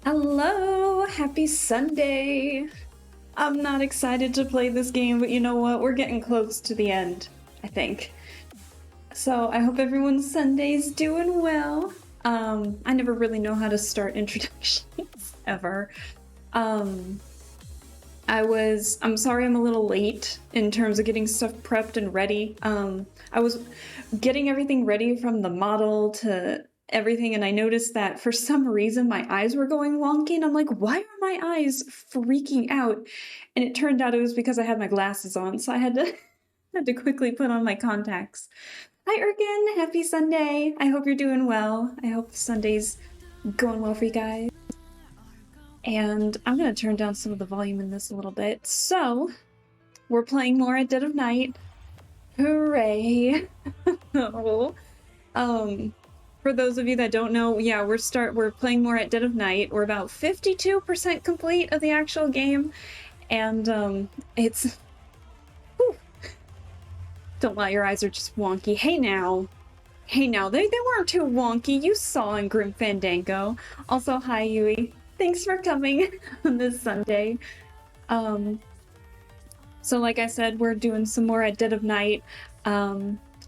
Hello, happy Sunday. I'm not excited to play this game, but you know what? We're getting close to the end, I think. So I hope everyone's Sunday's doing well. I never really know how to start introductions ever. Um, I'm sorry I'm a little late in terms of getting stuff prepped and ready. I was getting everything ready from the model to everything, and I noticed that for some reason my eyes were going wonky, and I'm like, why are my eyes freaking out? And it turned out it was because I had my glasses on, so I had to had to quickly put on my contacts. Hi Erkin, happy Sunday. I hope you're doing well. I hope Sunday's going well for you guys. And I'm going to turn down some of the volume in this a little bit. So, we're playing more at Dead of Night. Hooray! For those of you that don't know, yeah, we're playing more at Dead of Night. We're about 52% complete of the actual game, and it's whew. Don't lie, your eyes are just wonky. Hey now, they weren't too wonky. You saw in Grim Fandango. Also, hi Yui. Thanks for coming on this Sunday. So like I said, we're doing some more at Dead of Night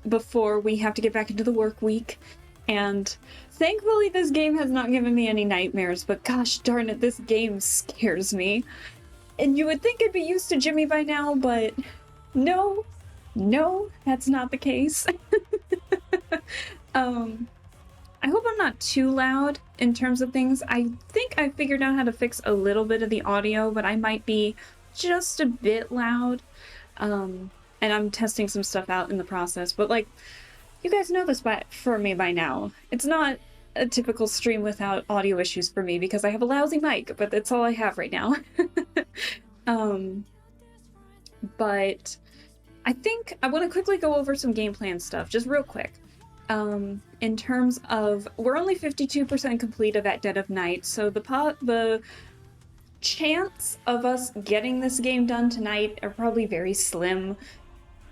before we have to get back into the work week. And thankfully this game has not given me any nightmares, but gosh darn it, this game scares me. And you would think I'd be used to Jimmy by now, but no, that's not the case. I hope I'm not too loud in terms of things. I think I figured out how to fix a little bit of the audio, but I might be just a bit loud. And I'm testing some stuff out in the process, but like, you guys know this for me by now. It's not a typical stream without audio issues for me because I have a lousy mic, but that's all I have right now. But I think I want to quickly go over some game plan stuff, just real quick. In terms of, we're only 52% complete of At Dead of Night, so the chance of us getting this game done tonight are probably very slim,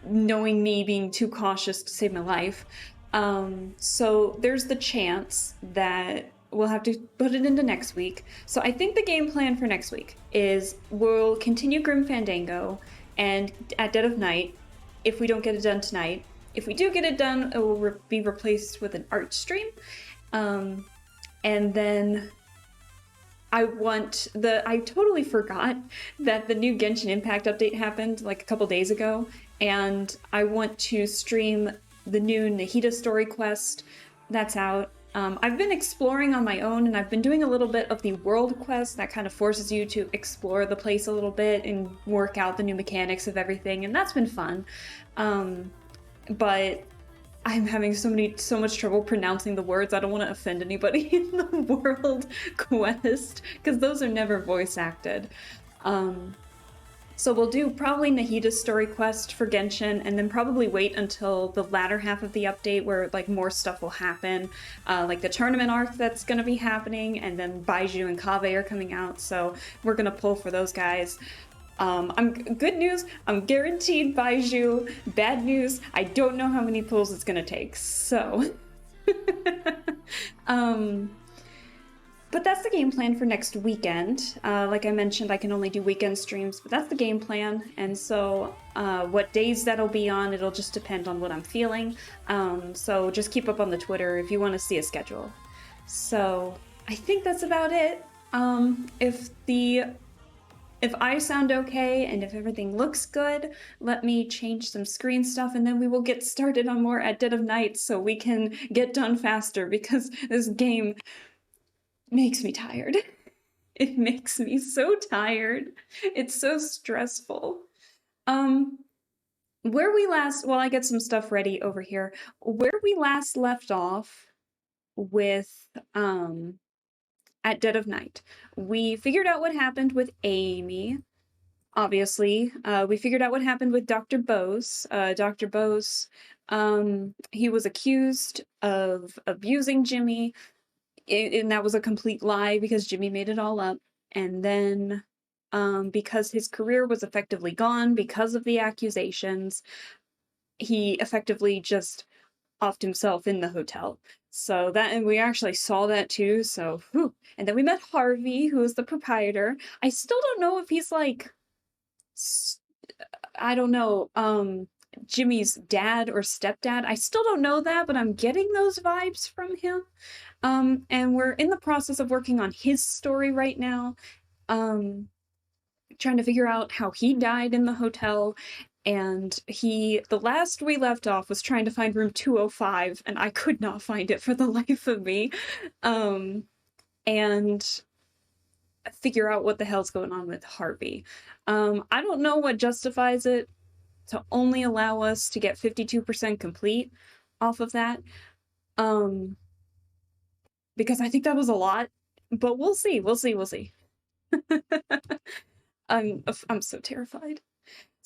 knowing me being too cautious to save my life. So there's the chance that we'll have to put it into next week. So I think the game plan for next week is we'll continue Grim Fandango and At Dead of Night if we don't get it done tonight. If we do get it done, it will be replaced with an art stream. And then I totally forgot that the new Genshin Impact update happened like a couple days ago, and I want to stream the new Nahida story quest that's out. I've been exploring on my own, and I've been doing a little bit of the world quest that kind of forces you to explore the place a little bit and work out the new mechanics of everything, and that's been fun. But I'm having so much trouble pronouncing the words. I don't want to offend anybody in the world quest, because those are never voice acted. So we'll do probably Nahida's story quest for Genshin, and then probably wait until the latter half of the update where like more stuff will happen, like the tournament arc that's going to be happening, and then Baiju and Kaveh are coming out, so we're going to pull for those guys. Good news, I'm guaranteed Baiju. Bad news, I don't know how many pulls it's gonna take, so. But that's the game plan for next weekend. Like I mentioned, I can only do weekend streams, but that's the game plan. And so what days that'll be on, it'll just depend on what I'm feeling. So just keep up on the Twitter if you want to see a schedule. So I think that's about it. If I sound okay and if everything looks good, let me change some screen stuff and then we will get started on more at Dead of Night so we can get done faster, because this game makes me tired. It makes me so tired. It's so stressful. While I get some stuff ready over here, where we last left off with at Dead of Night, we figured out what happened with Amy, obviously. We figured out what happened with Dr. Bose. Dr. Bose, he was accused of abusing Jimmy, and that was a complete lie because Jimmy made it all up. And then, because his career was effectively gone because of the accusations, he effectively just offed himself in the hotel. So that, and we actually saw that too. So, whew. And then we met Harvey, who is the proprietor. I still don't know if he's like, I don't know, Jimmy's dad or stepdad. I still don't know that, but I'm getting those vibes from him. And we're in the process of working on his story right now. Trying to figure out how he died in the hotel. And the last we left off was trying to find room 205, and I could not find it for the life of me. And figure out what the hell's going on with Harvey. I don't know what justifies it to only allow us to get 52% complete off of that. Because I think that was a lot, but we'll see. I'm so terrified.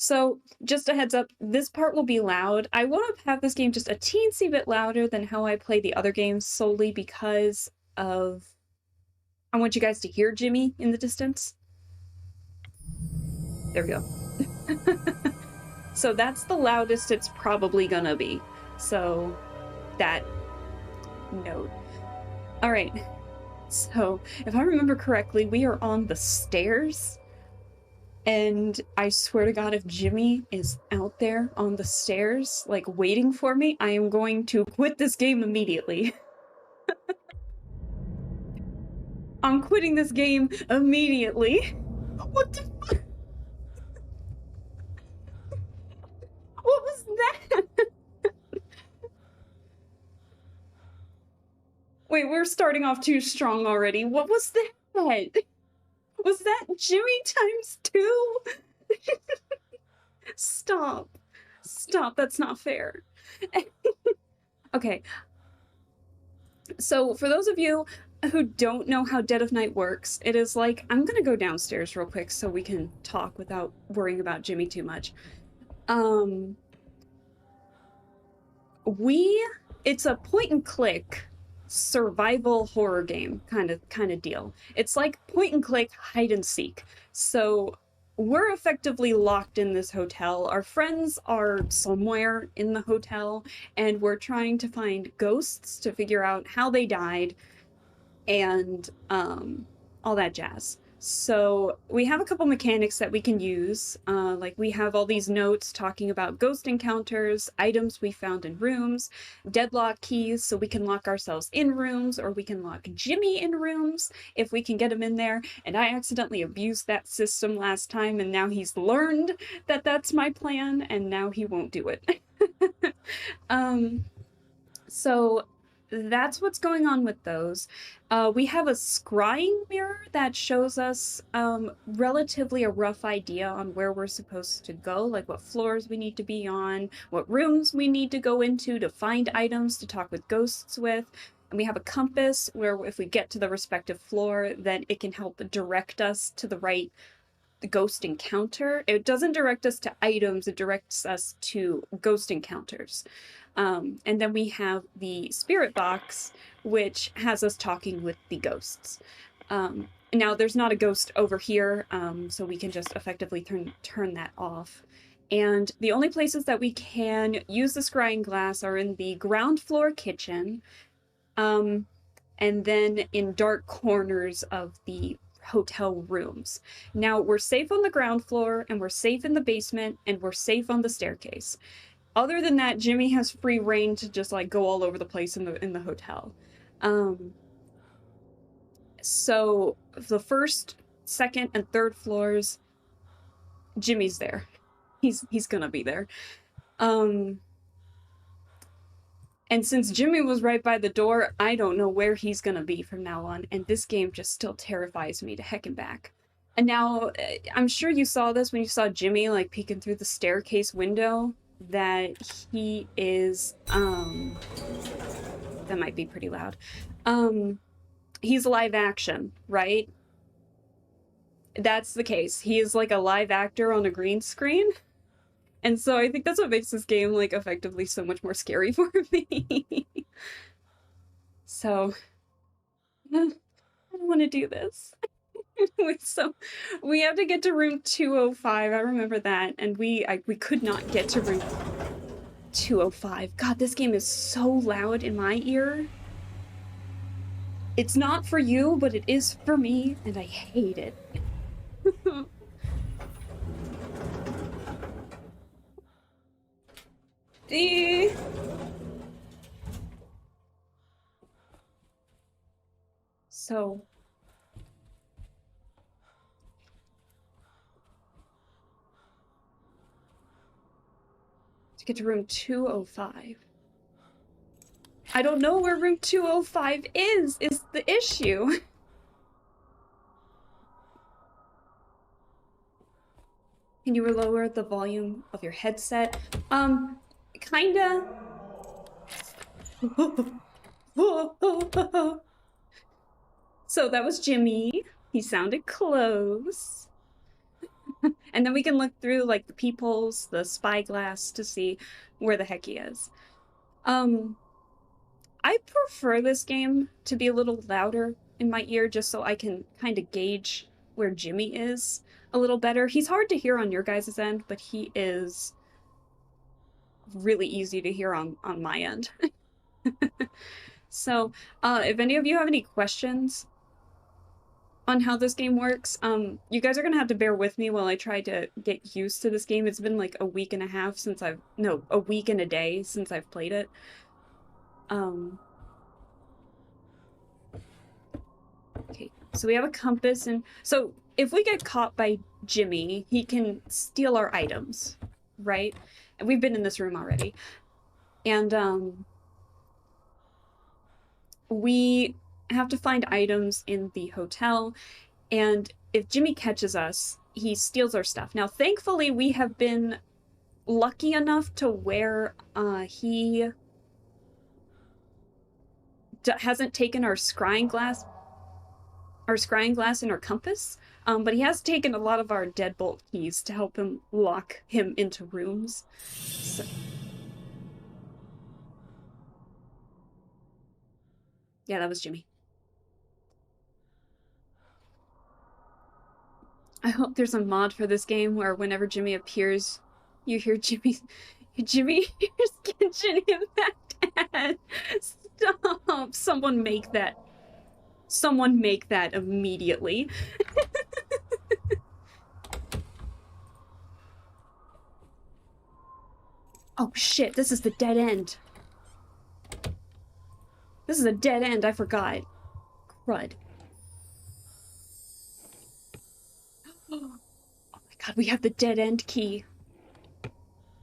So, just a heads up, this part will be loud. I want to have this game just a teensy bit louder than how I play the other games, solely because of... I want you guys to hear Jimmy in the distance. There we go. So that's the loudest it's probably gonna be. So, that note. Alright, so if I remember correctly, we are on the stairs. And I swear to God, if Jimmy is out there on the stairs, like, waiting for me, I am going to quit this game immediately. I'm quitting this game immediately. What the fuck? What was that? Wait, we're starting off too strong already. What was that? Was that Jimmy times 2? Stop. Stop, that's not fair. Okay. So, for those of you who don't know how Dead of Night works, it is like, I'm gonna go downstairs real quick so we can talk without worrying about Jimmy too much. It's a point and click survival horror game kind of deal. It's like point and click hide and seek. So we're effectively locked in this hotel. Our friends are somewhere in the hotel, and we're trying to find ghosts to figure out how they died and all that jazz. So we have a couple mechanics that we can use. Like we have all these notes talking about ghost encounters, items we found in rooms, deadlock keys so we can lock ourselves in rooms, or we can lock Jimmy in rooms if we can get him in there. And I accidentally abused that system last time, and now he's learned that that's my plan, and now he won't do it. So that's what's going on with those. We have a scrying mirror that shows us relatively a rough idea on where we're supposed to go, like what floors we need to be on, what rooms we need to go into to find items to talk with ghosts with. And we have a compass where if we get to the respective floor, then it can help direct us to the right ghost encounter. It doesn't direct us to items, it directs us to ghost encounters. And then we have the spirit box, which has us talking with the ghosts. Now, there's not a ghost over here, so we can just effectively turn that off. And the only places that we can use the scrying glass are in the ground floor kitchen, and then in dark corners of the hotel rooms. Now, we're safe on the ground floor, and we're safe in the basement, and we're safe on the staircase. Other than that, Jimmy has free reign to just like go all over the place in the hotel. So the first, second, and third floors, Jimmy's there. He's gonna be there. And since Jimmy was right by the door, I don't know where he's gonna be from now on, and this game just still terrifies me to heck and back. And now, I'm sure you saw this when you saw Jimmy like peeking through the staircase window, that he is, that might be pretty loud. He's live action, right? That's the case. He is like a live actor on a green screen. And so I think that's what makes this game like effectively so much more scary for me. So, I don't want to do this. So we have to get to room 205. I remember that, and we could not get to room. 205. God, this game is so loud in my ear. It's not for you, but it is for me, and I hate it. So to get to room 205. I don't know where room 205 is the issue. Can you lower the volume of your headset? Kinda. So that was Jimmy. He sounded close. And then we can look through like the peepholes, the spyglass to see where the heck he is. I prefer this game to be a little louder in my ear just so I can kind of gauge where Jimmy is a little better. He's hard to hear on your guys' end, but he is really easy to hear on my end. So, if any of you have any questions on how this game works, you guys are gonna have to bear with me while I try to get used to this game. It's been like a week and a half since a week and a day since I've played it. Okay, so we have a compass, and so if we get caught by Jimmy, he can steal our items, right? And we've been in this room already. And we have to find items in the hotel, and if Jimmy catches us, he steals our stuff. Now, thankfully, we have been lucky enough to where he hasn't taken our scrying glass and our compass, but he has taken a lot of our deadbolt keys to help him lock him into rooms. So... yeah, that was Jimmy. I hope there's a mod for this game where whenever Jimmy appears, you hear Jimmy's kitchen in that dad. Stop! Someone make that. Someone make that immediately. Oh shit, this is the dead end. This is a dead end, I forgot. Crud. Oh my god, we have the dead end key.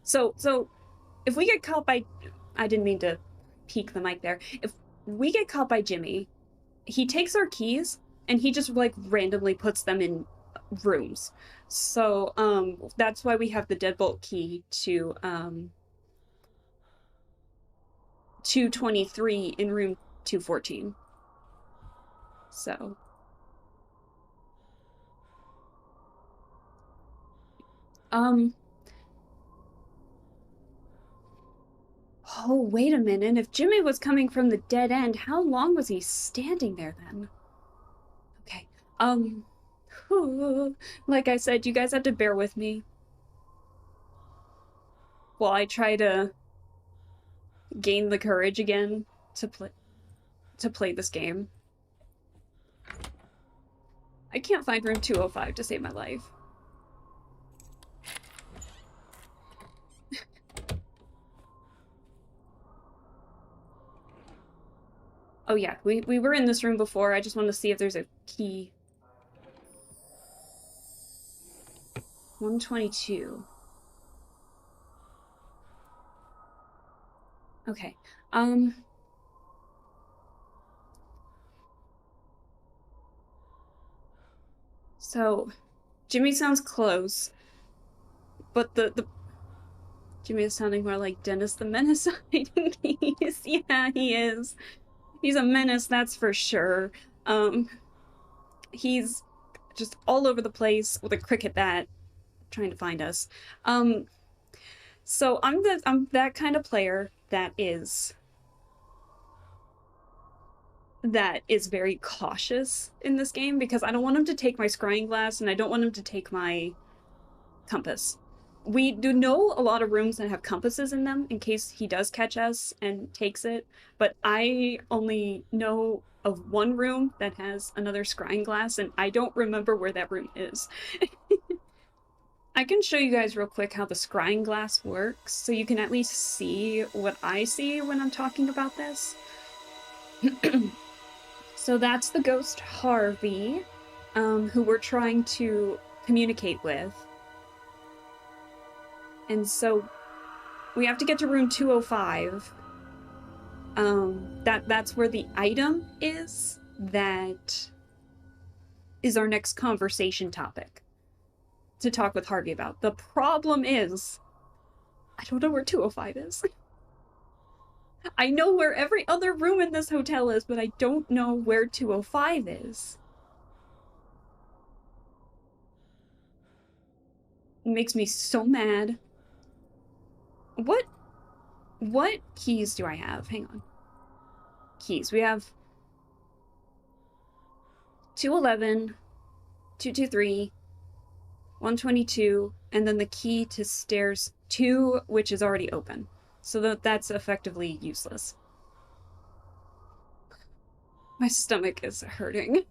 So if we get caught by... I didn't mean to peek the mic there. If we get caught by Jimmy, he takes our keys and he just like randomly puts them in rooms. So that's why we have the deadbolt key to 223 in room 214. So oh, wait a minute. If Jimmy was coming from the dead end, how long was he standing there then? Okay. Like I said, you guys have to bear with me while I try to gain the courage again to play this game. I can't find room 205 to save my life. Oh yeah, we were in this room before. I just want to see if there's a key. 122. Okay. So Jimmy sounds close, but the Jimmy is sounding more like Dennis the Menace hiding keys. Yeah, he is. He's a menace, that's for sure. He's just all over the place with a cricket bat trying to find us. So I'm that kind of player that is very cautious in this game because I don't want him to take my scrying glass and I don't want him to take my compass. we do know a lot of rooms that have compasses in them in case he does catch us and takes it, but I only know of one room that has another scrying glass, and I don't remember where that room is. I can show you guys real quick how the scrying glass works, so you can at least see what I see when I'm talking about this. So that's the ghost Harvey, who we're trying to communicate with. And so we have to get to room 205. That's where the item is that is our next conversation topic to talk with Harvey about. The problem is, I don't know where 205 is. I know where every other room in this hotel is, but I don't know where 205 is. It makes me so mad. What keys do I have? Hang on. Keys. We have 211, 223, 122, and then the key to stairs 2, which is already open. So that's effectively useless. My stomach is hurting.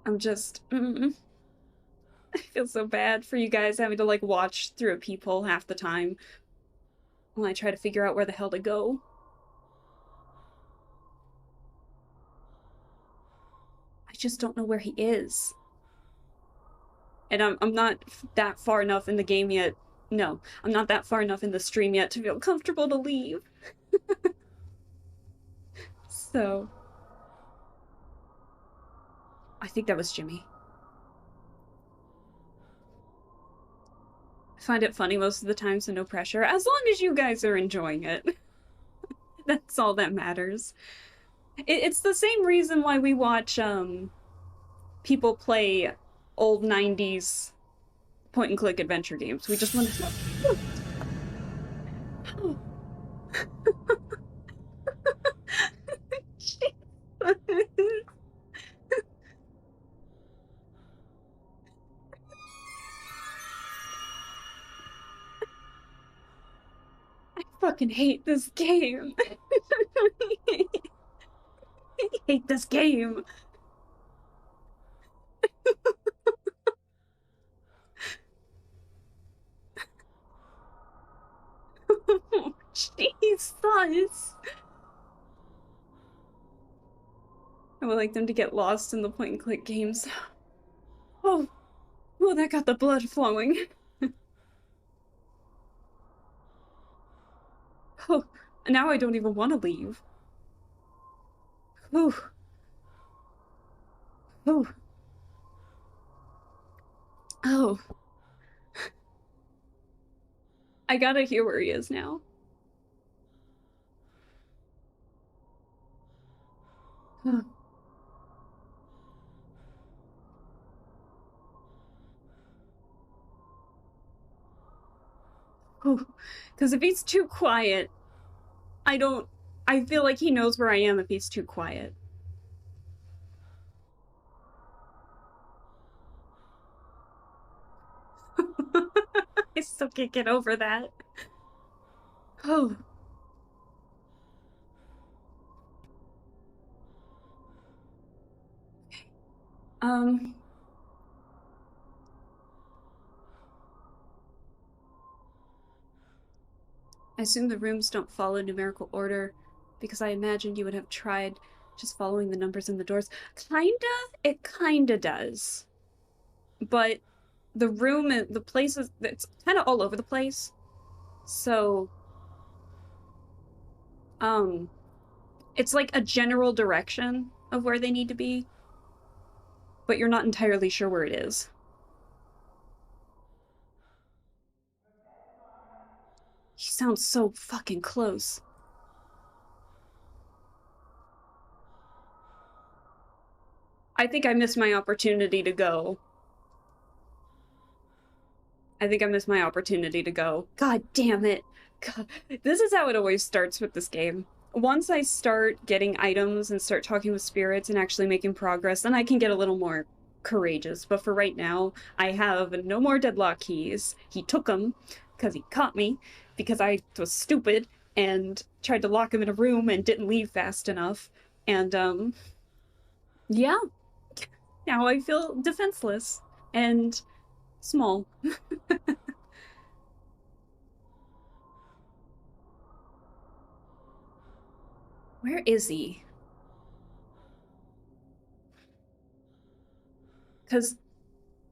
I'm just... I feel so bad for you guys having to, like, watch through a peephole half the time when I try to figure out where the hell to go. I just don't know where he is. And I'm not that far enough in the game yet. No, I'm not that far enough in the stream yet to feel comfortable to leave. So... I think that was Jimmy. I find it funny most of the time, so no pressure. As long as you guys are enjoying it. That's all that matters. It's the same reason why we watch people play old 90s point-and-click adventure games. We just want to... I fucking hate this game. I hate this game. Oh, Jesus. I would like them to get lost in the point-and-click games. Oh, that got the blood flowing. Oh, now I don't even want to leave. Ooh. Ooh. Oh. I gotta hear where he is now. Oh. Oh. Because if he's too quiet, I feel like he knows where I am if he's too quiet. I still can't get over that. Oh. I assume the rooms don't follow numerical order, because I imagined you would have tried just following the numbers in the doors. It kinda does. But the room, the places, it's kind of all over the place. So, it's like a general direction of where they need to be, but you're not entirely sure where it is. He sounds so fucking close. I think I missed my opportunity to go. I think I missed my opportunity to go. God damn it. God. This is how it always starts with this game. Once I start getting items and start talking with spirits and actually making progress, then I can get a little more courageous. But for right now, I have no more deadlock keys. He took them because he caught me because I was stupid and tried to lock him in a room and didn't leave fast enough. And yeah, now I feel defenseless and small. Where is he? Because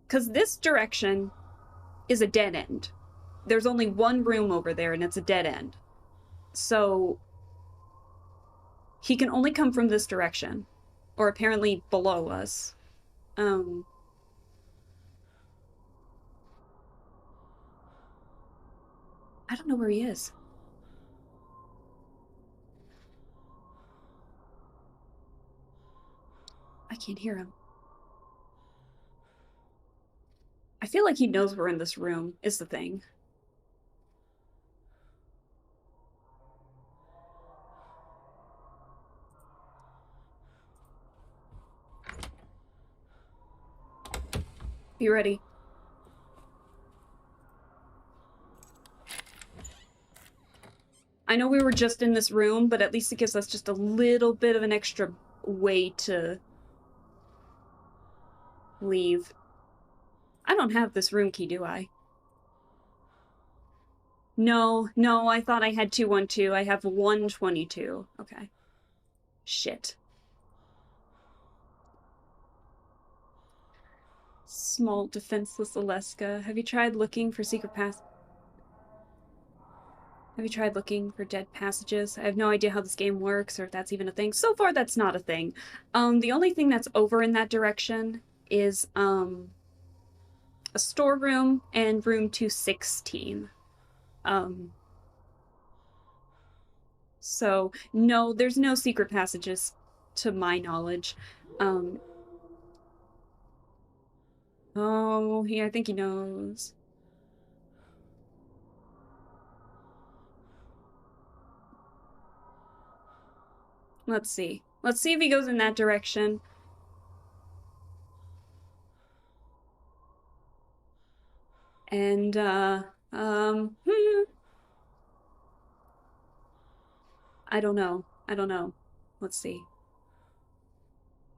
this direction is a dead end. There's only one room over there and it's a dead end. So he can only come from this direction, or apparently below us. I don't know where he is. I can't hear him. I feel like he knows we're in this room, is the thing. Be ready. I know we were just in this room, but at least it gives us just a little bit of an extra way to leave. I don't have this room key, do I? No, I thought I had 212. I have 122. Okay. Shit. Small, defenseless Alaska. Have you tried looking for secret pass? Have you tried looking for dead passages? I have no idea how this game works or if that's even a thing. So far, that's not a thing. The only thing that's over in that direction is, a storeroom and room 216. So, no, there's no secret passages to my knowledge. Oh, I think he knows. Let's see. Let's see if he goes in that direction. And, I don't know. Let's see.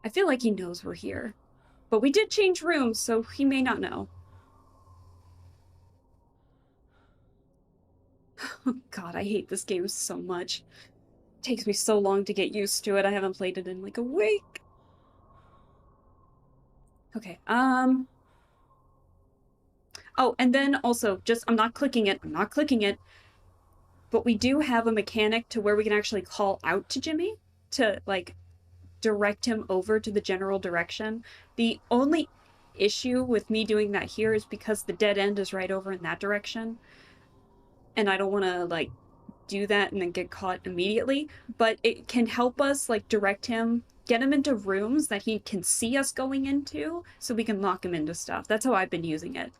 I feel like he knows we're here. But we did change rooms, so he may not know. Oh god, I hate this game so much. It takes me so long to get used to it. I haven't played it in like a week. Okay, oh, and then also, just, I'm not clicking it, but we do have a mechanic to where we can actually call out to Jimmy to, like, direct him over to the general direction. The only issue with me doing that here is because the dead end is right over in that direction, and I don't want to, like, do that and then get caught immediately, but it can help us, like, direct him, get him into rooms that he can see us going into, so we can lock him into stuff. That's how I've been using it.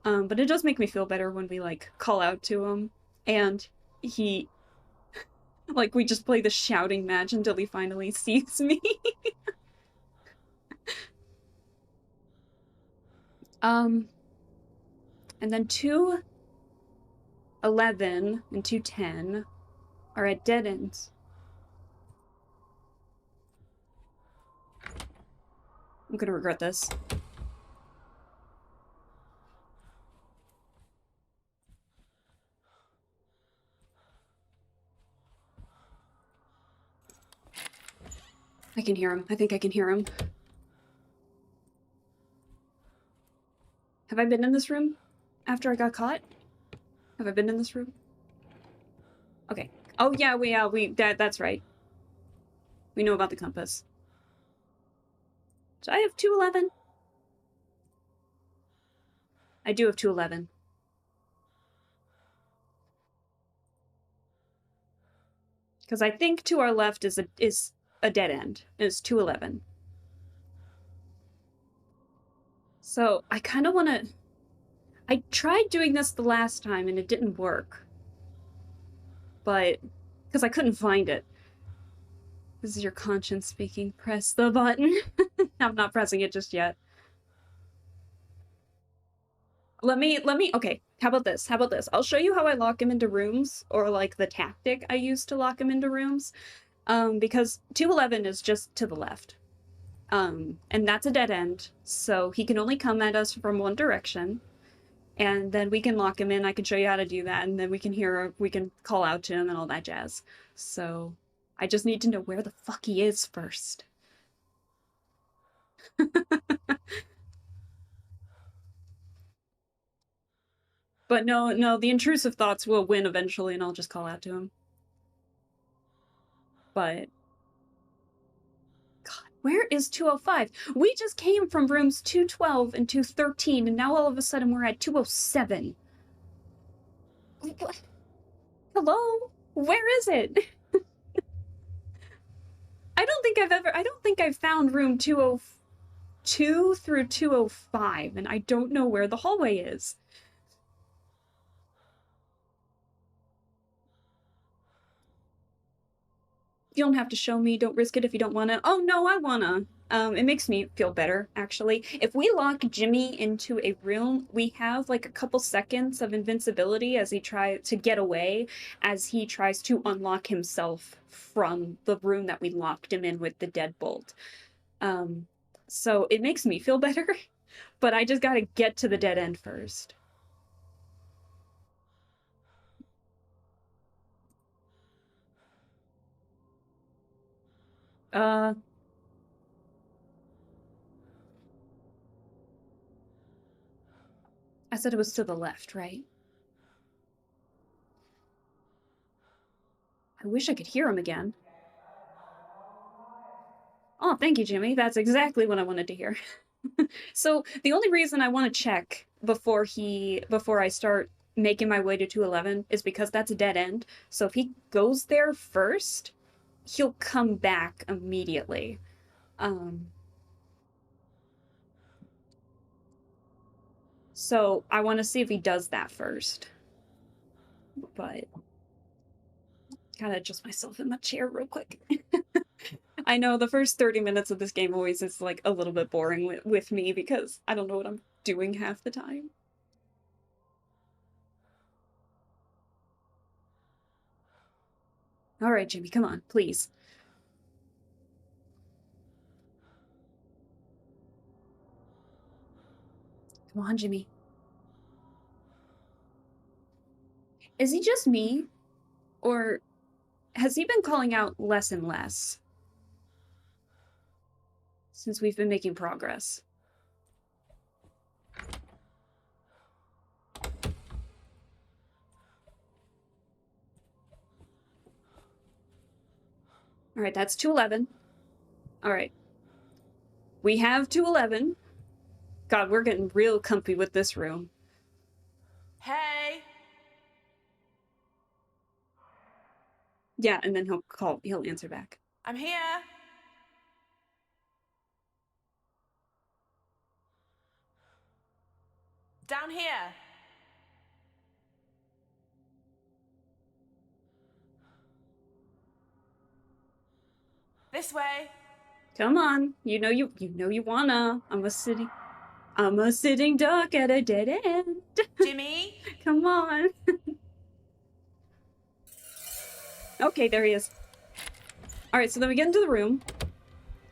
But it does make me feel better when we, like, call out to him, and he, like, we just play the shouting match until he finally sees me. And then 211 and 210 are at dead ends. I'm gonna regret this. I can hear him. I think I can hear him. Have I been in this room after I got caught? Have I been in this room? Okay. Oh yeah, that's right. We know about the compass. So I have 211. I do have 211. Because I think to our left is a dead end. It's 211. So I kind of want to... I tried doing this the last time and it didn't work. But... because I couldn't find it. This is your conscience speaking. Press the button. I'm not pressing it just yet. Okay, how about this? How about this? I'll show you how I lock him into rooms, or like the tactic I use to lock him into rooms. Because 211 is just to the left. And that's a dead end, so he can only come at us from one direction. And then we can lock him in. I can show you how to do that, and then we can call out to him and all that jazz. So I just need to know where the fuck he is first. But no, the intrusive thoughts will win eventually, and I'll just call out to him. But God, where is 205? We just came from rooms 212 and 213, and now all of a sudden we're at 207. What? Hello? Where is it? I don't think I've found room 202 through 205, and I don't know where the hallway is. You don't have to show me. Don't risk it if you don't want to. Oh, no, I want to. It makes me feel better, actually. If we lock Jimmy into a room, we have like a couple seconds of invincibility as he tries to get away, as he tries to unlock himself from the room that we locked him in with the deadbolt. So it makes me feel better, but I just gotta get to the dead end first. I said it was to the left, right? I wish I could hear him again. Oh, thank you, Jimmy. That's exactly what I wanted to hear. So the only reason I want to check before I start making my way to 211 is because that's a dead end. So if he goes there first, he'll come back immediately. So I want to see if he does that first. But gotta adjust myself in my chair real quick. I know the first 30 minutes of this game always is like a little bit boring with me because I don't know what I'm doing half the time. All right, Jimmy, come on, please. Come on, Jimmy. Is he just me? Or has he been calling out less and less since we've been making progress? All right, that's 211. All right. We have 211. God, we're getting real comfy with this room. Hey. Yeah, and then he'll answer back. I'm here. Down here. This way. Come on. You know you wanna. I'm a sitting duck at a dead end. Jimmy. Come on. Okay, there he is. All right, so then we get into the room,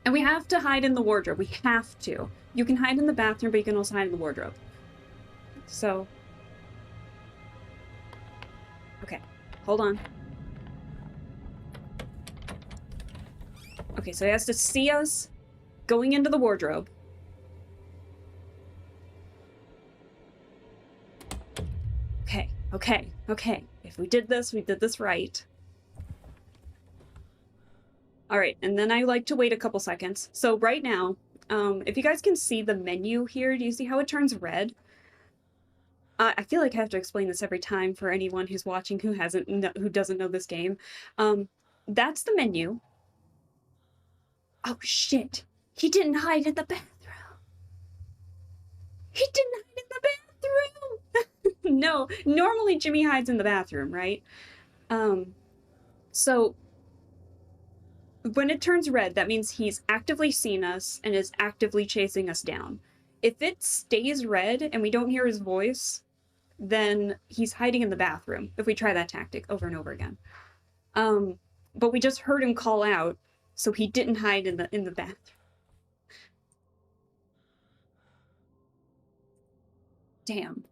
and we have to hide in the wardrobe. We have to. You can hide in the bathroom, but you can also hide in the wardrobe. So, okay, hold on. Okay, so he has to see us going into the wardrobe. Okay. If we did this right. All right, and then I like to wait a couple seconds. So right now, if you guys can see the menu here, do you see how it turns red? I feel like I have to explain this every time for anyone who's watching who doesn't know this game. That's the menu. Oh shit! He didn't hide in the bathroom. He didn't hide in the bathroom. No, normally Jimmy hides in the bathroom, right? So when it turns red, that means he's actively seen us and is actively chasing us down. If it stays red and we don't hear his voice, then he's hiding in the bathroom. If we try that tactic over and over again. But we just heard him call out, so he didn't hide in the bathroom. Damn.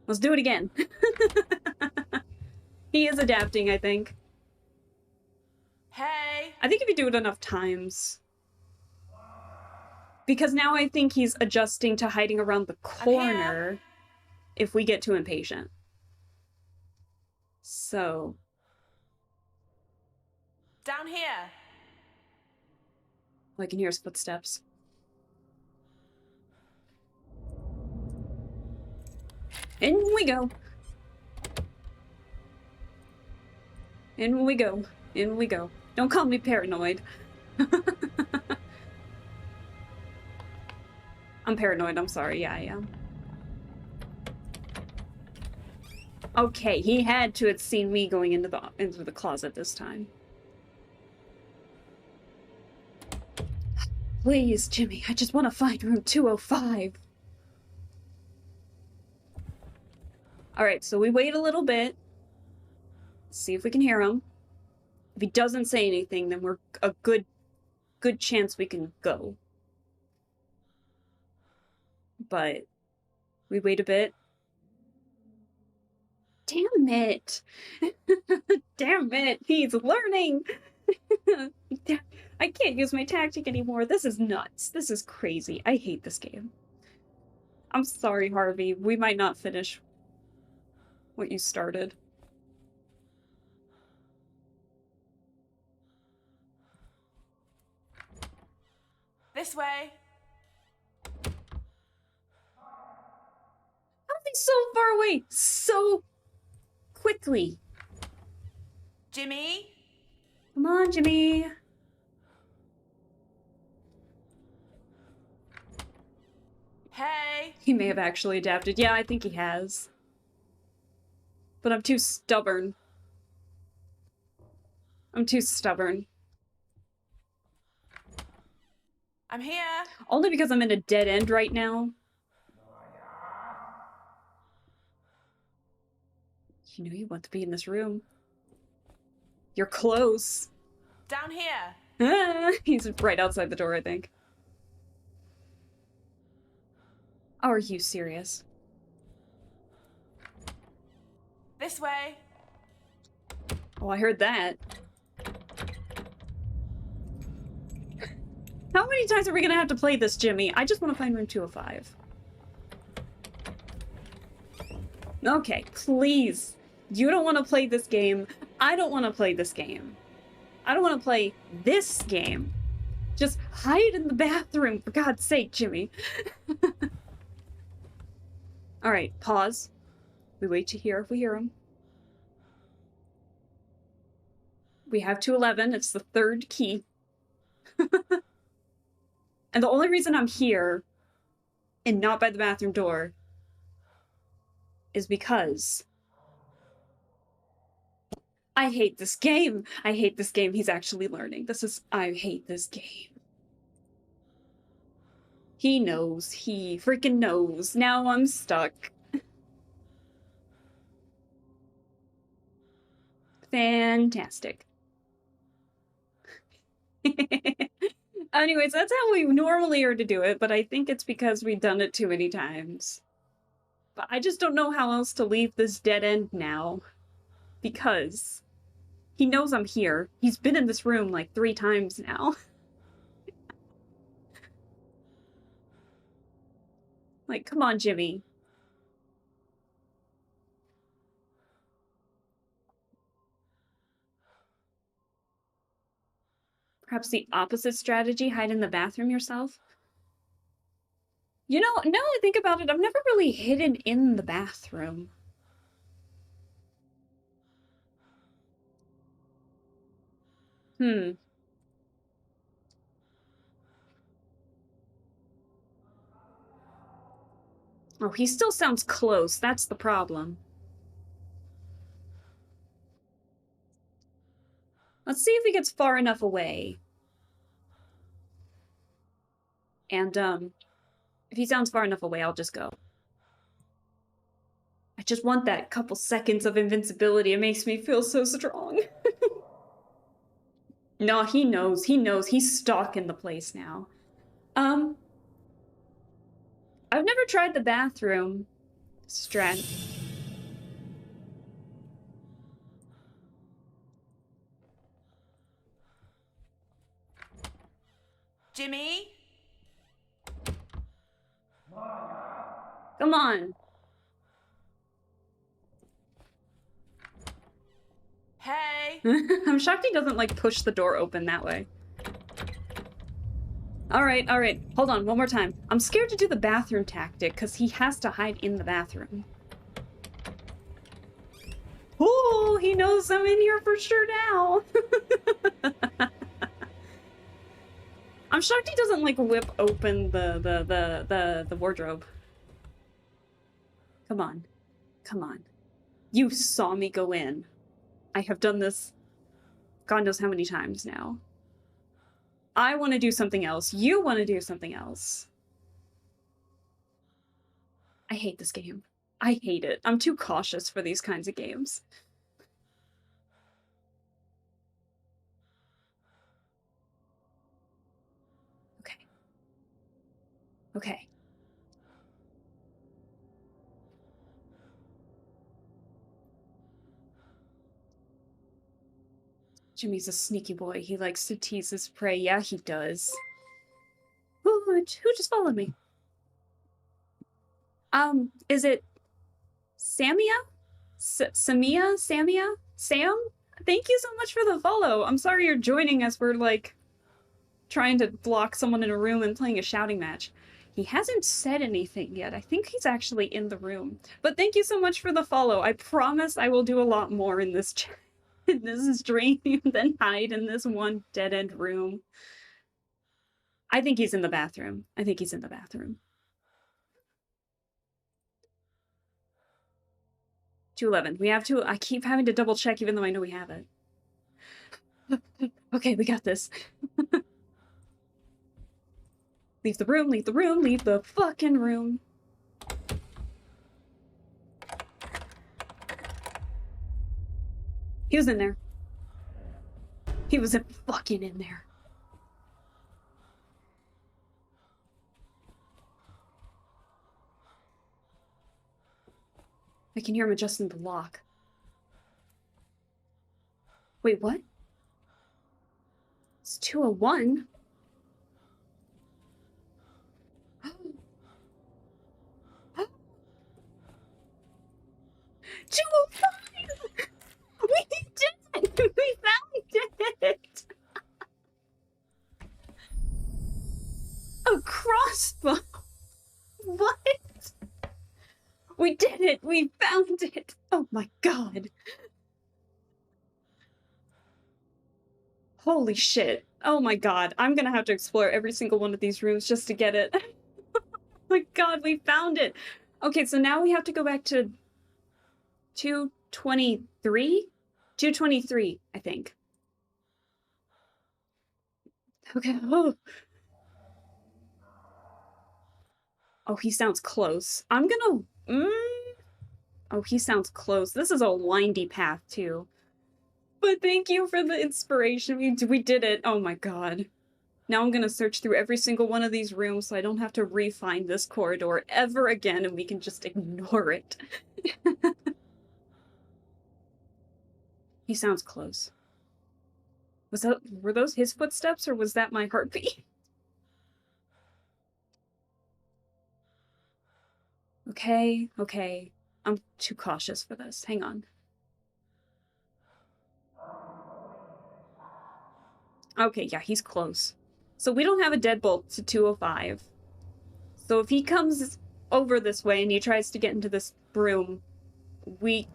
Let's do it again. He is adapting, I think. Hey. I think if you do it enough times. Because now I think he's adjusting to hiding around the corner if we get too impatient. So. Down here. I can hear his footsteps. In we go. In we go. In we go. Don't call me paranoid. I'm paranoid, I'm sorry. Yeah, I am. Okay, he had to have seen me going into the closet this time. Please, Jimmy, I just want to find room 205. Alright, so we wait a little bit. See if we can hear him. If he doesn't say anything, then we're a good chance we can go. But we wait a bit. Damn it! Damn it! He's learning! I can't use my tactic anymore. This is nuts. This is crazy. I hate this game. I'm sorry, Harvey. We might not finish what you started. This way. How are they so far away? So quickly. Jimmy. Come on, Jimmy. Hey. He may have actually adapted. Yeah, I think he has. But I'm too stubborn. I'm too stubborn. I'm here. Only because I'm in a dead end right now. You know you want to be in this room. You're close. Down here. Ah, he's right outside the door, I think. Are you serious? This way. Oh, I heard that. How many times are we gonna have to play this, Jimmy? I just want to find room 205. Okay, please. You don't want to play this game. I don't want to play this game. I don't want to play this game. Just hide in the bathroom, for God's sake, Jimmy. Alright, pause. We wait to hear if we hear him. We have 211. It's the third key. And the only reason I'm here and not by the bathroom door is because I hate this game. I hate this game. He's actually learning. I hate this game. He knows. He freaking knows. Now I'm stuck. Fantastic. Anyways, that's how we normally are to do it, but I think it's because we've done it too many times. But I just don't know how else to leave this dead end now. Because he knows I'm here. He's been in this room like 3 times now. Like, come on, Jimmy. Perhaps the opposite strategy, hide in the bathroom yourself? You know, now I think about it, I've never really hidden in the bathroom. Oh, he still sounds close. That's the problem. Let's see if he gets far enough away. And, if he sounds far enough away, I'll just go. I just want that couple seconds of invincibility. It makes me feel so strong. No, he knows. He knows. He's stalking the place now. I've never tried the bathroom strat. Jimmy? Come on. Hey! I'm shocked he doesn't, like, push the door open that way. Alright, alright. Hold on, one more time. I'm scared to do the bathroom tactic, because he has to hide in the bathroom. Oh, he knows I'm in here for sure now. I'm shocked he doesn't, like, whip open the wardrobe. Come on. Come on. You saw me go in. I have done this God knows how many times now. I want to do something else. You want to do something else. I hate this game. I hate it. I'm too cautious for these kinds of games. Okay. Okay. Jimmy's a sneaky boy. He likes to tease his prey. Yeah, he does. Who just followed me? Is it Samia? Samia? Samia? Sam? Thank you so much for the follow. I'm sorry you're joining us. We're, like, trying to block someone in a room and playing a shouting match. He hasn't said anything yet. I think he's actually in the room. But thank you so much for the follow. I promise I will do a lot more in this in this stream than hide in this one dead-end room. I think he's in the bathroom. I think he's in the bathroom. 211. We have to. I keep having to double check even though I know we have it. Okay, we got this. Leave the room, leave the room, leave the fucking room. He was in there. He was fucking in there. I can hear him adjusting the lock. Wait, what? It's 201. 205! We did it! We found it! A crossbow! What? We did it! We found it! Oh my god. Holy shit. Oh my god. I'm gonna have to explore every single one of these rooms just to get it. Oh my god, we found it! Okay, so now we have to go back to 223? 223, I think. Okay. Oh, he sounds close. I'm gonna... Oh, he sounds close. This is a windy path, too. But thank you for the inspiration. We did it. Oh my god. Now I'm gonna search through every single one of these rooms so I don't have to re-find this corridor ever again and we can just ignore it. He sounds close. Were those his footsteps or was that my heartbeat? Okay, okay. I'm too cautious for this. Hang on. Okay, yeah, he's close. So we don't have a deadbolt to 205. So if he comes over this way and he tries to get into this room, we...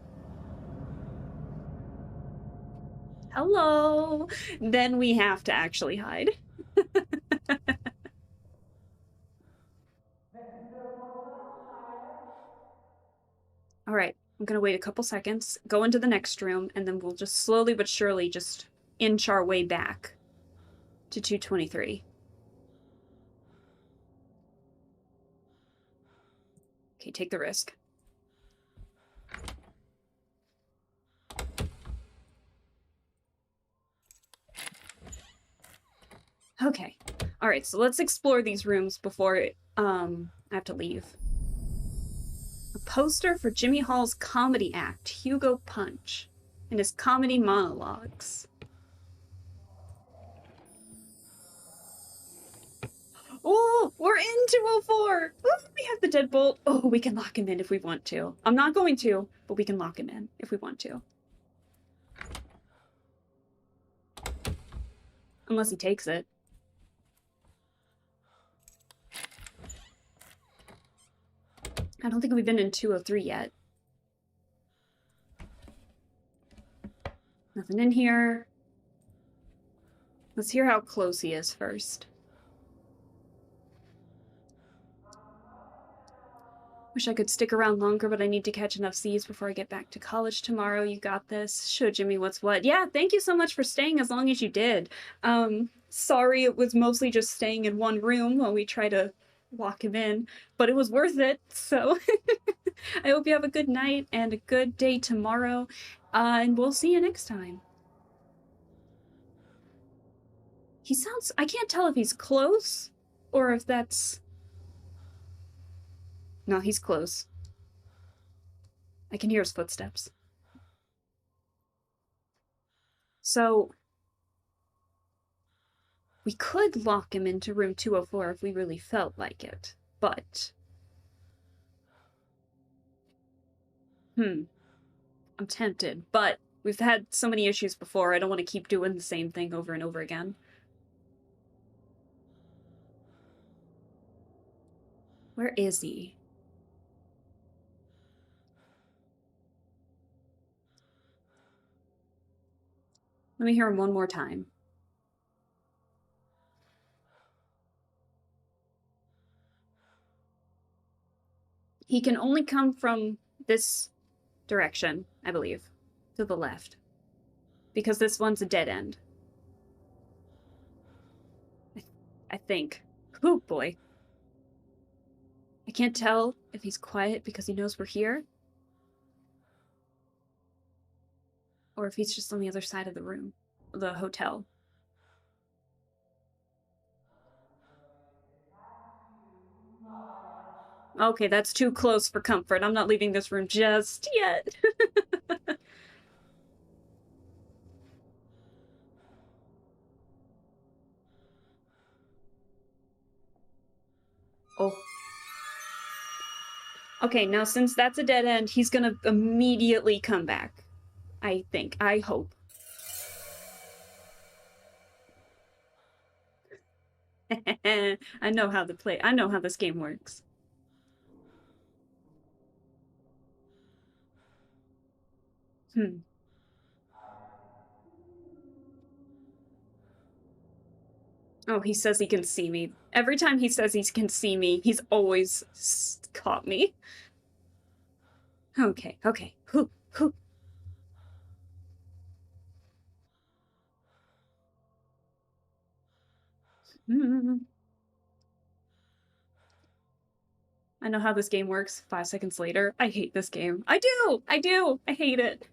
Hello! Then we have to actually hide. Alright, I'm gonna wait a couple seconds, go into the next room, and then we'll just slowly but surely just inch our way back to 223. Okay, take the risk. Okay. Alright, so let's explore these rooms before I have to leave. A poster for Jimmy Hall's comedy act, Hugo Punch, and his comedy monologues. Oh, we're in 204! Ooh, we have the deadbolt. Oh, we can lock him in if we want to. I'm not going to, but we can lock him in if we want to. Unless he takes it. I don't think we've been in 203 yet. Nothing in here. Let's hear how close he is first. Wish I could stick around longer, but I need to catch enough C's before I get back to college tomorrow. You got this. Show Jimmy what's what. Yeah, thank you so much for staying as long as you did. Sorry it was mostly just staying in one room while we try to lock him in, but it was worth it, so I hope you have a good night and a good day tomorrow, and we'll see you next time. He sounds... I can't tell if he's close or if that's... No, he's close. I can hear his footsteps. So... we could lock him into room 204 if we really felt like it, but... I'm tempted, but we've had so many issues before, I don't want to keep doing the same thing over and over again. Where is he? Let me hear him one more time. He can only come from this direction, I believe. To the left. Because this one's a dead end. I think. Oh boy. I can't tell if he's quiet because he knows we're here. Or if he's just on the other side of the room. The hotel. Okay, that's too close for comfort. I'm not leaving this room just yet. Oh. Okay, now since that's a dead end, he's gonna immediately come back. I think. I hope. I know how this game works. Oh, he says he can see me. Every time he says he can see me, he's always caught me. Okay. Whew. I know how this game works. 5 seconds later, I hate this game. I do! I hate it.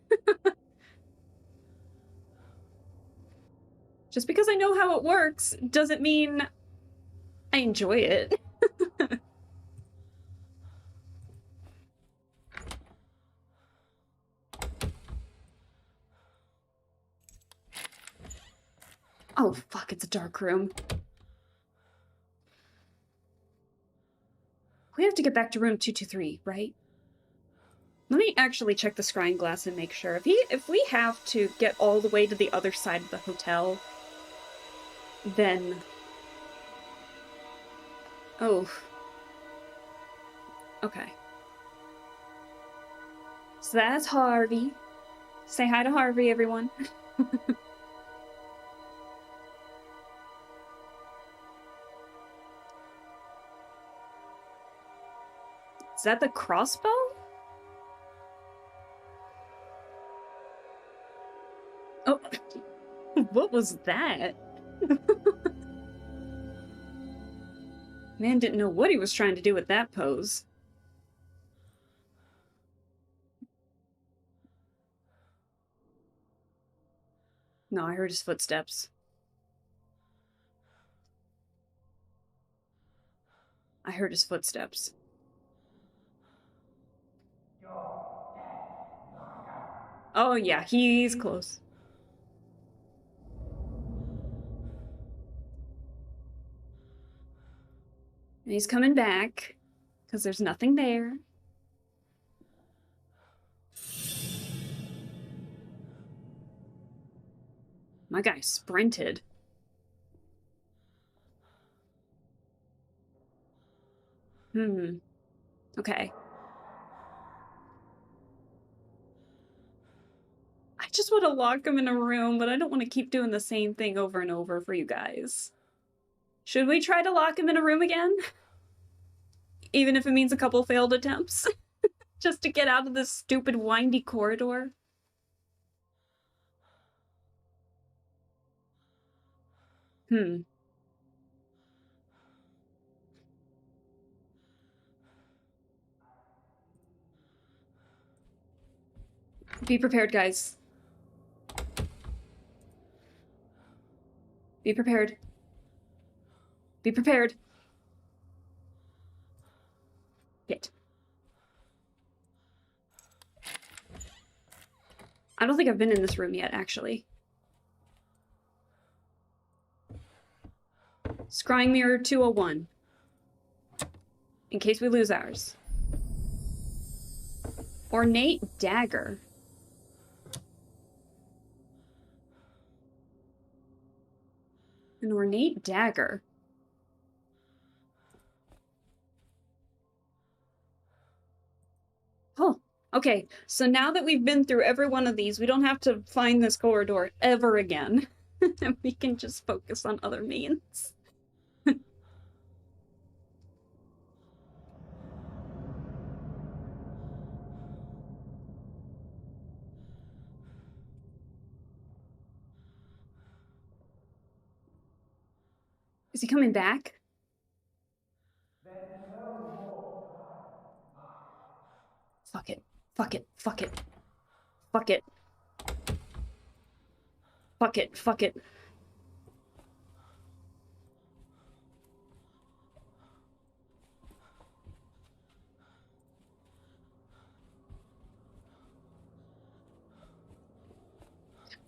Just because I know how it works doesn't mean I enjoy it. Oh, fuck, it's a dark room. We have to get back to room 223, right? Let me actually check the scrying glass and make sure. If we have to get all the way to the other side of the hotel, then... Oh. Okay. So that's Harvey. Say hi to Harvey, everyone. Is that the crossbow? Oh, what was that? Man didn't know what he was trying to do with that pose. No, I heard his footsteps. I heard his footsteps. Oh yeah, he's close. And he's coming back, because there's nothing there. My guy sprinted. Okay. I just want to lock him in a room, but I don't want to keep doing the same thing over and over for you guys. Should we try to lock him in a room again? Even if it means a couple failed attempts? Just to get out of this stupid windy corridor? Be prepared, guys. Be prepared. Be prepared. Hit. I don't think I've been in this room yet, actually. Scrying Mirror 201. In case we lose ours. Ornate Dagger. An ornate dagger. Oh, okay. So now that we've been through every one of these, we don't have to find this corridor ever again. We can just focus on other means. Is he coming back? Fuck it. Fuck it. Fuck it. Fuck it. Fuck it. Fuck it.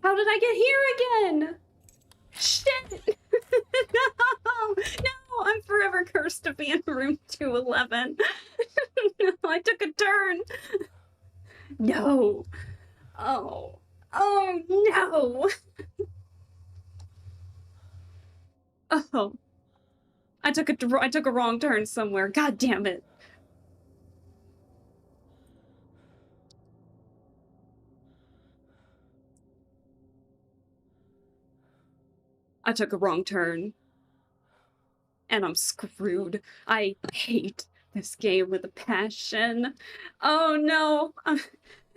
How did I get here again? Shit! No! No! I'm forever cursed to be in room 211. No, I took a turn. No. Oh. Oh, no! Oh. I took a wrong turn somewhere. God damn it. I took a wrong turn. And I'm screwed. I hate this game with a passion. Oh no.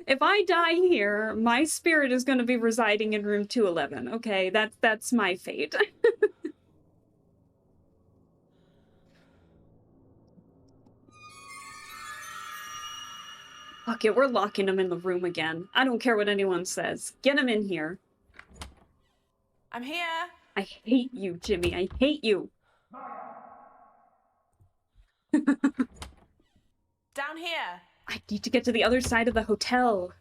If I die here, my spirit is going to be residing in room 211. Okay, that's my fate. Okay, we're locking him in the room again. I don't care what anyone says. Get him in here. I'm here. I hate you, Jimmy. I hate you. Down here. I need to get to the other side of the hotel.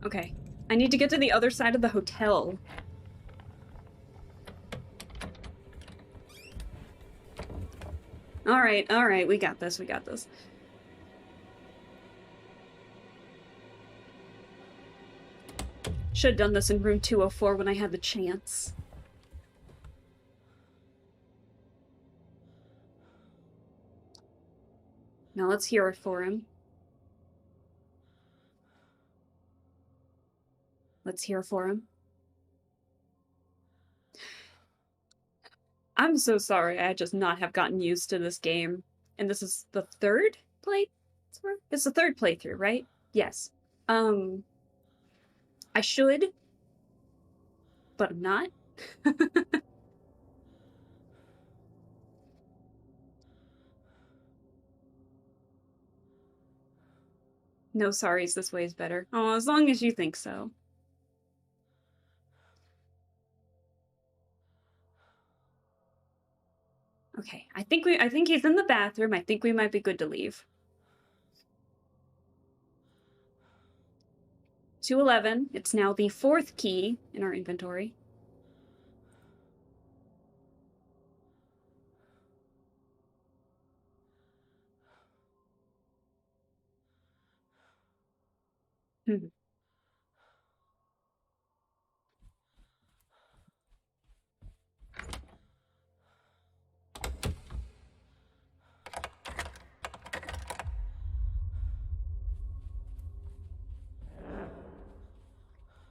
Okay. I need to get to the other side of the hotel. Alright, we got this, we got this. Should have done this in room 204 when I had the chance. Now let's hear it for him. Let's hear for him. I'm so sorry, I just not have gotten used to this game. And this is the third playthrough? It's the third playthrough, right? Yes. I should, but I'm not. No sorries, this way is better. Oh, as long as you think so. Okay, I think he's in the bathroom. I think we might be good to leave. 211. It's now the 4th key in our inventory. Hmm.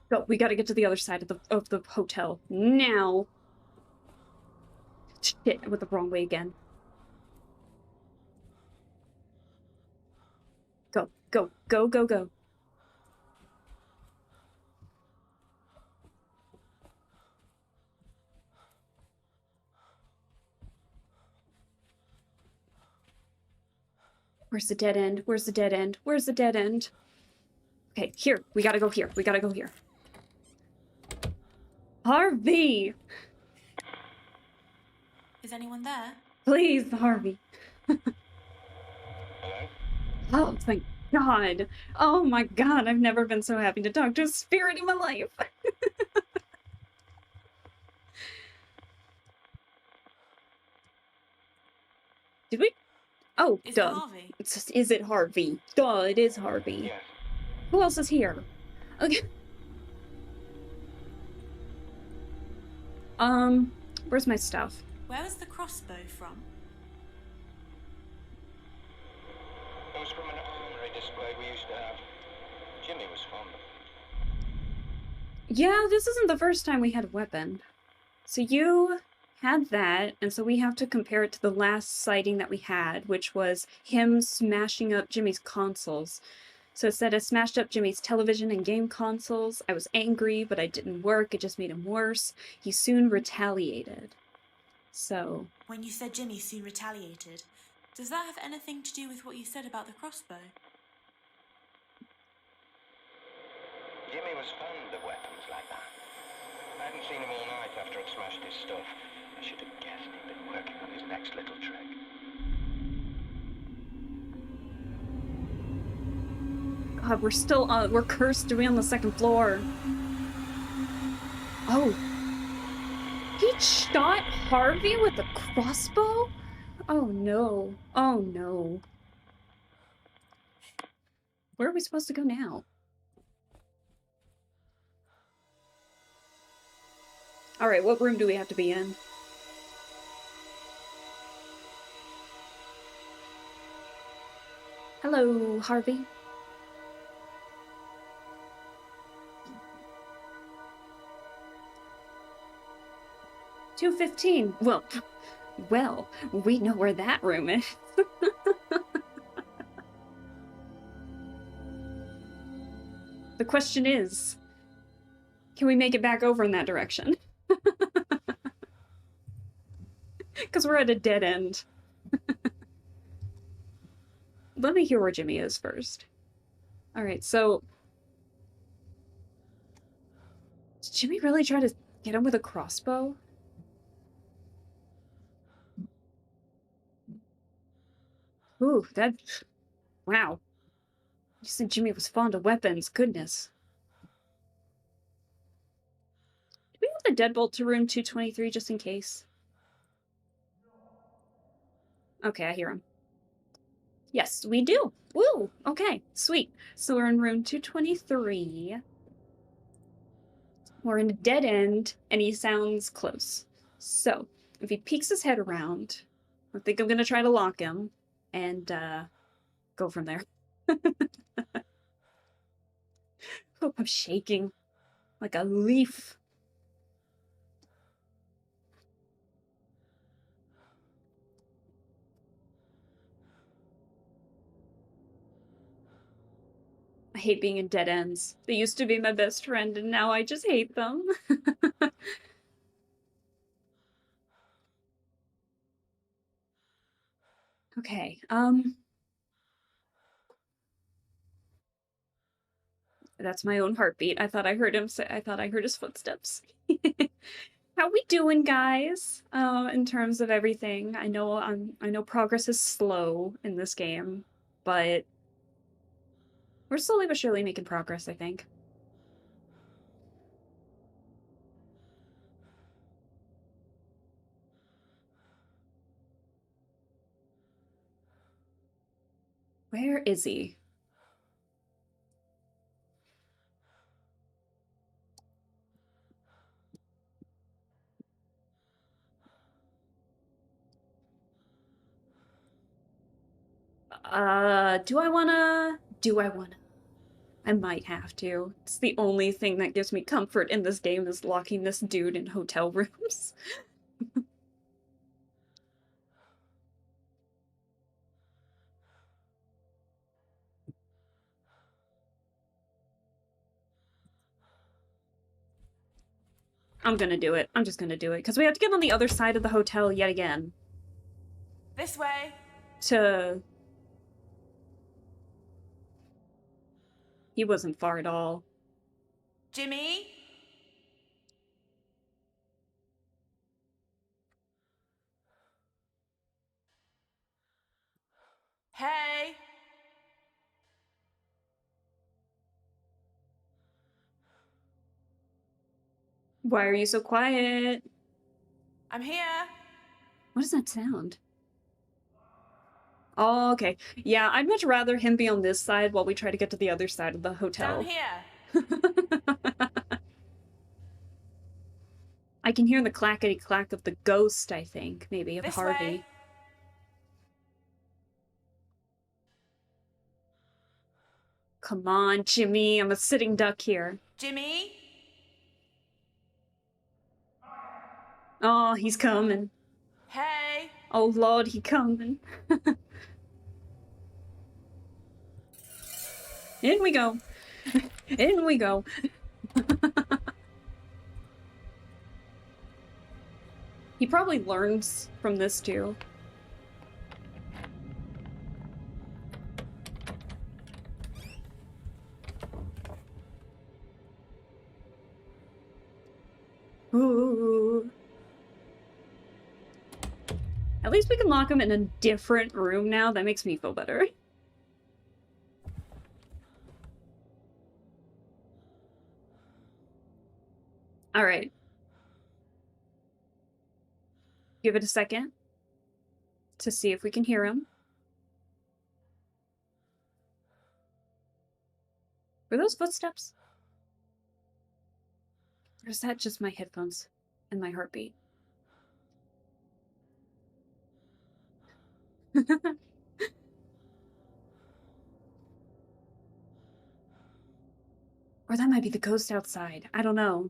Go. We got to get to the other side of the hotel now. Shit, I went the wrong way again. Go, go, go, go, go. Where's the dead end? Where's the dead end? Where's the dead end? Okay, here. We gotta go here. We gotta go here. Harvey! Is anyone there? Please, Harvey. Oh, thank God. Oh my God, I've never been so happy to talk to a spirit in my life. Did we? Oh, Is it duh. Harvey? It's just, is it Harvey? Duh, it is Harvey. Yes. Who else is here? Okay. Where's my stuff? Where was the crossbow from? It was from an armory display we used to have. Jimmy was fond of it. Yeah, this isn't the first time we had a weapon. So you had that, and so we have to compare it to the last sighting that we had, which was him smashing up Jimmy's consoles. So it said I smashed up Jimmy's television and game consoles. I was angry, but I didn't work. It just made him worse. He soon retaliated. So... When you said Jimmy soon retaliated, does that have anything to do with what you said about the crossbow? Jimmy was fond of weapons like that. I hadn't seen him all night after I'd smashed his stuff. I should have guessed he'd been working on his next little trick. God, we're still on... We're cursed to be on the 2nd floor. Oh. He shot Harvey with a crossbow? Oh no. Oh no. Where are we supposed to go now? Alright, what room do we have to be in? Hello, Harvey. $215. Well, we know where that room is. The question is, can we make it back over in that direction? Because we're at a dead end. Let me hear where Jimmy is first. Alright, so... Did Jimmy really try to get him with a crossbow? Ooh, that... Wow. You said Jimmy was fond of weapons. Goodness. Do we have the deadbolt to room 223 just in case? Okay, I hear him. Yes, we do. Woo! Okay, sweet. So we're in room 223. We're in a dead end, and he sounds close. So, if he peeks his head around, I think I'm gonna try to lock him, and, go from there. Oh, I'm shaking. Like a leaf. I hate being in dead ends. They used to be my best friend, and now I just hate them. Okay, That's my own heartbeat. I thought I heard him say, I thought I heard his footsteps. How we doing, guys? In terms of everything, I know progress is slow in this game, but we're slowly but surely making progress, I think. Where is he? Do I wanna? Do I wanna? I might have to. It's the only thing that gives me comfort in this game is locking this dude in hotel rooms. I'm gonna do it. I'm just gonna do it. Because we have to get on the other side of the hotel yet again. This way. To... He wasn't far at all. Jimmy? Hey? Why are you so quiet? I'm here. What does that sound? Oh, okay. Yeah, I'd much rather him be on this side while we try to get to the other side of the hotel. Down here. I can hear the clackety-clack of the ghost, I think, maybe, of This Harvey. way. Come on, Jimmy, I'm a sitting duck here. Jimmy? Oh, he's coming. Hey? Oh, Lord, he coming. In we go. In we go. He probably learns from this, too. Ooh. At least we can lock him in a different room now. That makes me feel better. All right. Give it a second to see if we can hear him. Were those footsteps? Or is that just my headphones and my heartbeat? Or that might be the ghost outside. I don't know.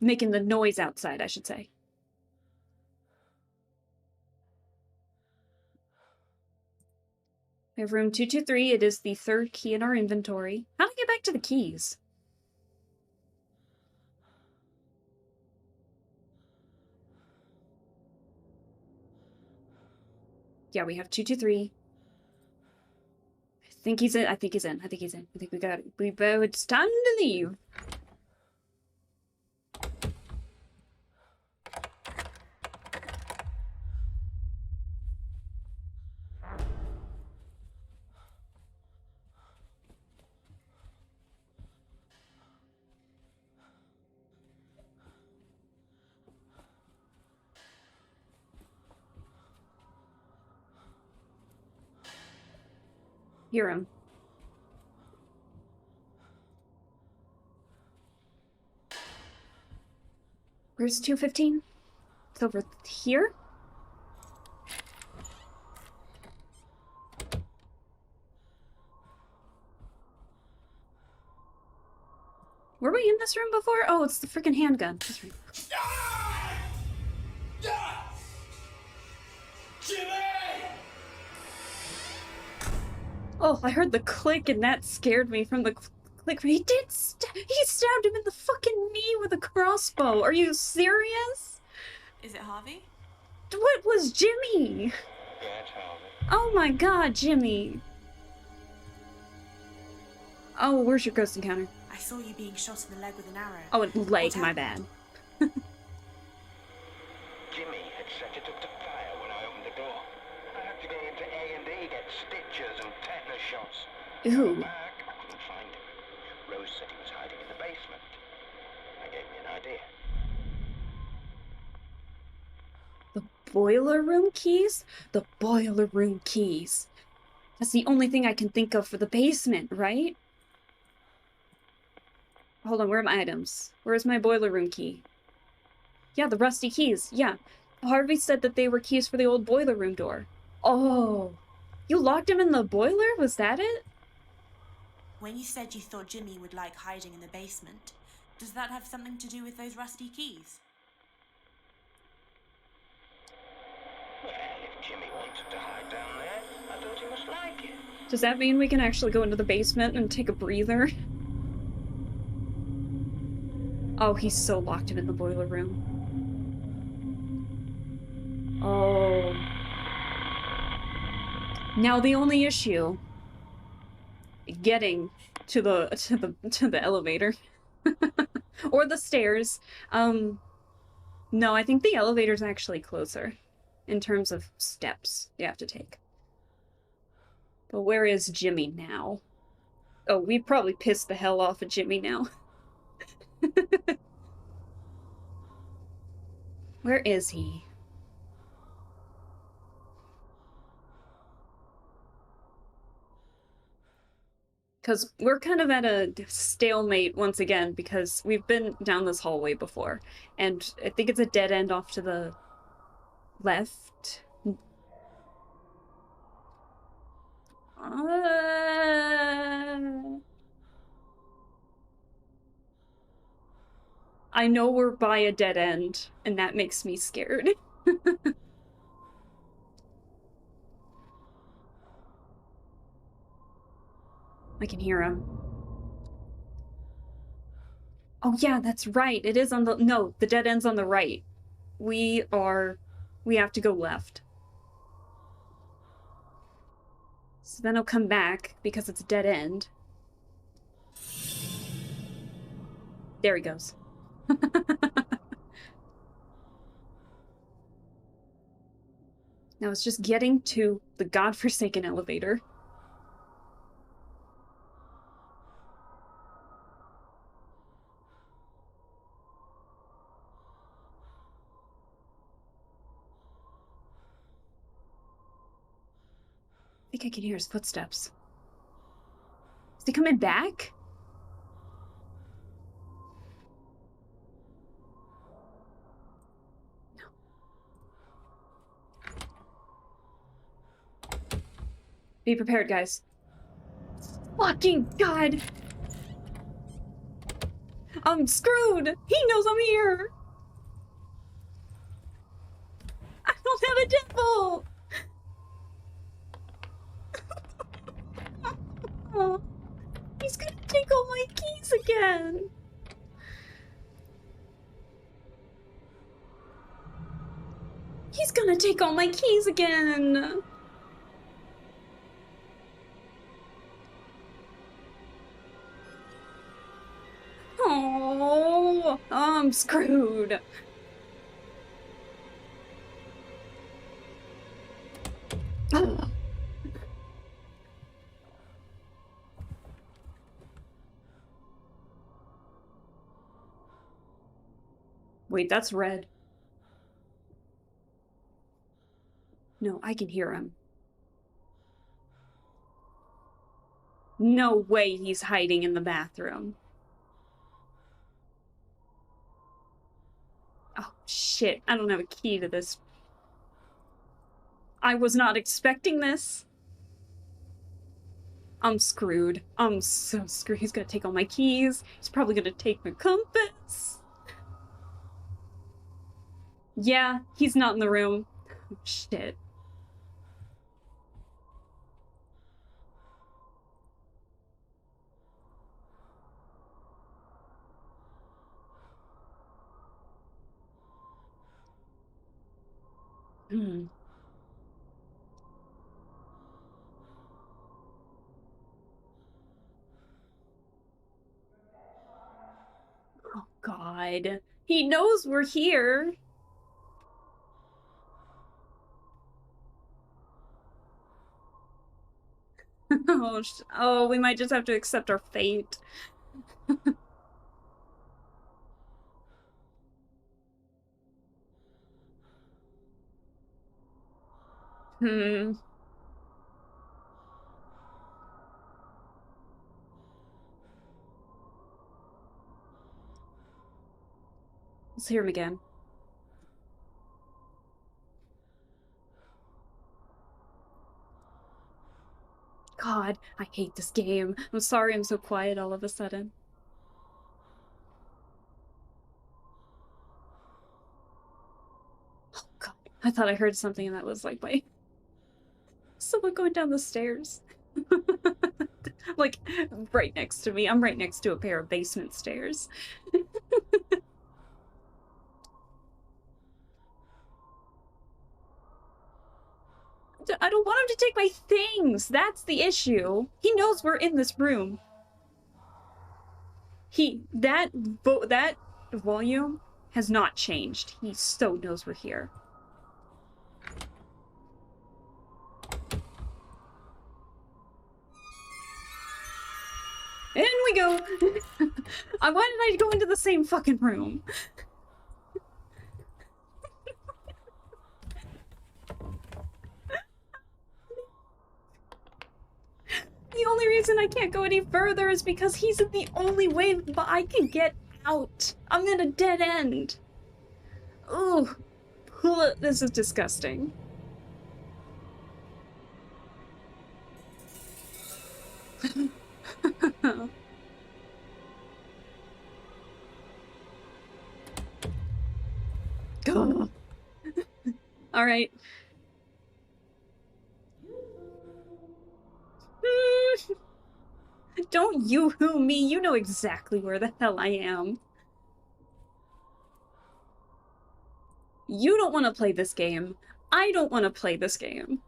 Making the noise outside, I should say. We have room 223. It is the third key in our inventory. How do I get back to the keys? Yeah, we have 223. I think he's in. I think he's in. I think he's in. I think we got it. It's time to leave. Hear him. Where's 215? It's over here? Were we in this room before? Oh, it's the freaking handgun. That's right. Jimmy! Oh, I heard the click and that scared me from the click. He did he stabbed him in the fucking knee with a crossbow. Are you serious? Is it Harvey? What was Jimmy? Yeah, it's Harvey. Oh my god, Jimmy. Oh, where's your ghost encounter? I saw you being shot in the leg with an arrow. Oh, leg, What my happened? bad. Jimmy had set it up to fire when I opened the door. I had to go into A&E, get stitches and tetanus shots. Got Ooh. back, I couldn't find him. Rose said he was hiding in the basement. That gave me an idea. The boiler room keys? The boiler room keys. That's the only thing I can think of for the basement, right? Hold on, where are my items? Where's my boiler room key? Yeah, the rusty keys. Yeah. Harvey said that they were keys for the old boiler room door. Oh. You locked him in the boiler? Was that it? When you said you thought Jimmy would like hiding in the basement, does that have something to do with those rusty keys? Well, if Jimmy wanted to hide down there, I thought he must like it. Does that mean we can actually go into the basement and take a breather? Oh, he's so locked him in the boiler room. Oh. Now the only issue, getting to the elevator. Or the stairs. No, I think the elevator's actually closer in terms of steps you have to take. But where is Jimmy now? Oh, we probably pissed the hell off of Jimmy now. Where is he? Because we're kind of at a stalemate once again, because we've been down this hallway before, and I think it's a dead end off to the left. I know we're by a dead end, and that makes me scared. I can hear him. Oh yeah, that's right. It is on the... No, the dead end's on the right. We have to go left. So then I'll come back, because it's a dead end. There he goes. Now it's just getting to the godforsaken elevator. I think I can hear his footsteps. Is he coming back? No. Be prepared, guys. Fucking God! I'm screwed! He knows I'm here! I don't have a deadbolt! Oh, he's gonna take all my keys again! He's gonna take all my keys again! Oh, I'm screwed. Ugh. Wait, that's red. No, I can hear him. No way he's hiding in the bathroom. Oh, shit. I don't have a key to this. I was not expecting this. I'm screwed. I'm so screwed. He's gonna take all my keys. He's probably gonna take my compass. Yeah, he's not in the room. Oh, shit. Hmm. God. He knows we're here. Oh, we might just have to accept our fate. Hmm. Let's hear him again. God, I hate this game. I'm sorry I'm so quiet all of a sudden. Oh God, I thought I heard something and that was like, wait, someone going down the stairs. Like, right next to me. I'm right next to a pair of basement stairs. I don't want him to take my things. That's the issue. He knows we're in this room. That volume has not changed. He so knows we're here. In we go. Why did I go into the same fucking room? The only reason I can't go any further is because he's in the only way that I can get out. I'm in a dead end. Ooh, this is disgusting. All right. Don't you-hoo me. You know exactly where the hell I am. You don't want to play this game. I don't want to play this game.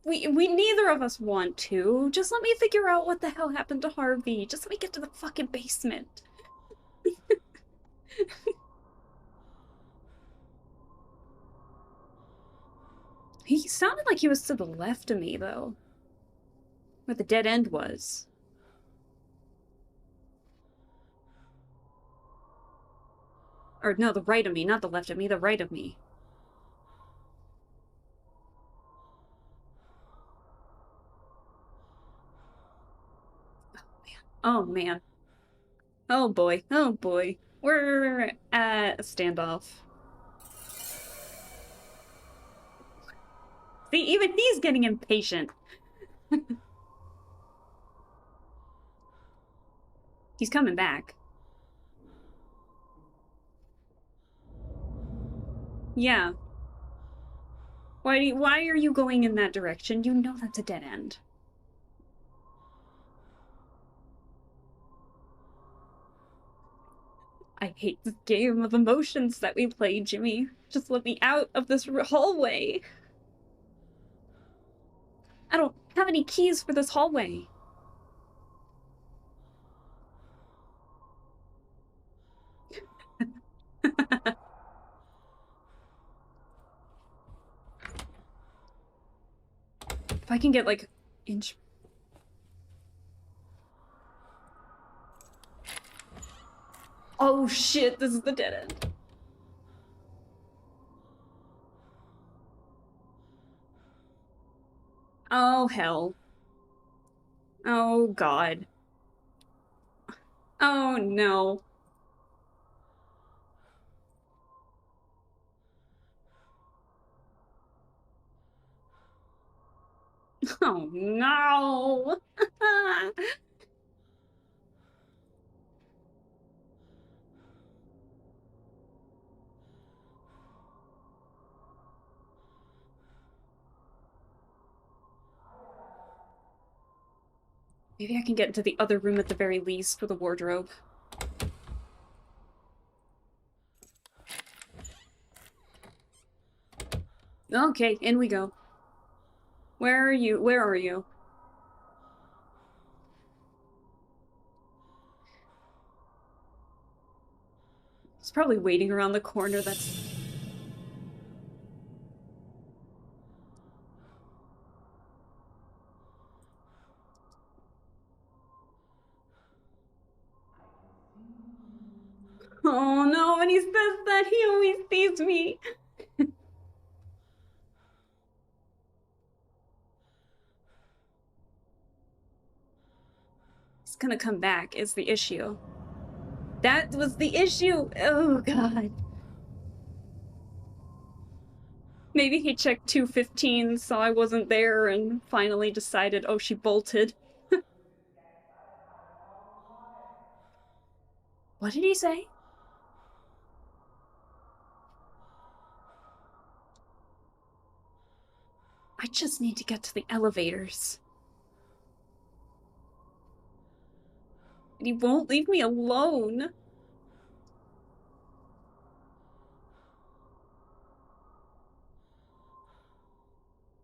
We neither of us want to. Just let me figure out what the hell happened to Harvey. Just let me get to the fucking basement. He sounded like he was to the left of me, though. Where the dead end was. Or no, the right of me, not the left of me, the right of me. Oh man. Oh boy. Oh boy. We're at a standoff. See, even he's getting impatient. He's coming back. Yeah. Why are you going in that direction? You know that's a dead end. I hate this game of emotions that we play, Jimmy. Just let me out of this hallway. I don't have any keys for this hallway. If I can get like inch. Oh shit, this is the dead end. Oh hell. Oh god. Oh no. Oh no. Maybe I can get into the other room at the very least for the wardrobe. Okay, in we go. Where are you? Where are you? He's probably waiting around the corner. That's... Oh no, when he says that, he always sees me. He's gonna come back is the issue. That was the issue. Oh god. Maybe he checked 215, saw I wasn't there, and finally decided, oh, she bolted. What did he say? I just need to get to the elevators. And he won't leave me alone.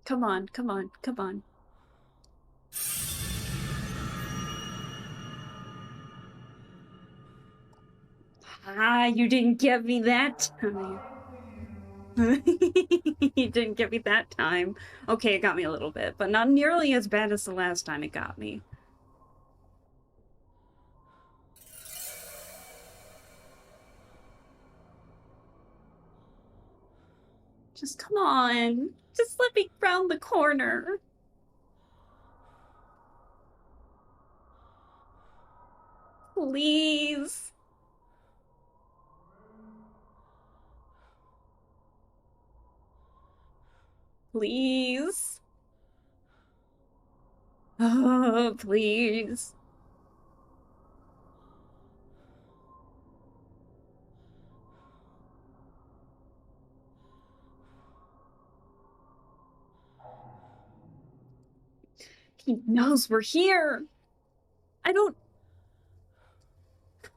Come on, come on, come on. Ah, you didn't get me that time. You didn't get me that time. Okay, it got me a little bit, but not nearly as bad as the last time it got me. Just come on. Just let me round the corner. Please. Please. Oh, please. He knows we're here. I don't...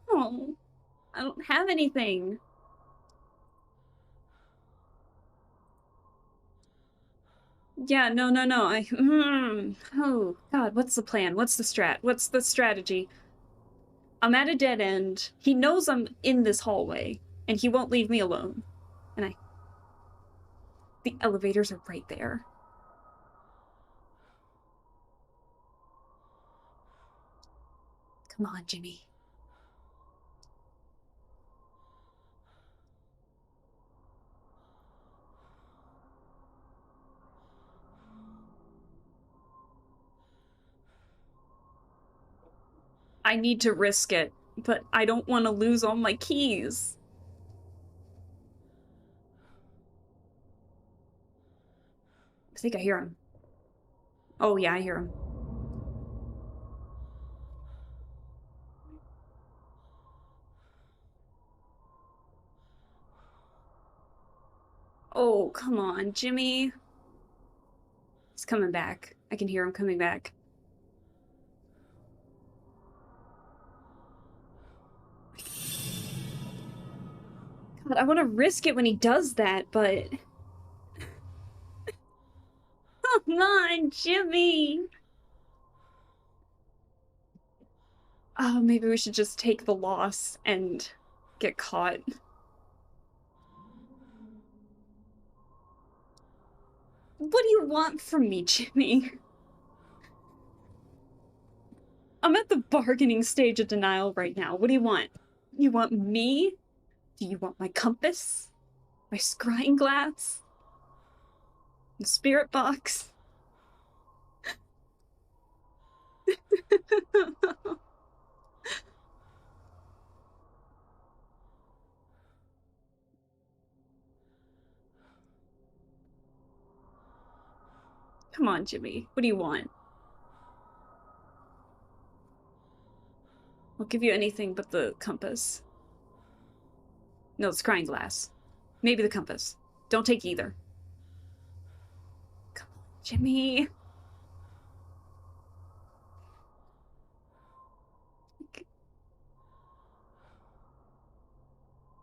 Oh, I don't have anything. Yeah, no, no, no. Oh, God, what's the plan? What's the strat? What's the strategy? I'm at a dead end. He knows I'm in this hallway, and he won't leave me alone. And the elevators are right there. Come on, Jimmy. I need to risk it, but I don't want to lose all my keys. I think I hear him. Oh, yeah, I hear him. Oh, come on, Jimmy. He's coming back. I can hear him coming back. God, I want to risk it when he does that, but... Come on, Jimmy! Oh, maybe we should just take the loss and get caught. What do you want from me, Jimmy? I'm at the bargaining stage of denial right now. What do you want? You want me? Do you want my compass? My scrying glass? The spirit box? Come on, Jimmy. What do you want? I'll give you anything but the compass. No, the scrying glass. Maybe the compass. Don't take either. Come on, Jimmy.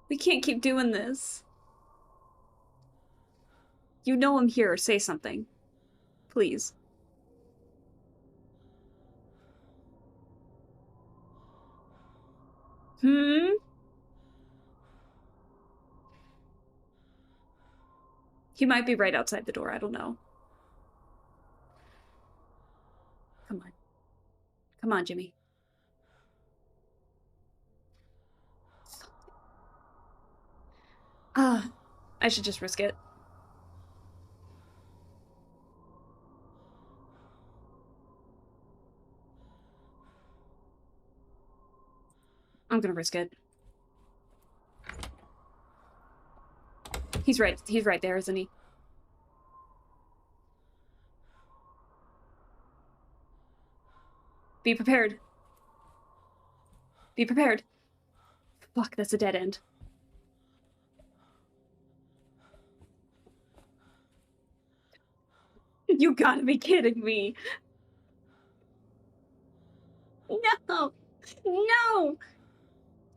We can't keep doing this. You know I'm here. Say something. Please. Hmm? He might be right outside the door, I don't know. Come on. Come on, Jimmy. Ah, I should just risk it. I'm gonna risk it. He's right there, isn't he? Be prepared. Be prepared. Fuck, that's a dead end. You gotta be kidding me. No! No!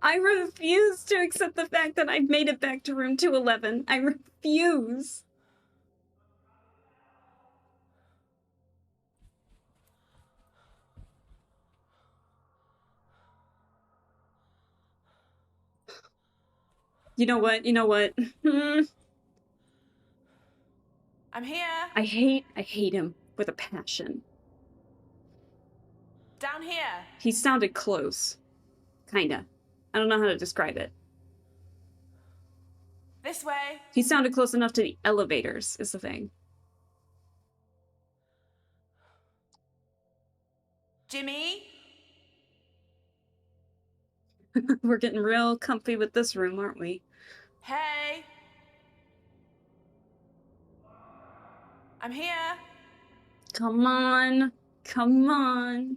I refuse to accept the fact that I've made it back to room 211. I refuse. You know what? You know what? I'm here. I hate him with a passion. Down here. He sounded close. Kinda. I don't know how to describe it. This way. He sounded close enough to the elevators, is the thing. Jimmy? We're getting real comfy with this room, aren't we? Hey. I'm here. Come on. Come on.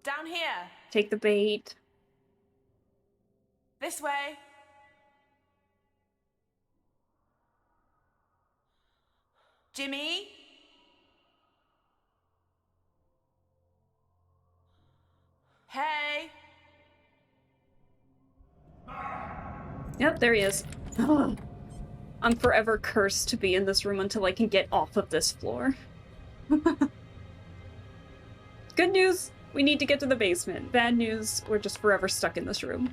Down here. Take the bait. This way. Jimmy? Hey. Yep, there he is. Oh, I'm forever cursed to be in this room until I can get off of this floor. Good news, we need to get to the basement. Bad news, we're just forever stuck in this room.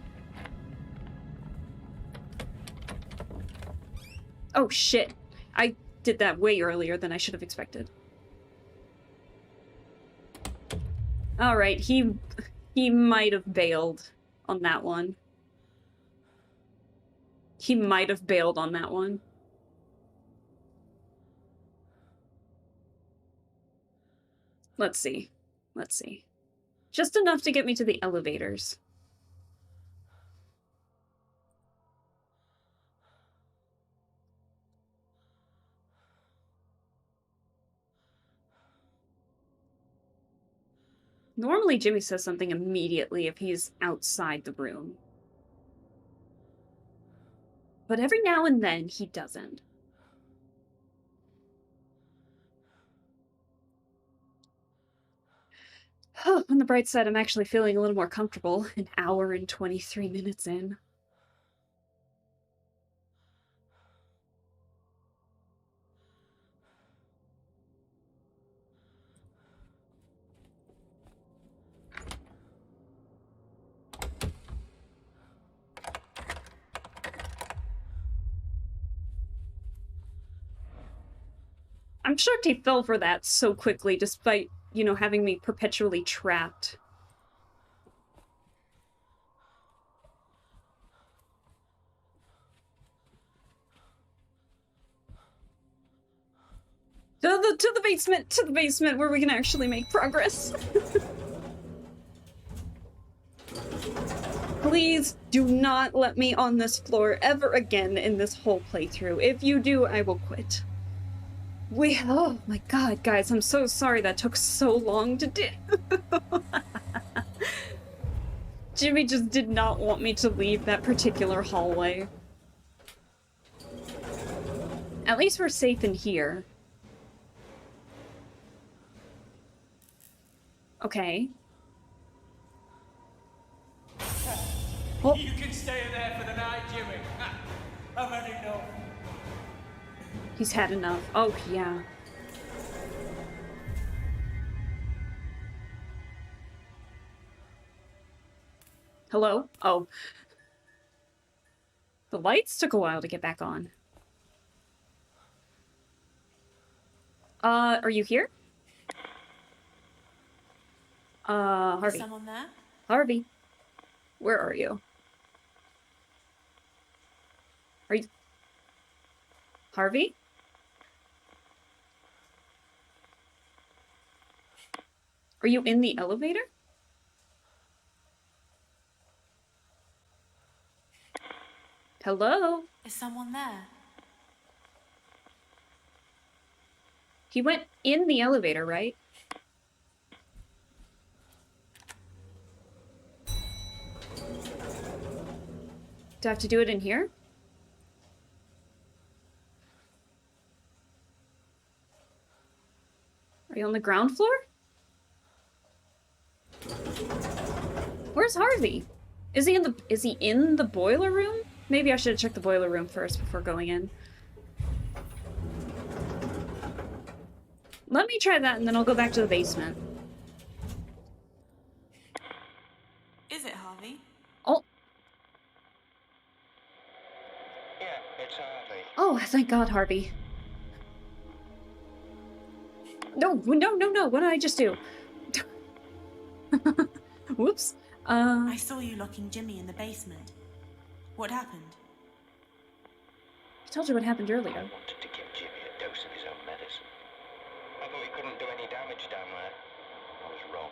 Oh shit. I did that way earlier than I should have expected. Alright, he might have bailed on that one. He might have bailed on that one. Let's see. Let's see. Just enough to get me to the elevators. Normally Jimmy says something immediately if he's outside the room. But every now and then he doesn't. On the bright side, I'm actually feeling a little more comfortable. An hour and 23 minutes in. I'm shocked he fell for that so quickly, despite, you know, having me perpetually trapped. To the basement, where we can actually make progress. Please do not let me on this floor ever again in this whole playthrough. If you do, I will quit. Oh my god, guys, I'm so sorry that took so long to do. Jimmy just did not want me to leave that particular hallway. At least we're safe in here. Okay. Oh. You can stay in there for the night, Jimmy. I've had enough. He's had enough. Oh, yeah. Hello? Oh. The lights took a while to get back on. Are you here? Is Harvey. someone there? Harvey. Where are you? Are you... Harvey? Are you in the elevator? Hello? Is someone there? He went in the elevator, right? Do I have to do it in here? Are you on the ground floor? Where's Harvey? Is he in the boiler room? Maybe I should have checked the boiler room first before going in. Let me try that and then I'll go back to the basement. Is it Harvey? Oh. Yeah, it's Harvey. Oh, thank God, Harvey. No, no, no, no. What did I just do? Whoops. I saw you locking Jimmy in the basement. What happened? I told you what happened I earlier. wanted to give Jimmy a dose of his own medicine. I thought he couldn't do any damage down there. I was wrong.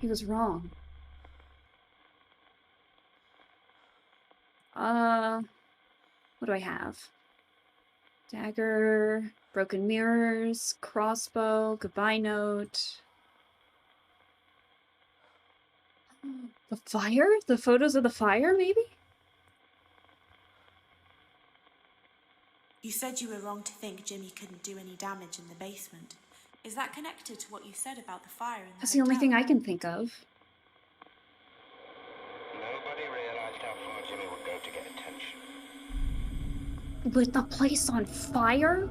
He was wrong. What do I have? Dagger, broken mirrors, crossbow, goodbye note. The fire? The photos of the fire, maybe? You said you were wrong to think Jimmy couldn't do any damage in the basement. Is that connected to what you said about the fire in the That's the only hotel? thing I can think of. Nobody realized how far Jimmy would go to get attention. With the place on fire?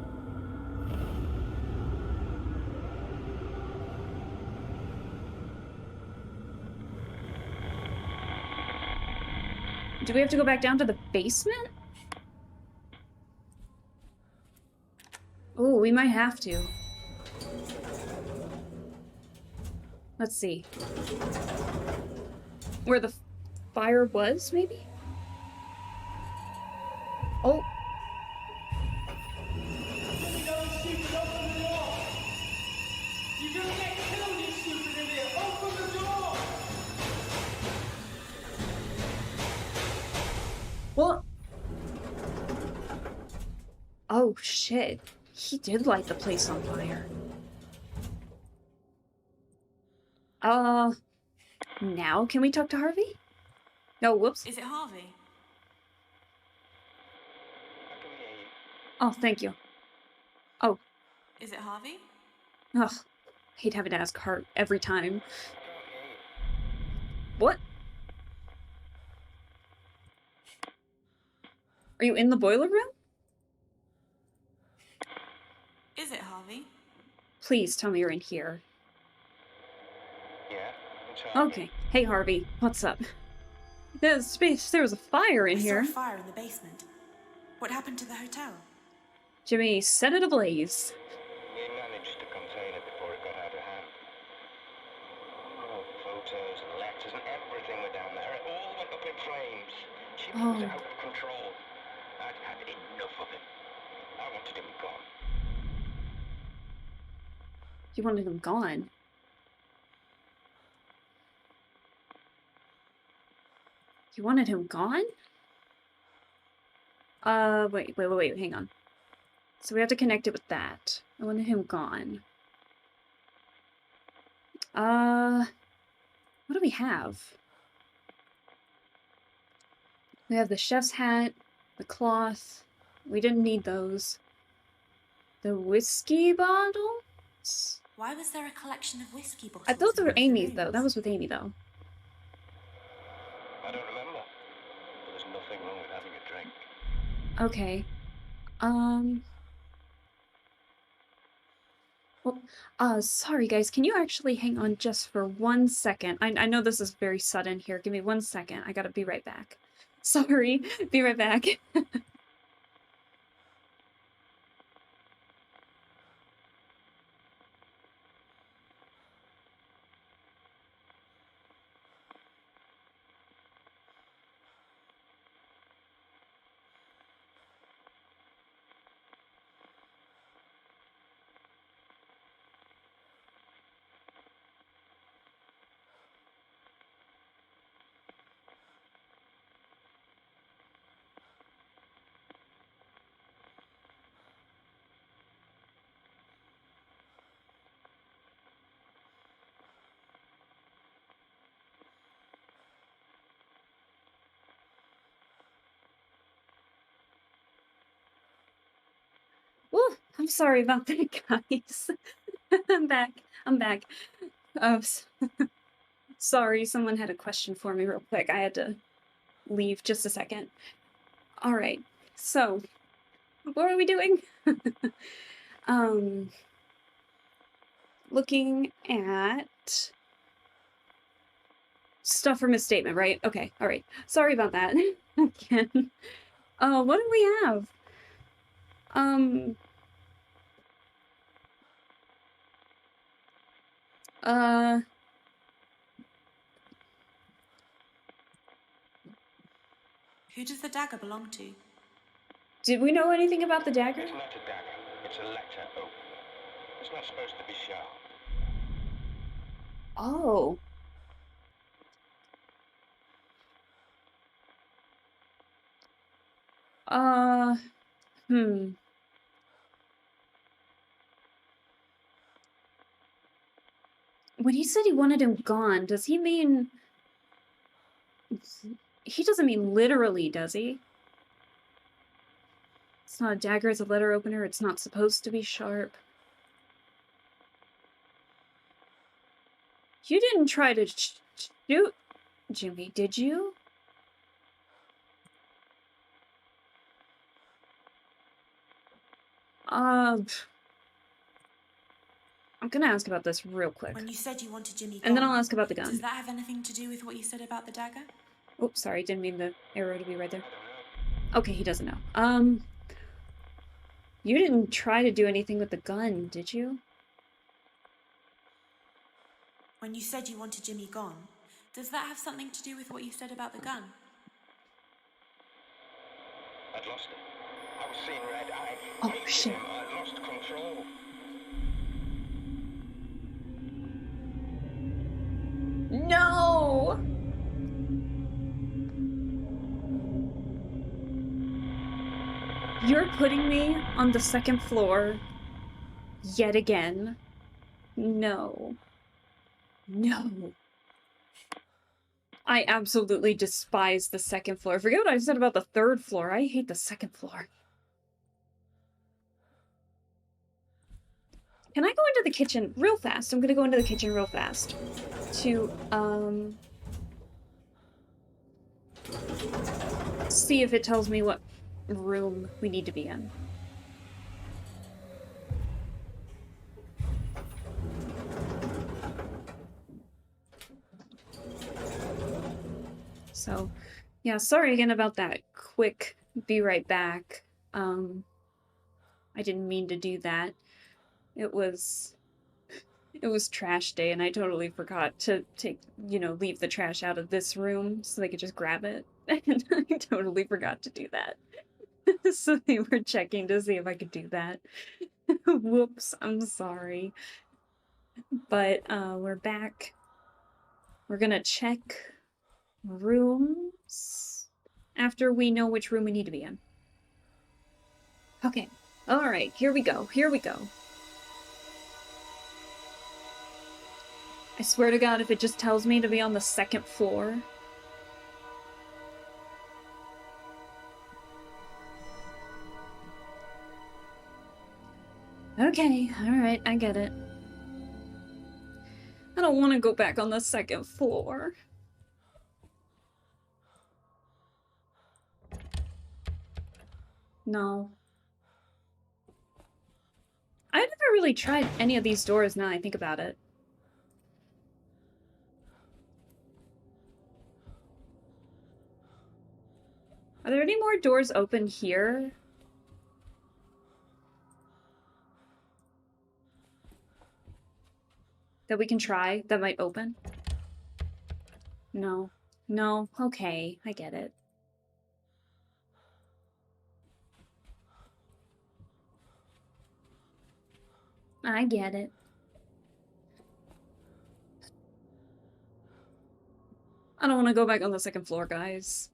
Do we have to go back down to the basement? Oh, we might have to. Let's see. Where the fire was, maybe? Oh. You don't stupid, open the door! You're gonna get killed, you stupid idiot! Open the door! What? Oh, shit. He did light the place on fire. Now can we talk to Harvey? No, whoops. Is it Harvey? I can hear you. Oh, thank you. Oh, Is it Harvey? ugh. Hate having to ask her every time. I can't hear you. What? Are you in the boiler room? Is it Harvey? Please tell me you're in here. Yeah, it's Harvey. Okay. Hey, Harvey. What's up? There was a fire in I here. saw a fire in the basement. What happened to the hotel? Jimmy set it ablaze. We managed to contain it before it got out of hand. Oh, photos and letters and everything were down there. It all went up in flames. Jimmy was Oh. out of control. I'd had enough of him. I wanted him gone. You wanted him gone. You wanted him gone? Wait, hang on. So we have to connect it with that. I wanted him gone. What do we have? We have the chef's hat, the cloth. We didn't need those. The whiskey bottles? Why was there a collection of whiskey bottles? I thought they in were one of the Amy's, though. rooms? That was with Amy, though. I don't remember. There was nothing wrong with having a drink. Okay. Well, sorry guys, can you actually hang on just for 1 second? I know this is very sudden here. Give me 1 second. I gotta be right back. Sorry. Be right back. I'm sorry about that, guys. I'm back. I'm back. Sorry, someone had a question for me real quick. I had to leave just a second. All right. So, what are we doing? Looking at stuff from his statement, right? Okay. All right. Sorry about that. Again. What do we have? Who does the dagger belong to? Did we know anything about the dagger? It's not a dagger. It's a letter opener. It's not supposed to be sharp. Oh. Hmm. When he said he wanted him gone, does he mean... He doesn't mean literally, does he? It's not a dagger, it's a letter opener. It's not supposed to be sharp. You didn't try to shoot Jimmy, did you? I'm gonna ask about this real quick. When you said you wanted Jimmy gone, and then I'll ask about the gun. Does that have anything to do with what you said about the dagger? Oops, sorry, didn't mean the arrow to be right there. Okay, he doesn't know. You didn't try to do anything with the gun, did you? When you said you wanted Jimmy gone, does that have something to do with what you said about the gun? I'd lost it. I was seeing red. Oh, shit. I'd lost control. No! You're putting me on the second floor yet again. No. No. I absolutely despise the second floor. Forget what I said about the third floor. I hate the second floor. Can I go into the kitchen real fast? I'm gonna go into the kitchen real fast. To, see if it tells me what room we need to be in. So, yeah, sorry again about that quick be right back. I didn't mean to do that. It was trash day and I totally forgot to leave the trash out of this room so they could just grab it. And I totally forgot to do that. So they were checking to see if I could do that. Whoops, I'm sorry. But we're back. We're gonna check rooms after we know which room we need to be in. Okay. Alright, here we go. Here we go. I swear to God, if it just tells me to be on the second floor. Okay, alright, I get it. I don't want to go back on the second floor. No. I never really tried any of these doors now I think about it. Are there any more doors open here? That we can try that might open? No. No. Okay, I get it. I get it. I don't want to go back on the second floor, guys.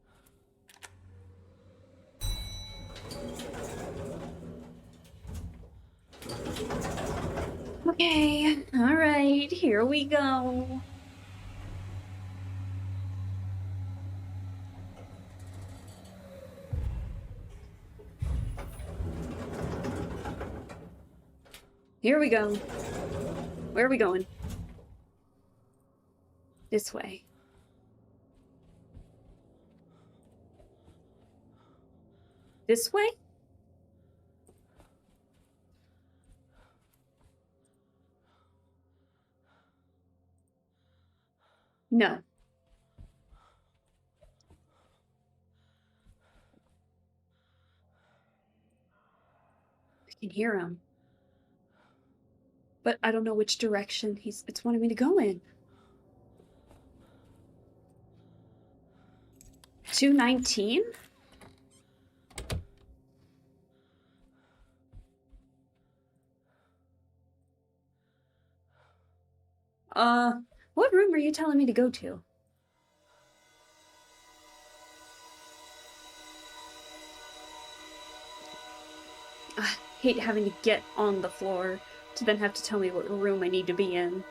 Okay, alright, here we go. Here we go. Where are we going? This way. This way? No. I can hear him. But I don't know which direction it's wanting me to go in. 219? What room are you telling me to go to? I hate having to get on the floor to then have to tell me what room I need to be in.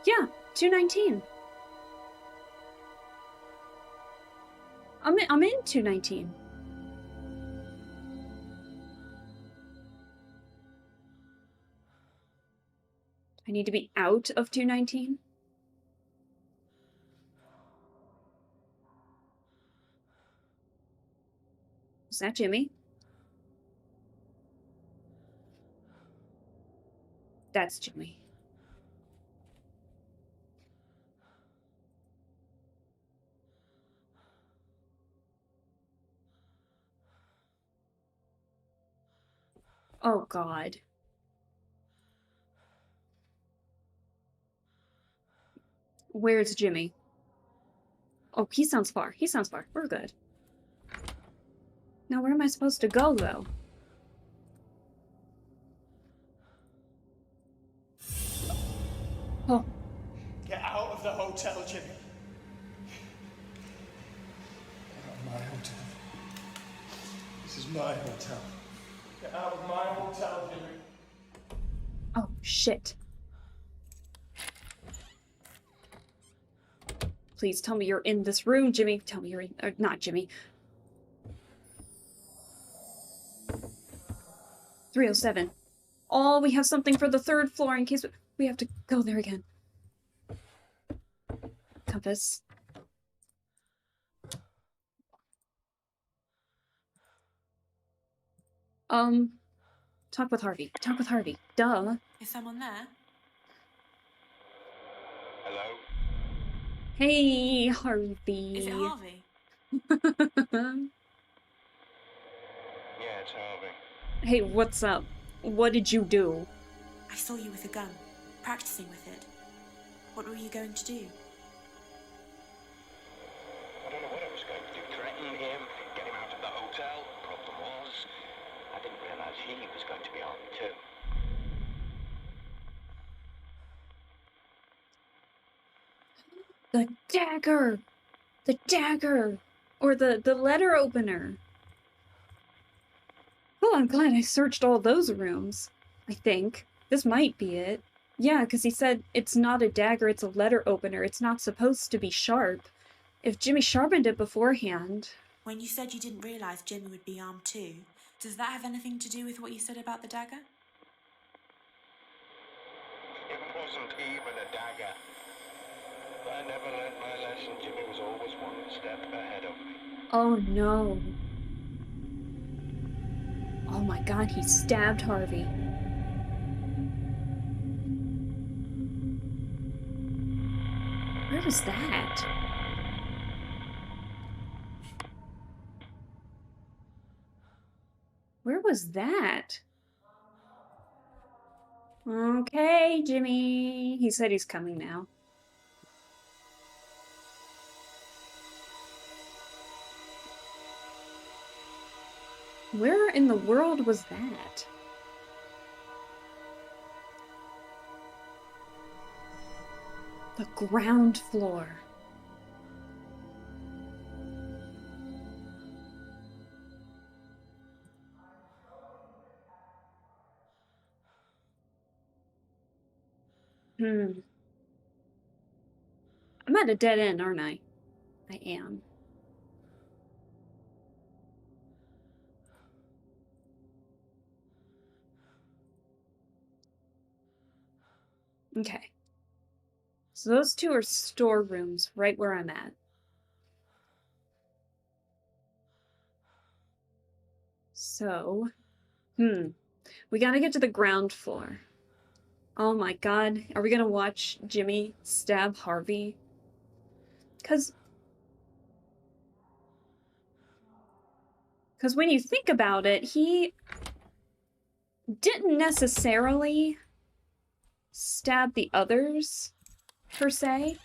Yeah, 219. I'm in 219. I need to be out of 219? Is that Jimmy? That's Jimmy. Oh, God. Where's Jimmy? Oh, he sounds far. He sounds far. We're good. Now, where am I supposed to go, though? Oh. Get out of the hotel, Jimmy. Get out of my hotel. This is my hotel. Get out of my hotel, Jimmy. Oh, shit. Please tell me you're in this room, Jimmy. Tell me you're in... Or not Jimmy. 307. Oh, we have something for the 3rd floor in case we have to go there again. Compass. Talk with Harvey. Talk with Harvey. Duh. Is someone there? Hello? Hey, Harvey. Is it Harvey? Yeah, it's Harvey. Hey, what's up? What did you do? I saw you with a gun, practicing with it. What were you going to do? I don't know what I was going to do. Threaten him, get him out of the hotel. Problem was, I didn't realize he was going to be armed too. The dagger! The dagger! Or the letter opener. Oh, I'm glad I searched all those rooms. I think. This might be it. Yeah, because he said it's not a dagger, it's a letter opener. It's not supposed to be sharp. If Jimmy sharpened it beforehand... When you said you didn't realize Jimmy would be armed too, does that have anything to do with what you said about the dagger? It wasn't even a dagger. I never learned my lesson. Jimmy was always one step ahead of me. Oh no. Oh my god, he stabbed Harvey. Where was that? Where was that? Okay, Jimmy. He said he's coming now. Where in the world was that? The ground floor. I'm at a dead end, aren't I? I am. Okay. So those two are storerooms, right where I'm at. So, we gotta get to the ground floor. Oh my god, are we gonna watch Jimmy stab Harvey? Because when you think about it, he didn't necessarily stab the others, per se.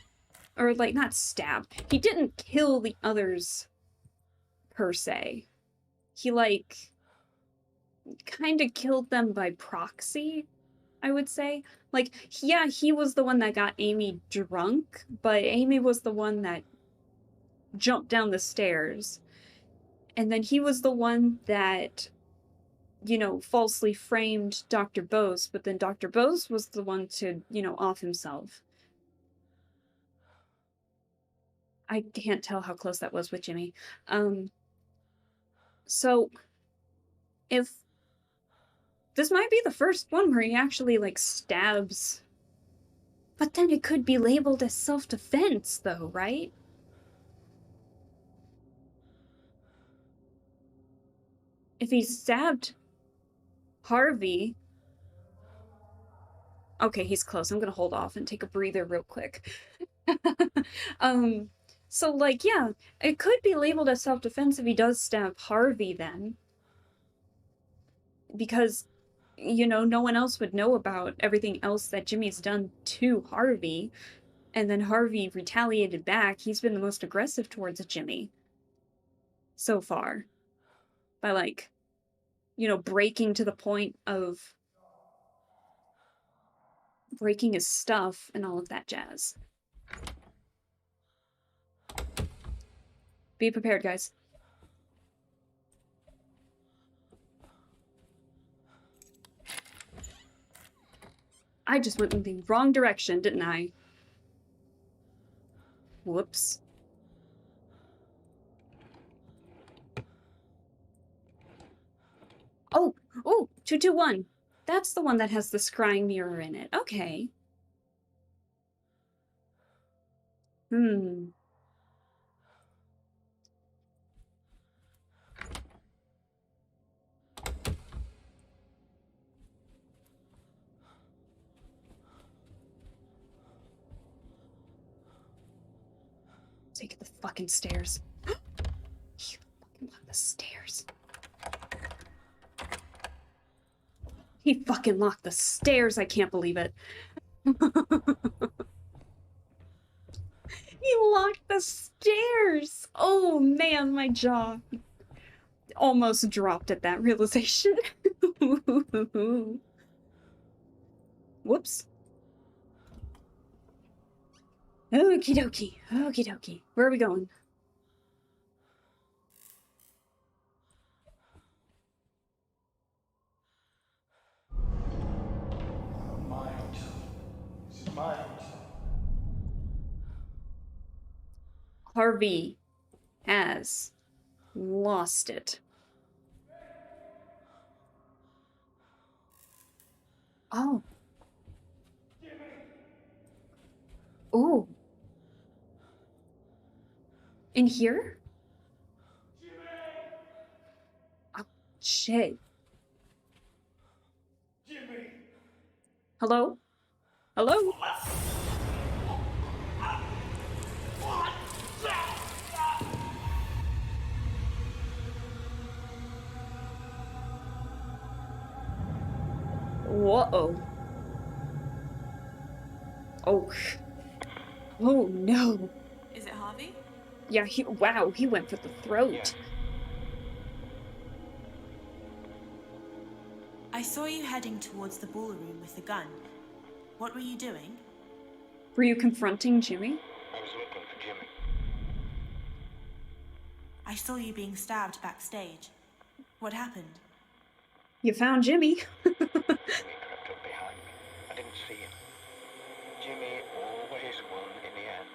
Or, like, not stab. He didn't kill the others, per se. He, like, kind of killed them by proxy, I would say. Like, yeah, he was the one that got Amy drunk, but Amy was the one that jumped down the stairs. And then he was the one that, you know, falsely framed Dr. Bose, but then Dr. Bose was the one to, you know, off himself. I can't tell how close that was with Jimmy. So, if this might be the first one where he actually, like, stabs. But then it could be labeled as self-defense, though, right? If he stabbed Harvey... Okay, he's close. I'm gonna hold off and take a breather real quick. So, like, yeah, it could be labeled as self-defense if he does stab Harvey then. Because, you know, no one else would know about everything else that Jimmy's done to Harvey. And then Harvey retaliated back. He's been the most aggressive towards Jimmy so far. By, like, you know, breaking to the point of breaking his stuff and all of that jazz. Be prepared, guys. I just went in the wrong direction, didn't I? Whoops. Oh, 221. That's the one that has the scrying mirror in it. Okay. Take the fucking stairs. He fucking locked the stairs. He fucking locked the stairs. I can't believe it. He locked the stairs. Oh man, my jaw almost dropped at that realization. Whoops. Okie dokie. Okie dokie. Where are we going? My hotel. This is my hotel. Harvey has lost it. Oh. Oh. In here? Oh, shit. Jimmy! Hello? Hello? Whoa. Oh. Oh no. Is it Harvey? Yeah, wow, he went for the throat. I saw you heading towards the ballroom with the gun. What were you doing? Were you confronting Jimmy? I was looking for Jimmy. I saw you being stabbed backstage. What happened? You found Jimmy. Jimmy crept up behind me. I didn't see him. Jimmy always won in the end.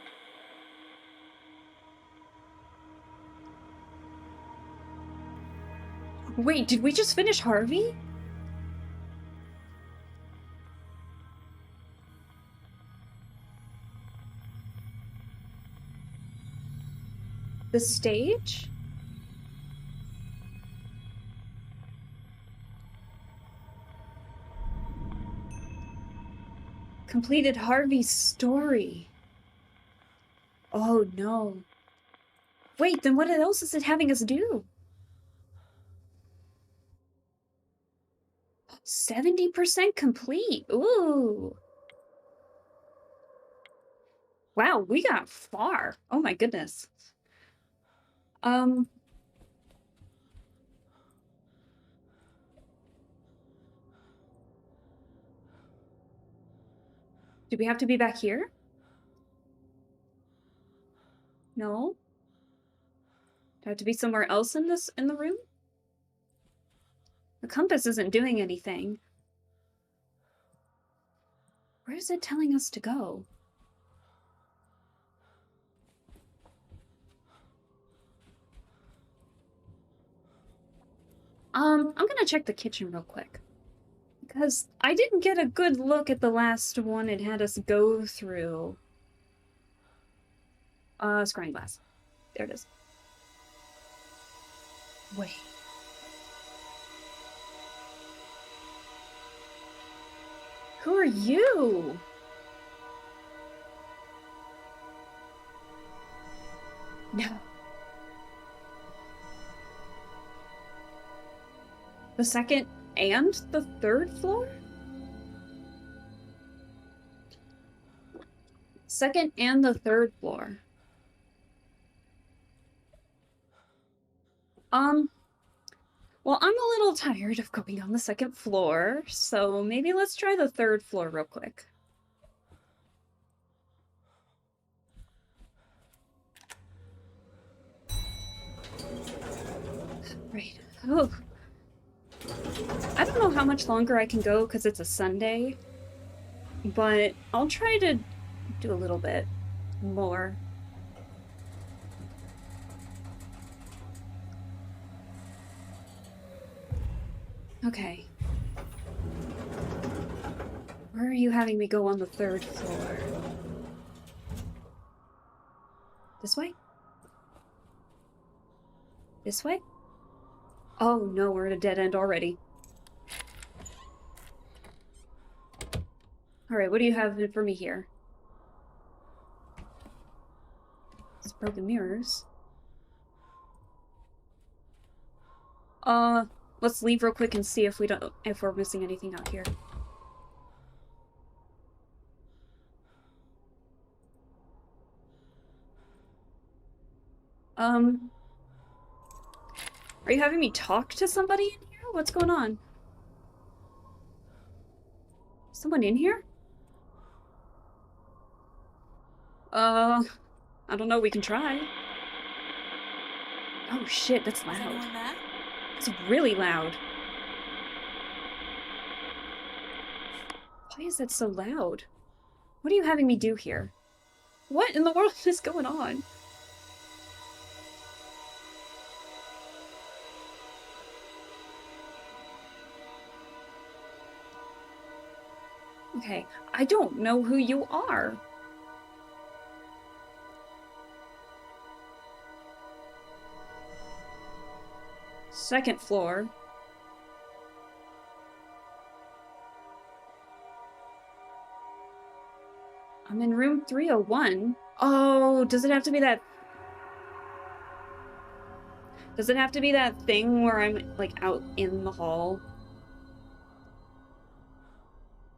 Wait, did we just finish Harvey? The stage? Completed Harvey's story. Oh no. Wait, then what else is it having us do? 70% complete. Ooh. Wow, we got far. Oh my goodness. Do we have to be back here? No. Do I have to be somewhere else in the room? The compass isn't doing anything. Where is it telling us to go? I'm gonna check the kitchen real quick. Because I didn't get a good look at the last one it had us go through. Scrying glass. There it is. Wait. Who are you? No. The second and the third floor? Second and the third floor. Well, I'm a little tired of going on the second floor, so maybe let's try the third floor real quick. Right. Oh. I don't know how much longer I can go because it's a Sunday, but I'll try to do a little bit more. Okay. Where are you having me go on the third floor? This way? This way? Oh no, we're at a dead end already. Alright, what do you have for me here? It's broken mirrors. Let's leave real quick and see if we're missing anything out here. Are you having me talk to somebody in here? What's going on? Someone in here? I don't know, we can try. Oh shit, that's Is loud. anyone there? It's really loud. Why is that so loud? What are you having me do here? What in the world is going on? Okay, I don't know who you are. Second floor. I'm in room 301. Oh, does it have to be that... Does it have to be that thing where I'm, like, out in the hall?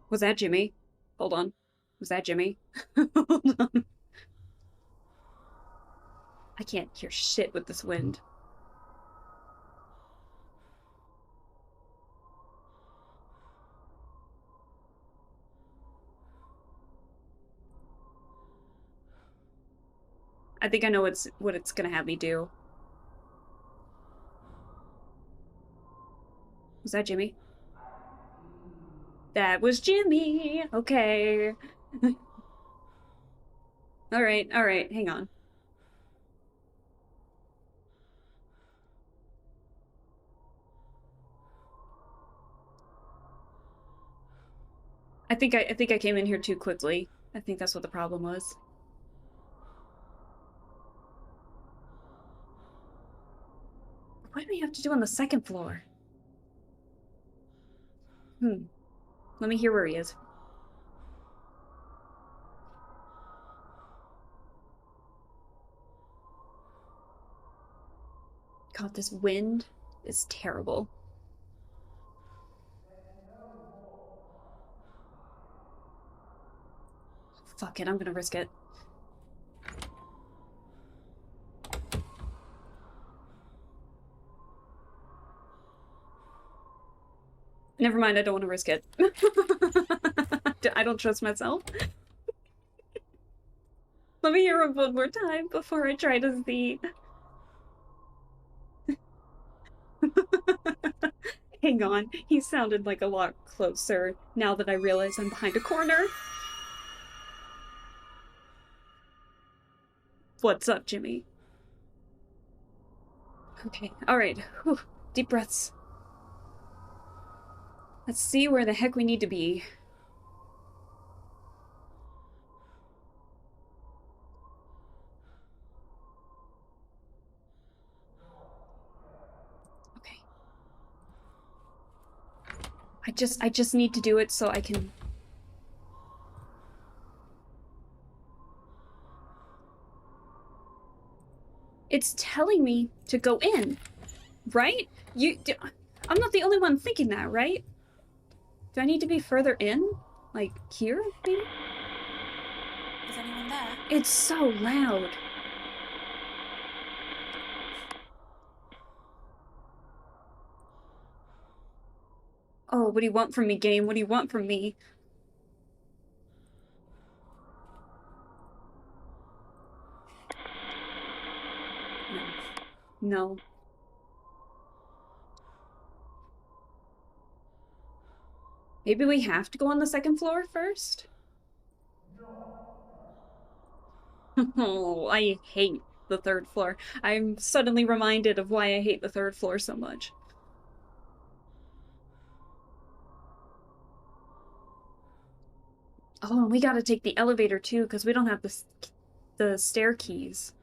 Was that Jimmy? Hold on. Was that Jimmy? Hold on. I can't hear shit with this wind. I think I know what it's gonna have me do. Was that Jimmy? That was Jimmy! Okay. Alright, hang on. I think I came in here too quickly. I think that's what the problem was. What do we have to do on the second floor? Let me hear where he is. God, this wind is terrible. Fuck it, I'm gonna risk it. Never mind, I don't want to risk it. I don't trust myself. Let me hear him one more time before I try to see. Hang on, he sounded like a lot closer now that I realize I'm behind a corner. What's up, Jimmy? Okay, alright. Deep breaths. Let's see where the heck we need to be. Okay. I just need to do it so I can... It's telling me to go in, right? I'm not the only one thinking that, right? Do I need to be further in? Like, here, maybe? Is anyone there? It's so loud. Oh, what do you want from me, game? What do you want from me? No. No. Maybe we have to go on the second floor first? Oh, I hate the third floor. I'm suddenly reminded of why I hate the third floor so much. Oh, and we gotta take the elevator too, because we don't have the stair keys.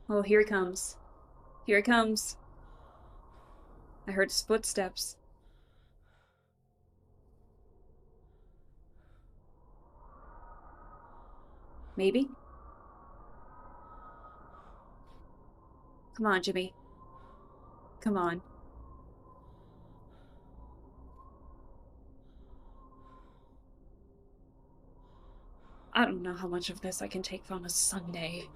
Oh, here he comes. Here he comes. I heard his footsteps. Maybe? Come on, Jimmy. Come on. I don't know how much of this I can take on a Sunday.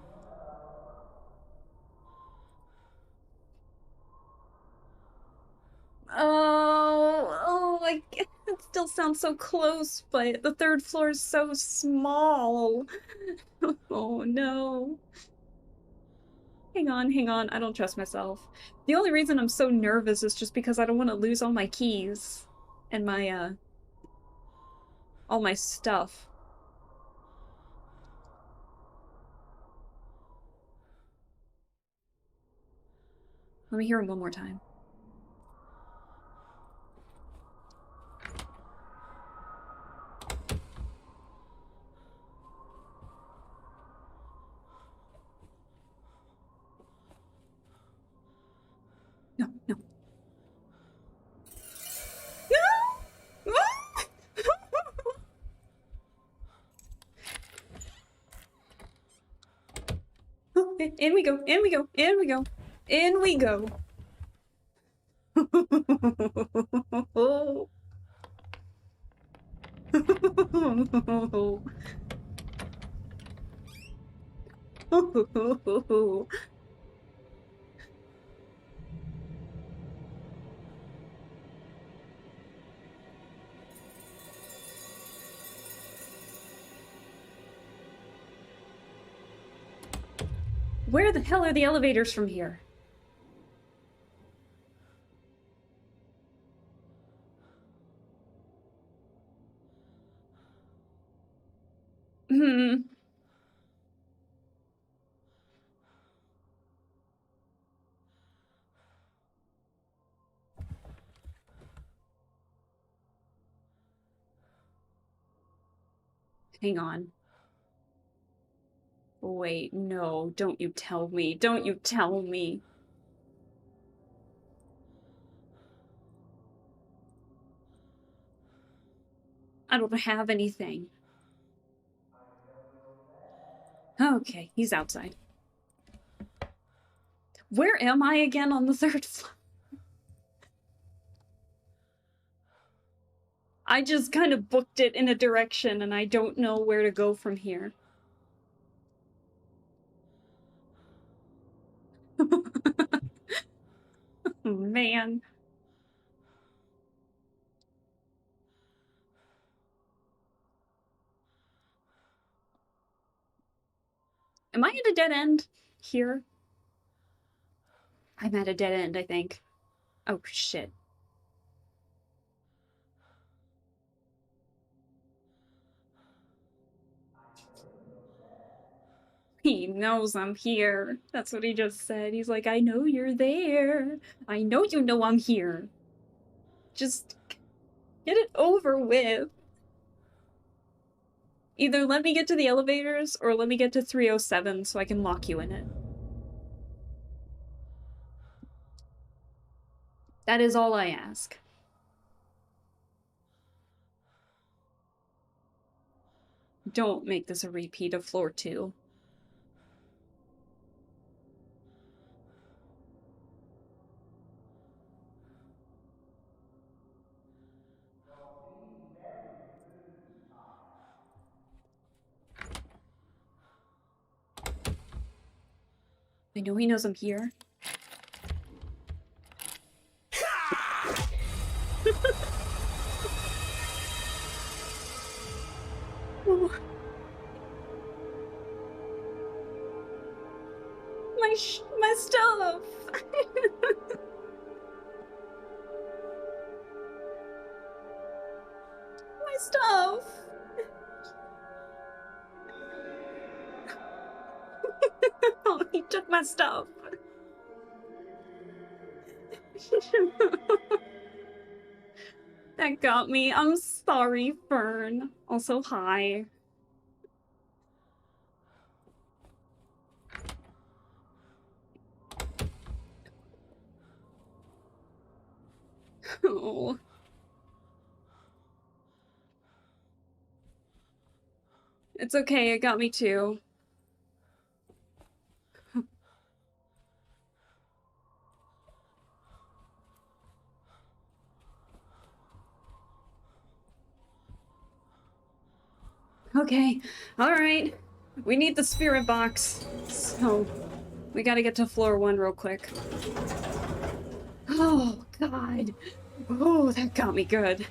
It still sounds so close, but the third floor is so small. Oh no. Hang on, hang on. I don't trust myself. The only reason I'm so nervous is just because I don't want to lose all my keys and my, all my stuff. Let me hear him one more time. No, no. No! In we go, in we go, in we go, in we go. Where the hell are the elevators from here? Hmm. Hang on. Wait, no, don't you tell me. Don't you tell me. I don't have anything. Okay, he's outside. Where am I again on the 3rd floor? I just kind of booked it in a direction and I don't know where to go from here. Oh, man. Am I at a dead end here? I'm at a dead end, I think. Oh, shit. He knows I'm here. That's what he just said. He's like, I know you're there. I know you know I'm here. Just get it over with. Either let me get to the elevators or let me get to 307 so I can lock you in it. That is all I ask. Don't make this a repeat of floor 2. I know he knows I'm here. Oh. My stuff! My stuff! Oh, he took my stuff. That got me. I'm sorry, Fern. Also, hi. Oh. It's okay, it got me too. Okay, alright. We need the spirit box. So, we gotta get to floor 1 real quick. Oh, God. Oh, that got me good.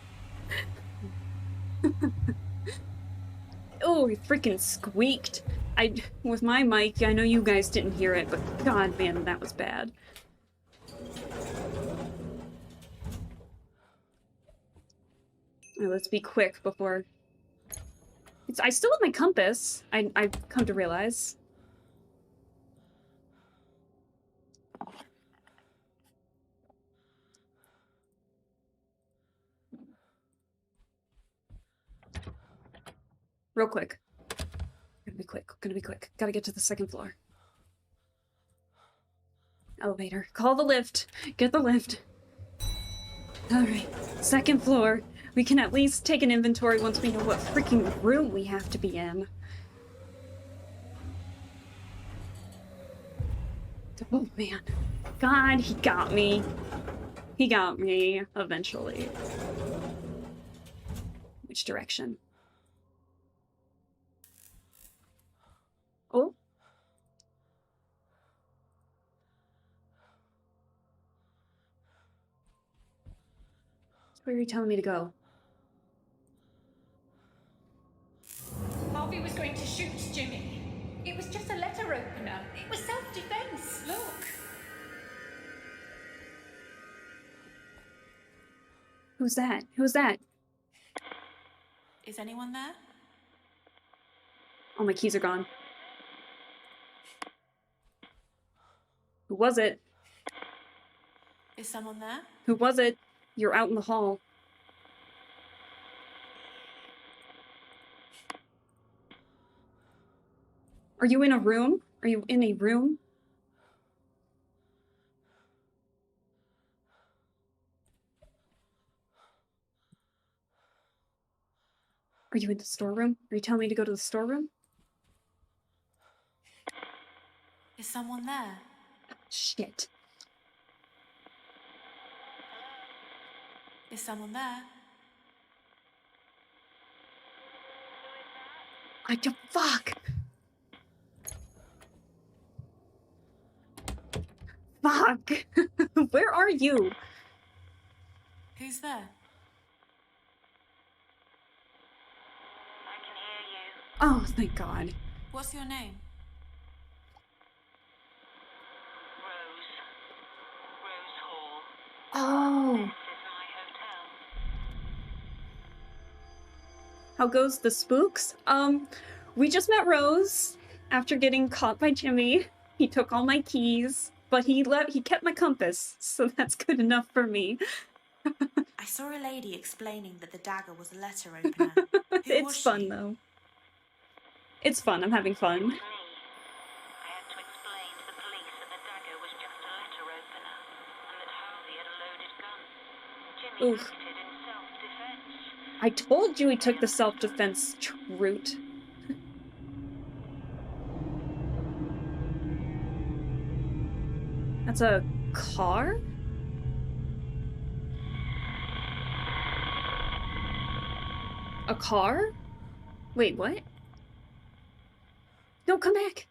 Oh, he freaking squeaked. With my mic, I know you guys didn't hear it, but God, man, that was bad. Right, let's be quick before... I still have my compass, I've come to realize. Real quick. Gonna be quick, gonna be quick. Gotta get to the 2nd floor. Elevator. Call the lift. Get the lift. Alright, 2nd floor. We can at least take an inventory once we know what freaking room we have to be in. Oh, man. God, he got me. He got me, eventually. Which direction? Oh. Where are you telling me to go? Harvey was going to shoot Jimmy. It was just a letter opener. It was self-defense. Look. Who's that? Who's that? Is anyone there? All my keys are gone. Who was it? Is someone there? Who was it? You're out in the hall. Are you in a room? Are you in a room? Are you in the storeroom? Are you telling me to go to the storeroom? Is someone there? Shit. Is someone there? I don't. Fuck! Fuck! Where are you? Who's there? I can hear you. Oh, thank God. What's your name? Rose. Rose Hall. Oh. This is my hotel. How goes the spooks? We just met Rose after getting caught by Jimmy. He took all my keys, but he kept my compass, so that's good enough for me. I saw a lady explaining that the dagger was a letter opener. Who It's was fun she? though. It's fun. I'm having fun. It's me. I had to explain to the police that the dagger was just a letter opener and that Harvey had a loaded gun. Jimmy Oof. acted in self-defense. I told you he took the self-defense route. That's a car? A car? Wait, what? No, come back!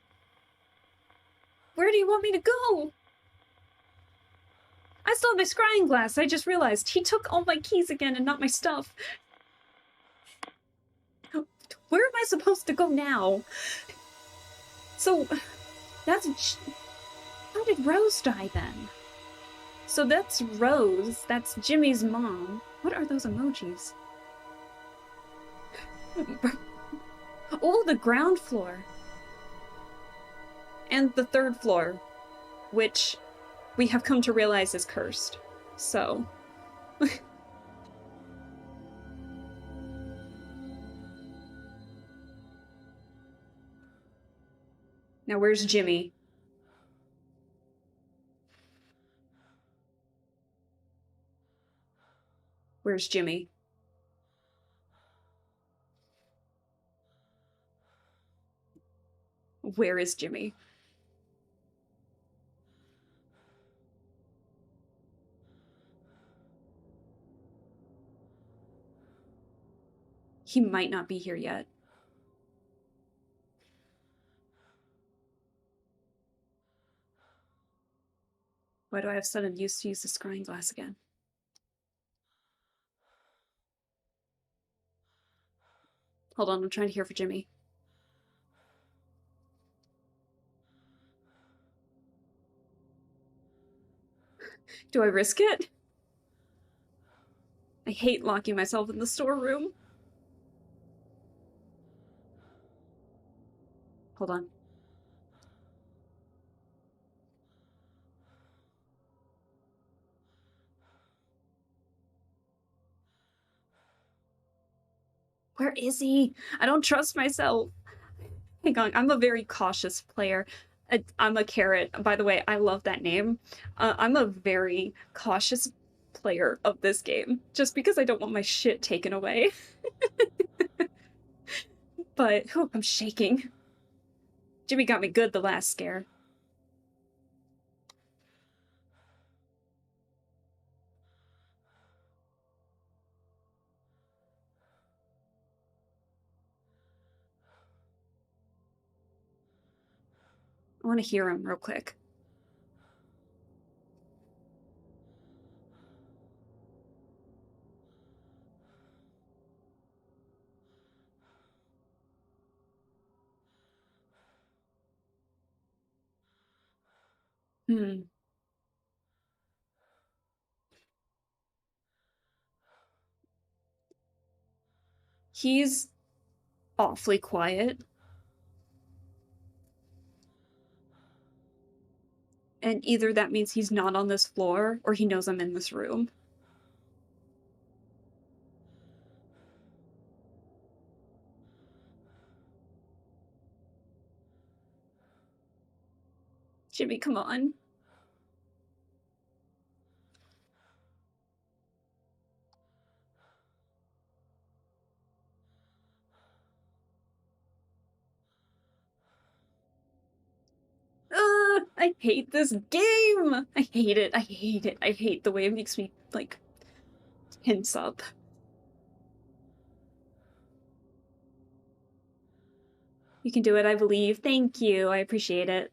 Where do you want me to go? I still have my scrying glass. I just realized he took all my keys again and not my stuff. Where am I supposed to go now? So, that's... How did Rose die then? So that's Rose. That's Jimmy's mom. What are those emojis? Oh, the ground floor. And the third floor, which we have come to realize is cursed. So... Now where's Jimmy? Where's Jimmy? Where is Jimmy? He might not be here yet. Why do I have sudden use to use the scrying glass again? Hold on, I'm trying to hear for Jimmy. Do I risk it? I hate locking myself in the storeroom. Hold on. Where is he? I don't trust myself. Hang on, I'm a very cautious player. I'm a carrot. By the way, I love that name. I'm a very cautious player of this game, just because I don't want my shit taken away. But, oh, I'm shaking. Jimmy got me good the last scare. I want to hear him real quick. Hmm. He's awfully quiet. And either that means he's not on this floor, or he knows I'm in this room. Jimmy, come on. I hate this game! I hate it. I hate it. I hate the way it makes me, like, tense up. You can do it, I believe. Thank you. I appreciate it.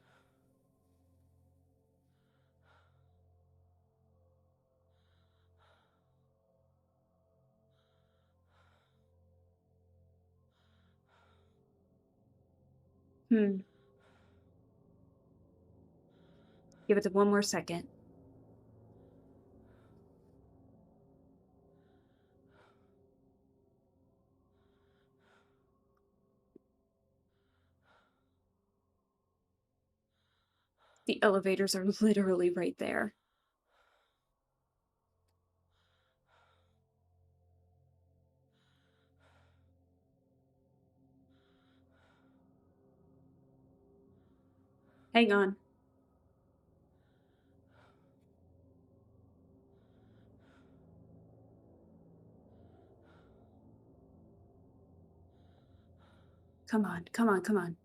Give it one more second. The elevators are literally right there. Hang on. Come on, come on, come on.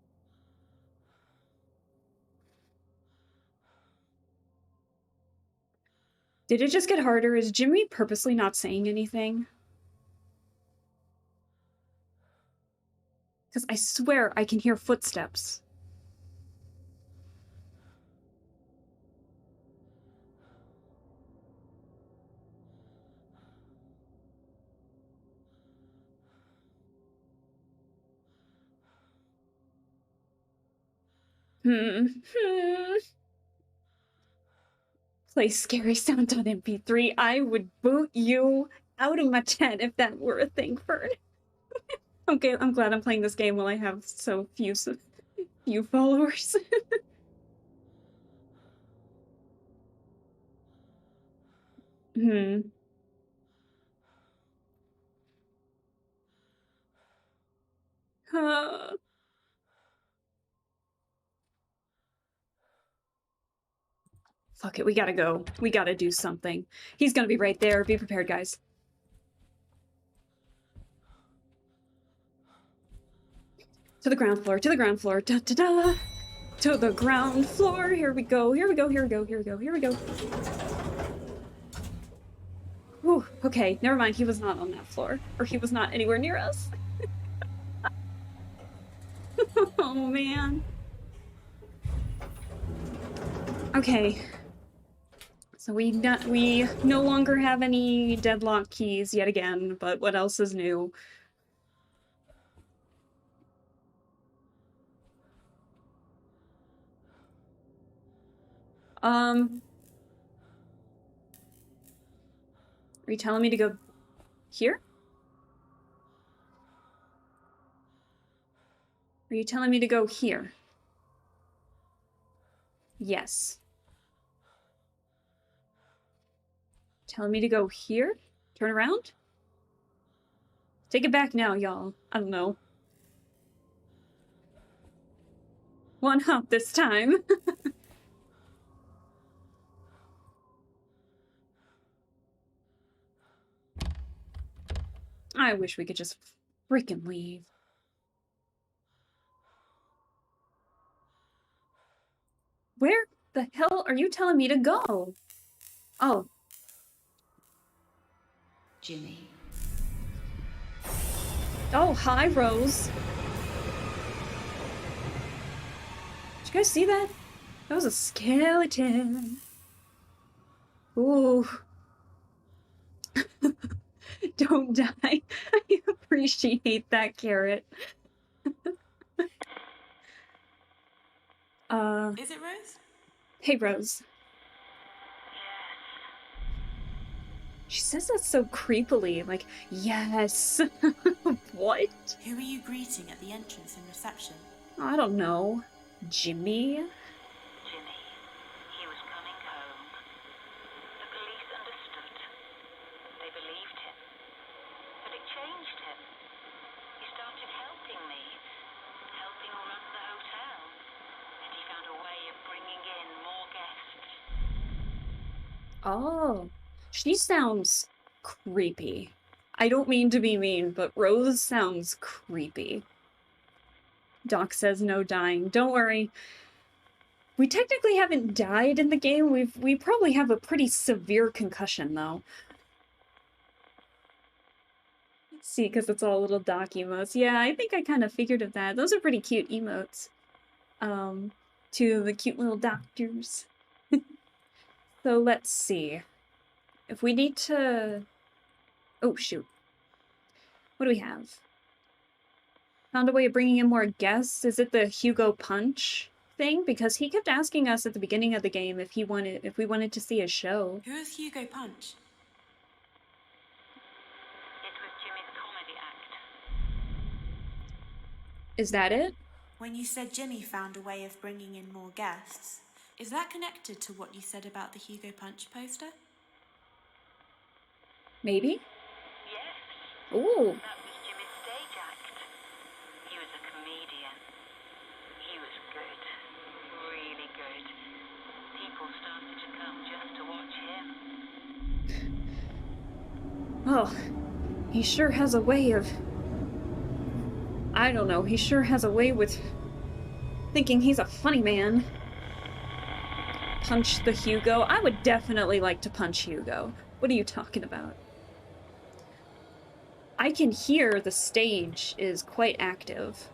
Did it just get harder? Is Jimmy purposely not saying anything? Because I swear I can hear footsteps. Play scary sound on MP3. I would boot you out of my chat if that were a thing, Fern. Okay, I'm glad I'm playing this game while I have so few followers. Uh, Fuck it, we gotta go. We gotta do something. He's gonna be right there. Be prepared, guys. To the ground floor, to the ground floor. Da da da! To the ground floor. Here we go, here we go, here we go, here we go, here we go. Whew, okay, never mind. He was not on that floor. Or he was not anywhere near us. Oh, man. Okay. So we no longer have any deadlock keys yet again, but what else is new? Are you telling me to go here? Are you telling me to go here? Yes. Telling me to go here? Turn around? Take it back now, y'all. I don't know. One hop this time. I wish we could just freaking leave. Where the hell are you telling me to go? Oh. Jimmy. Oh, hi, Rose. Did you guys see that? That was a skeleton. Ooh. Don't die. I appreciate that, Carrot. Is it Rose? Hey, Rose. She says that so creepily, like, yes. What? Who were you greeting at the entrance and reception? I don't know. Jimmy? Jimmy, he was coming home. The police understood. They believed him. But it changed him. He started helping me, helping run the hotel. And he found a way of bringing in Oh, she sounds creepy. I don't mean to be mean, but Rose sounds creepy. Doc says no dying. Don't worry. We technically haven't died in the game. We probably have a pretty severe concussion though. Let's see, because it's all little Doc emotes. Yeah, I think I kind of figured of that. Those are pretty cute emotes. To the cute little doctors. So let's see. If we need to... Oh, shoot. What do we have? Found a way of bringing in more guests? Is it the Hugo Punch thing? Because he kept asking us at the beginning of the game if we wanted to see a show. Who is Hugo Punch? It was Jimmy's comedy act. Is that it? When you said Jimmy found a way of bringing in more guests, is that connected to what you said about the Hugo Punch poster? Maybe? Yes, Ooh. that was Jimmy's stage act. He was a comedian. He was good. Really good. People started to come just to watch him. Oh, he sure has a way of... I don't know, he sure has a way with thinking he's a funny man. Punch the Hugo? I would definitely like to punch Hugo. What are you talking about? I can hear the stage is quite active.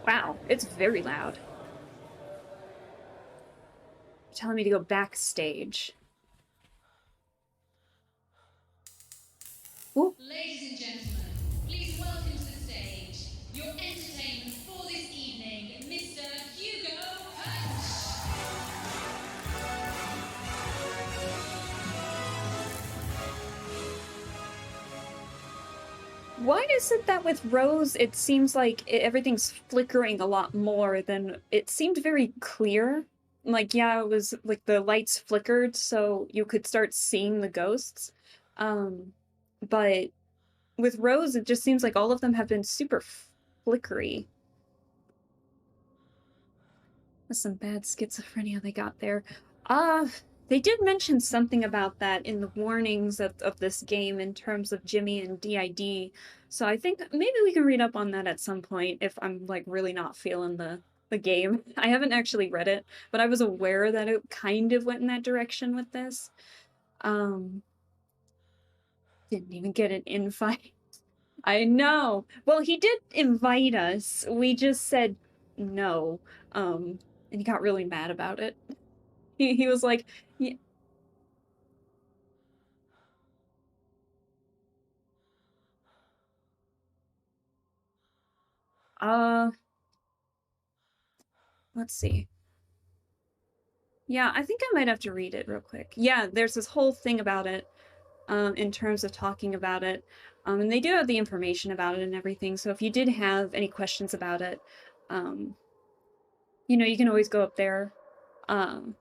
Wow, it's very loud. You're telling me to go backstage. Ooh. Ladies and gentlemen, please welcome to the stage your entertainment for this evening, Mr. Hugo Punch. Why is it that with Rose, it seems like everything's flickering a lot more than... It seemed very clear. Like, yeah, it was like the lights flickered so you could start seeing the ghosts. But with Rose, it just seems like all of them have been super flickery. That's some bad schizophrenia they got there. They did mention something about that in the warnings of this game in terms of Jimmy and DID. So I think maybe we can read up on that at some point if I'm like really not feeling the game. I haven't actually read it, but I was aware that it kind of went in that direction with this. Didn't even get an invite. I know. Well, he did invite us. We just said no. And he got really mad about it. He was like, yeah. Let's see. Yeah, I think I might have to read it real quick. Yeah, there's this whole thing about it, in terms of talking about it. And they do have the information about it and everything, so if you did have any questions about it, you know, you can always go up there, to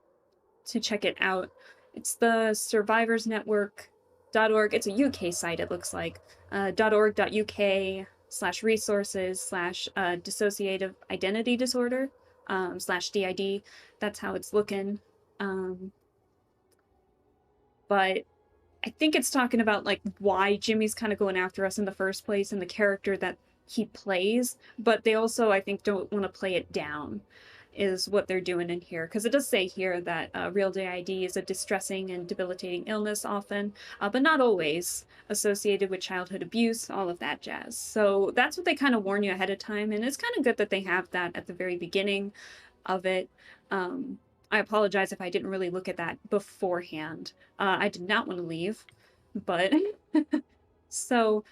check it out. It's the survivorsnetwork.org. It's a UK site, it looks like. .org.uk/resources/dissociative identity disorder /DID. That's how it's looking. But I think it's talking about like why Jimmy's kind of going after us in the first place and the character that he plays, but they also, I think, don't want to play it down, is what they're doing in here. Because it does say here that real DID is a distressing and debilitating illness often, but not always, associated with childhood abuse, all of that jazz. So that's what they kind of warn you ahead of time, and it's kind of good that they have that at the very beginning of it. I apologize if I didn't really look at that beforehand. I did not want to leave, but... So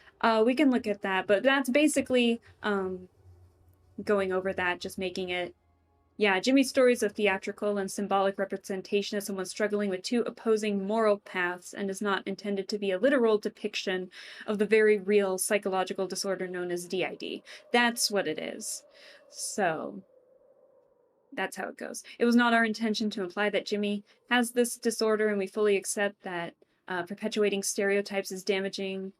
we can look at that, but that's basically going over that, just making it... Yeah, Jimmy's story is a theatrical and symbolic representation of someone struggling with two opposing moral paths and is not intended to be a literal depiction of the very real psychological disorder known as DID. That's what it is. So... that's how it goes. It was not our intention to imply that Jimmy has this disorder, and we fully accept that perpetuating stereotypes is damaging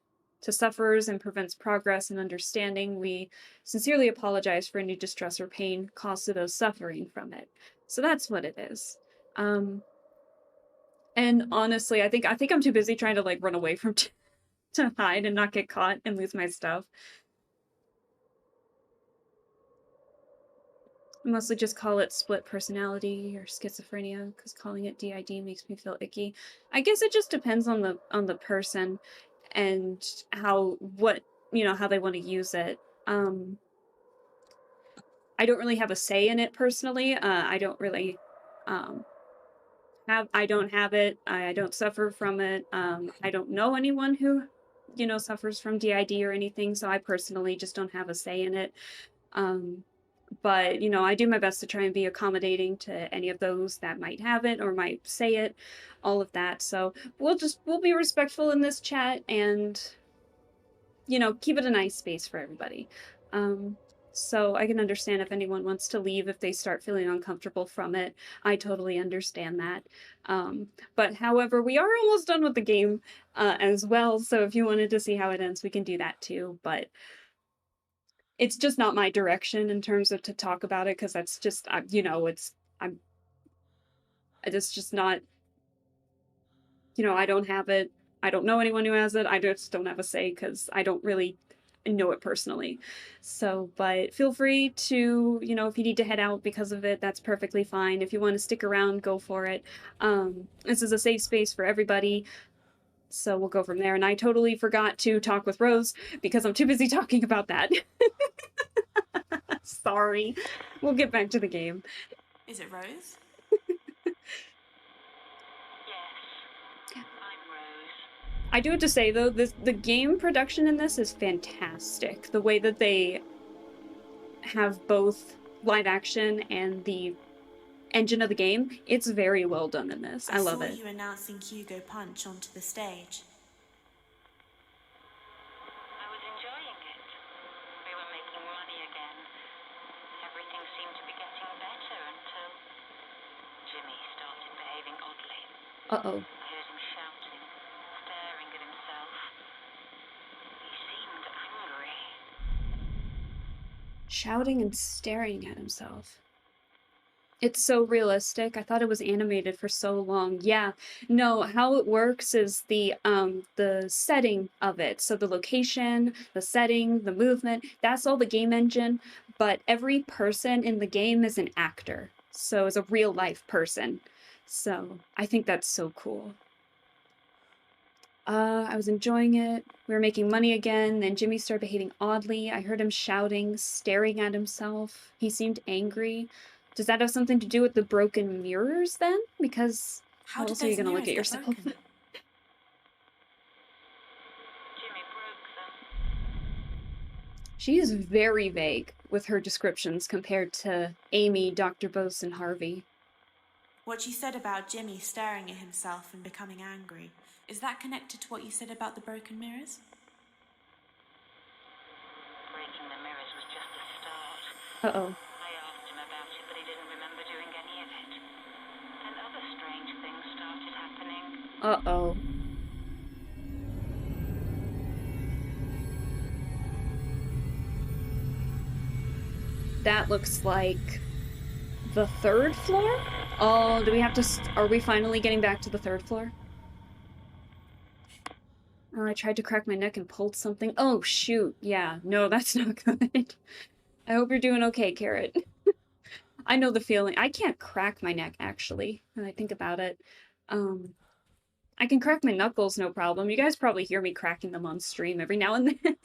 to sufferers and prevents progress and understanding. We sincerely apologize for any distress or pain caused to those suffering from it. So that's what it is. And honestly, I think I'm too busy trying to like run away from to hide and not get caught and lose my stuff. I mostly just call it split personality or schizophrenia because calling it DID makes me feel icky. I guess it just depends on the person and how they want to use it. I don't really have a say in it personally. I don't really I don't have it. I don't suffer from it. I don't know anyone who suffers from DID or anything, so I personally just don't have a say in it. But I do my best to try and be accommodating to any of those that might have it or might say it, all of that. So we'll be respectful in this chat and keep it a nice space for everybody. So I can understand if anyone wants to leave if they start feeling uncomfortable from it. I totally understand that. But however, we are almost done with the game as well. So if you wanted to see how it ends, we can do that too. But it's just not my direction in terms of to talk about it because that's just it's just not. I don't have it. I don't know anyone who has it. I just don't have a say because I don't really know it personally. So, but feel free to, if you need to head out because of it, that's perfectly fine. If you want to stick around, go for it. This is a safe space for everybody. So we'll go from there. And I totally forgot to talk with Rose because I'm too busy talking about that. Sorry. We'll get back to the game. Is it Rose? I do have to say though, the game production in this is fantastic. The way that they have both live action and the engine of the game, it's very well done in this. I love it. I saw you announcing Hugo Punch onto the stage. I was enjoying it. We were making money again. Everything seemed to be getting better until Jimmy started behaving oddly. Uh-oh. I heard him shouting, staring at himself. He seemed angry. Shouting and staring at himself. It's so realistic. I thought it was animated for so long. Yeah. No, how it works is the setting of it. So the location, the setting, the movement, that's all the game engine, but every person in the game is an actor. So it's a real life person. So I think that's so cool. I was enjoying it. We were making money again. Then Jimmy started behaving oddly. I heard him shouting, staring at himself. He seemed angry. Does that have something to do with the broken mirrors then? Because how else are you going to look at yourself? Jimmy broke them. She is very vague with her descriptions compared to Amy, Dr. Bose, and Harvey. What you said about Jimmy staring at himself and becoming angry, is that connected to what you said about the broken mirrors? Breaking the mirrors was just the start. Uh-oh. I asked him about it, but he didn't remember doing any of it. Then other strange things started happening. Uh-oh. That looks like the 3rd floor? Oh, do we have to... Are we finally getting back to the 3rd floor? Oh, I tried to crack my neck and pulled something. Oh, shoot. Yeah, no, that's not good. I hope you're doing okay, Carrot. I know the feeling. I can't crack my neck, actually, when I think about it. I can crack my knuckles, no problem. You guys probably hear me cracking them on stream every now and then.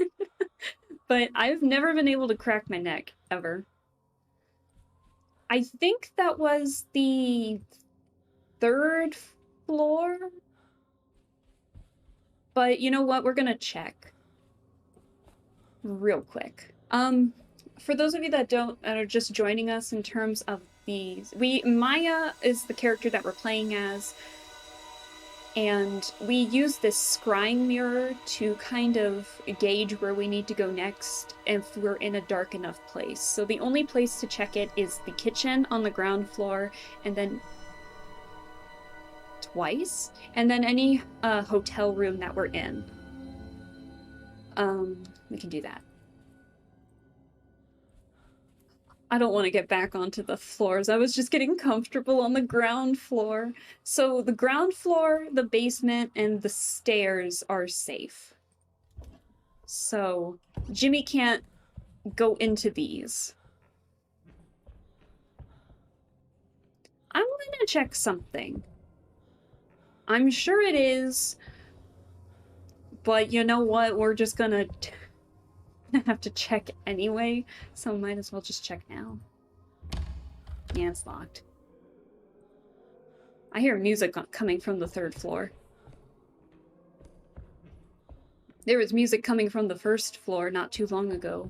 But I've never been able to crack my neck, ever. I think that was the 3rd floor? But you know what? We're gonna check real quick. For those of you that are just joining us in terms of these, Maya is the character that we're playing as, and we use this scrying mirror to kind of gauge where we need to go next if we're in a dark enough place. So the only place to check it is the kitchen on the ground floor, and then twice, and then any hotel room that we're in. We can do that. I don't want to get back onto the floors. I was just getting comfortable on the ground floor. So the ground floor, the basement, and the stairs are safe. So Jimmy can't go into these. I wanted to check something. I'm sure it is, but you know what? We're just gonna have to check anyway, so might as well just check now. Yeah, it's locked. I hear music coming from the 3rd floor. There was music coming from the 1st floor not too long ago.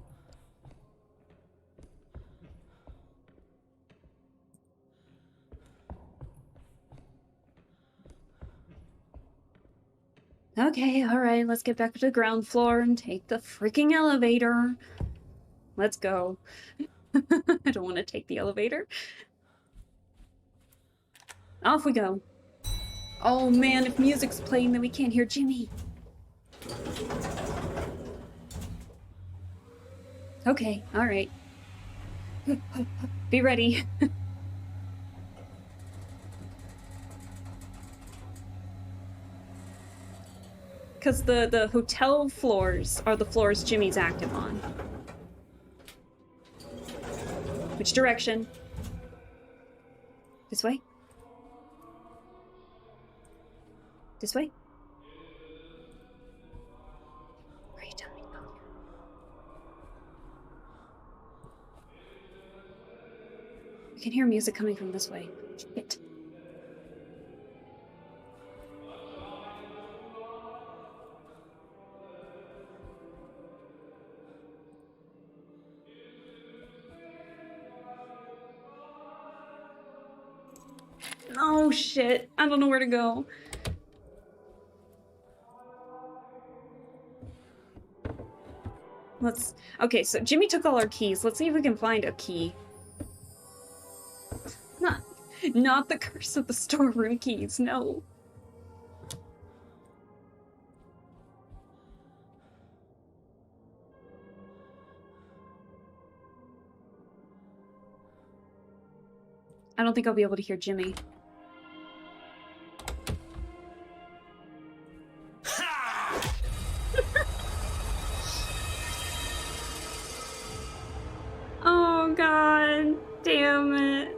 Okay, alright, let's get back to the ground floor and take the freaking elevator. Let's go. I don't want to take the elevator. Off we go. Oh man, if music's playing, then we can't hear Jimmy. Okay, alright. Be ready. Because the hotel floors are the floors Jimmy's active on. Which direction? This way? This way? Where are you telling me to go here? I can hear music coming from this way. Shit. Oh shit, I don't know where to go. Okay, so Jimmy took all our keys. Let's see if we can find a key. Not the curse of the storeroom keys, no. I don't think I'll be able to hear Jimmy. Oh god, damn it.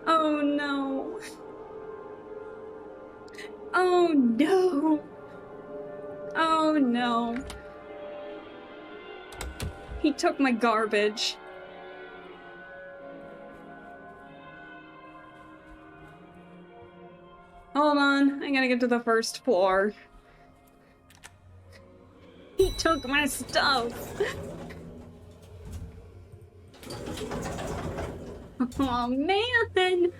Oh no. Oh no. Oh no. He took my garbage. Hold on, I gotta get to the 1st floor. He took my stuff. Oh man.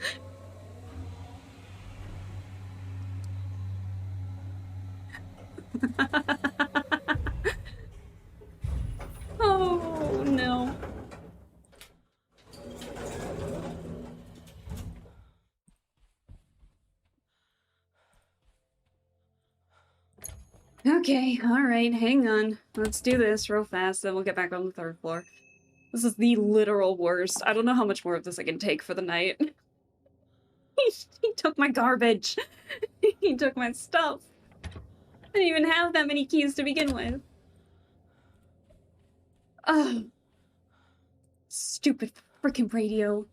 Oh no. Okay, alright, hang on. Let's do this real fast, then we'll get back on the 3rd floor. This is the literal worst. I don't know how much more of this I can take for the night. He took my garbage. He took my stuff. I didn't even have that many keys to begin with. Ugh. Stupid freaking radio.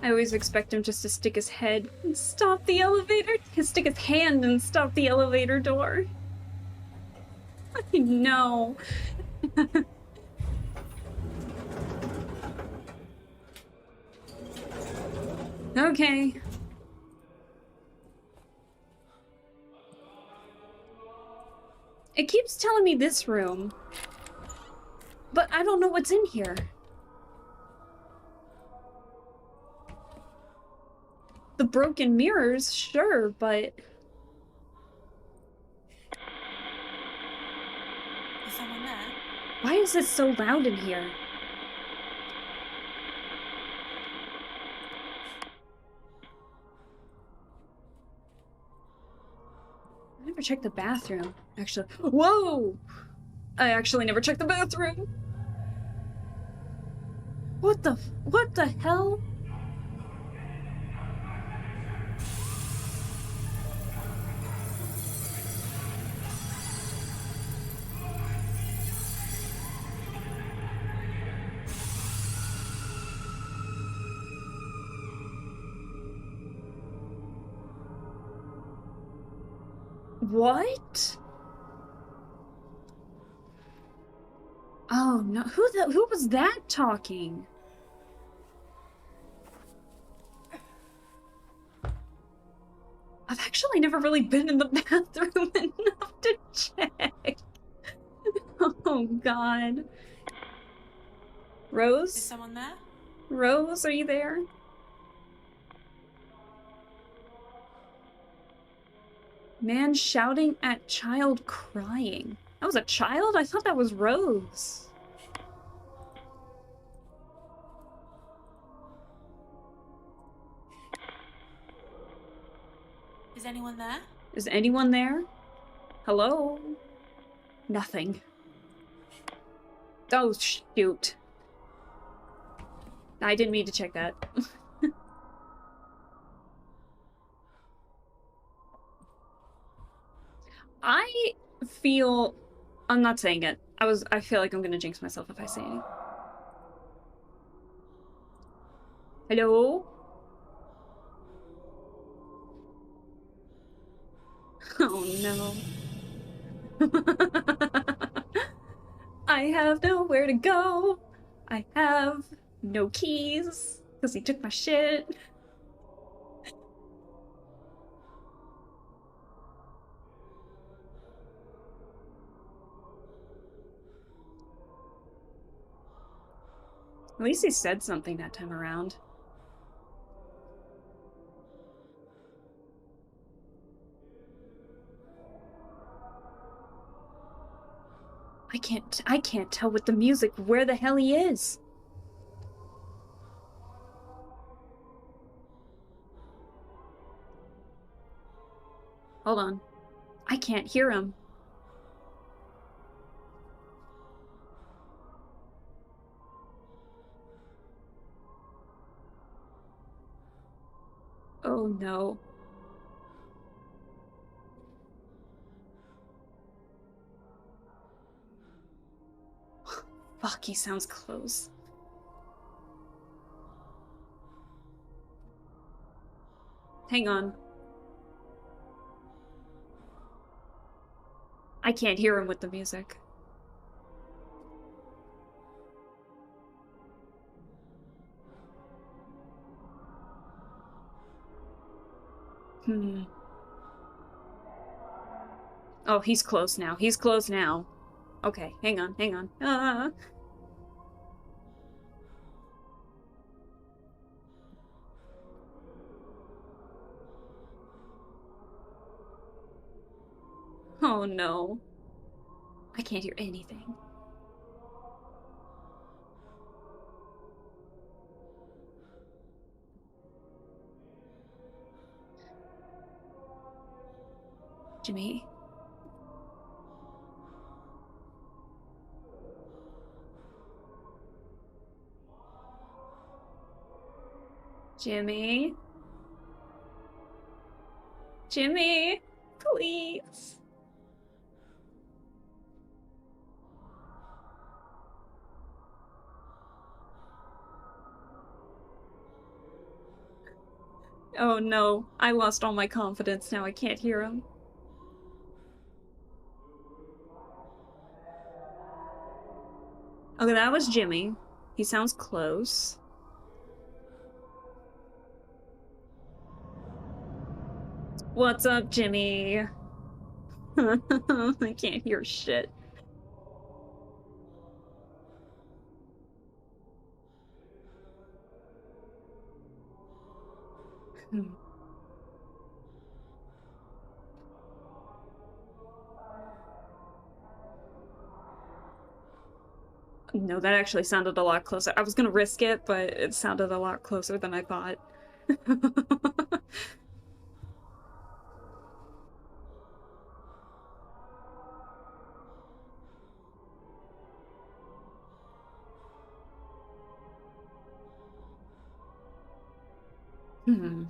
I always expect him just to stick his head and stop the elevator. Stick his hand and stop the elevator door. I know. Okay. It keeps telling me this room, but I don't know what's in here. The broken mirrors, sure, but... Is someone there? Why is it so loud in here? I never checked the bathroom. Actually, whoa! I actually never checked the bathroom. What the hell? What? Oh no, who was that talking? I've actually never really been in the bathroom enough to check. Oh god. Is Rose? someone there? Rose, are you there? Man shouting at child crying. That was a child? I thought that was Rose. Is anyone there? Is anyone there? Hello? Nothing. Oh, shoot. I didn't mean to check that. I feel... I'm not saying it. I feel like I'm gonna jinx myself if I say it. Hello? Oh no. I have nowhere to go. I have no keys because he took my shit. At least he said something that time around. I can't tell with the music where the hell he is. Hold on. I can't hear him. Oh no. Fuck, he sounds close. Hang on. I can't hear him with the music. Oh, he's close now. He's close now. Okay, hang on, hang on. Oh no. I can't hear anything. Jimmy? Jimmy? Jimmy? Please? Oh no, I lost all my confidence. Now I can't hear him. Okay, that was Jimmy. He sounds close. What's up, Jimmy? I can't hear shit. No, that actually sounded a lot closer. I was gonna risk it, but it sounded a lot closer than I thought. Hmm.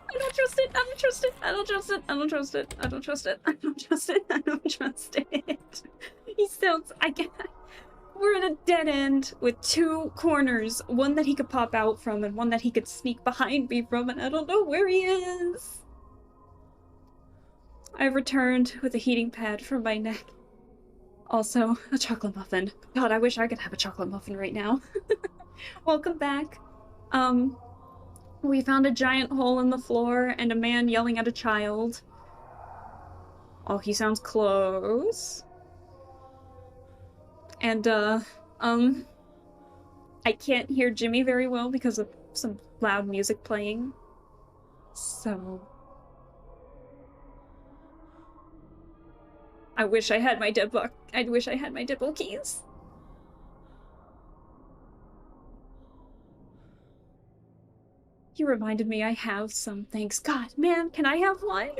I don't trust it. I don't trust it. I don't trust it. I don't trust it. I don't trust it. I don't trust it. I don't trust it. He sounds. I can't. We're at a dead end with two corners, one that he could pop out from and one that he could sneak behind me from, and I don't know where he is. I've returned with a heating pad for my neck. Also, a chocolate muffin. God, I wish I could have a chocolate muffin right now. Welcome back. We found a giant hole in the floor and a man yelling at a child. Oh, he sounds close. And, I can't hear Jimmy very well because of some loud music playing. So... I wish I had my Deadbolt keys. You reminded me I have some, thanks. God, man, can I have one?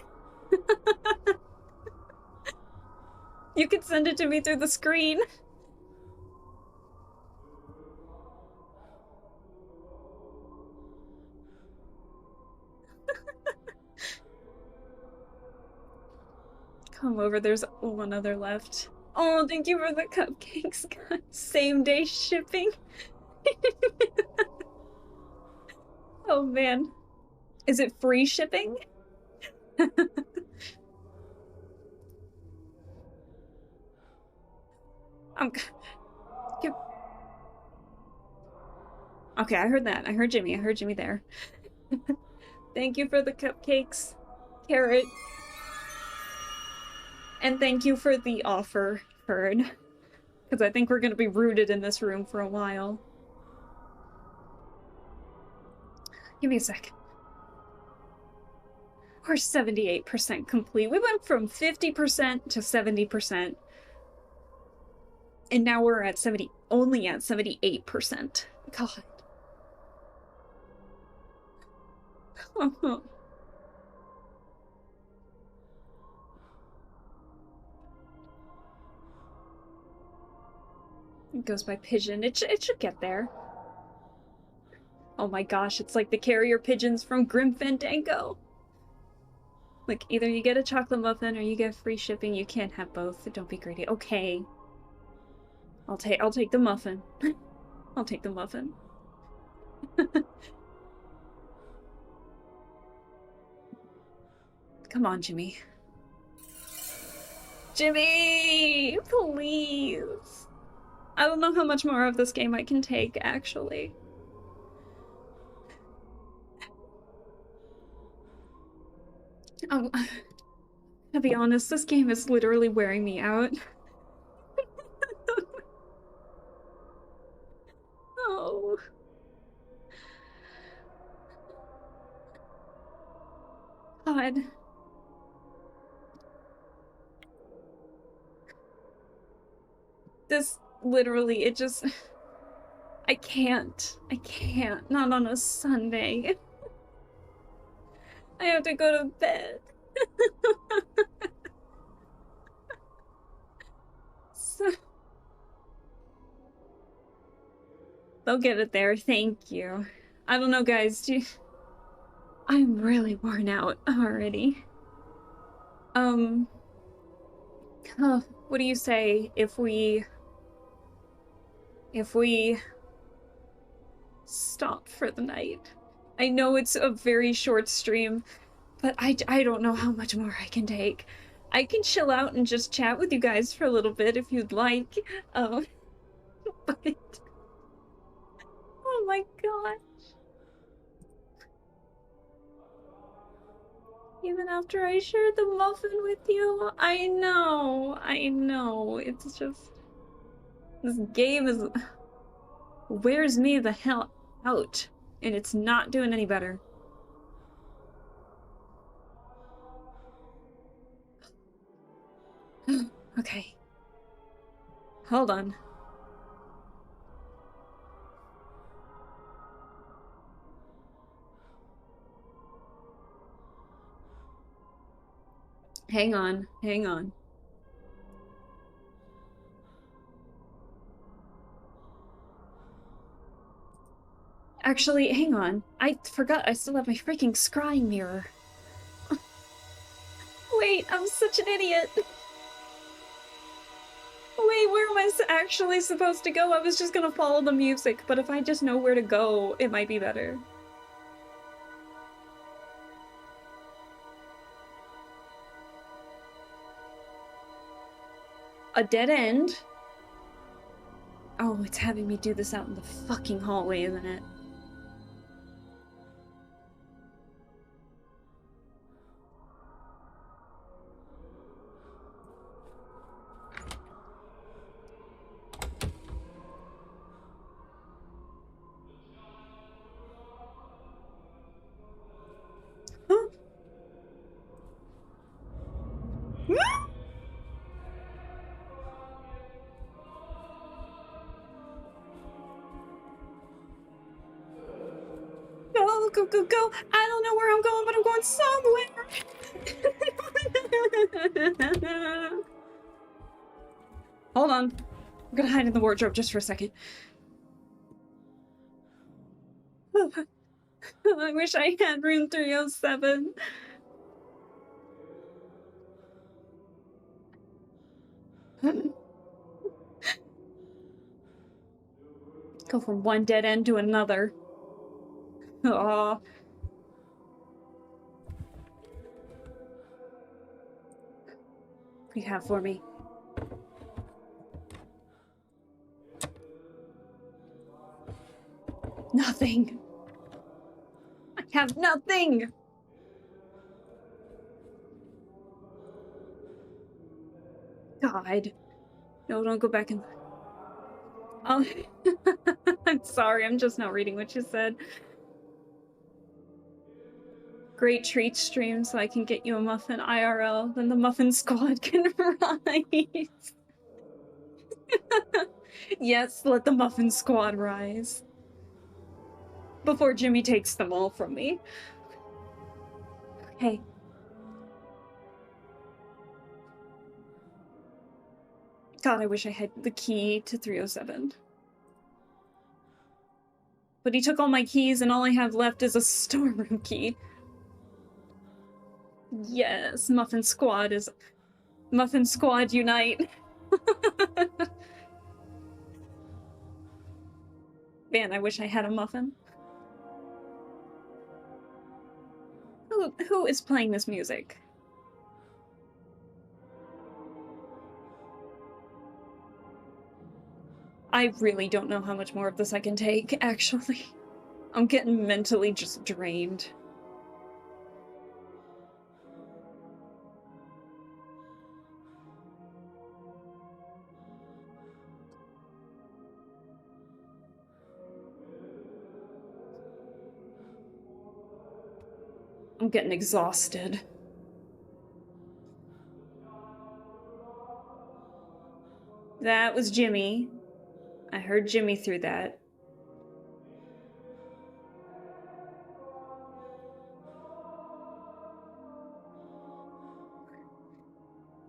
You could send it to me through the screen. Come over, there's one other left. Oh, thank you for the cupcakes. God, same day shipping. Oh man. Is it free shipping? Okay, I heard that. I heard Jimmy. I heard Jimmy there. Thank you for the cupcakes, Carrot. And thank you for the offer, Fern. Because I think we're going to be rooted in this room for a while. Give me a sec. We're 78% complete. We went from 50% to 70%. And now we're at only at 78%. God. It goes by pigeon. It should get there. Oh my gosh, it's like the carrier pigeons from Grim Fandango. Like, either you get a chocolate muffin or you get free shipping. You can't have both. Don't be greedy. Okay. I'll take the muffin. I'll take the muffin. Come on, Jimmy. Jimmy! Please! I don't know how much more of this game I can take, actually. To be honest, this game is literally wearing me out. Oh. God. This literally, it just... I can't. Not on a Sunday. I have to go to bed. So... They'll get it there, thank you. I don't know, guys, I'm really worn out already. What do you say if we stop for the night? I know it's a very short stream, but I don't know how much more I can take. I can chill out and just chat with you guys for a little bit if you'd like. But oh my gosh. Even after I shared the muffin with you, I know. It's just... This game is... wears me the hell out, and it's not doing any better. Okay. Hold on. Hang on, hang on. Actually, hang on. I forgot I still have my freaking scrying mirror. Wait, I'm such an idiot. Wait, where am I actually supposed to go? I was just gonna follow the music, but if I just know where to go, it might be better. A dead end? Oh, it's having me do this out in the fucking hallway, isn't it? Huh? Go, go, go, go! I don't know where I'm going, but I'm going somewhere! Hold on. I'm gonna hide in the wardrobe just for a second. I wish I had room 307. Go from one dead end to another. Oh. What do you have for me? Nothing. I have nothing. God. No, don't go back in. Oh. I'm sorry, I'm just not reading what you said. Great treat stream so I can get you a muffin IRL, then the muffin squad can rise. Yes, let the muffin squad rise. Before Jimmy takes them all from me. Okay. God, I wish I had the key to 307. But he took all my keys and all I have left is a storeroom key. Yes, Muffin Squad is... Muffin Squad unite. Man, I wish I had a muffin. Who is playing this music? I really don't know how much more of this I can take, actually. I'm getting mentally just drained. I'm getting exhausted. That was Jimmy. I heard Jimmy through that.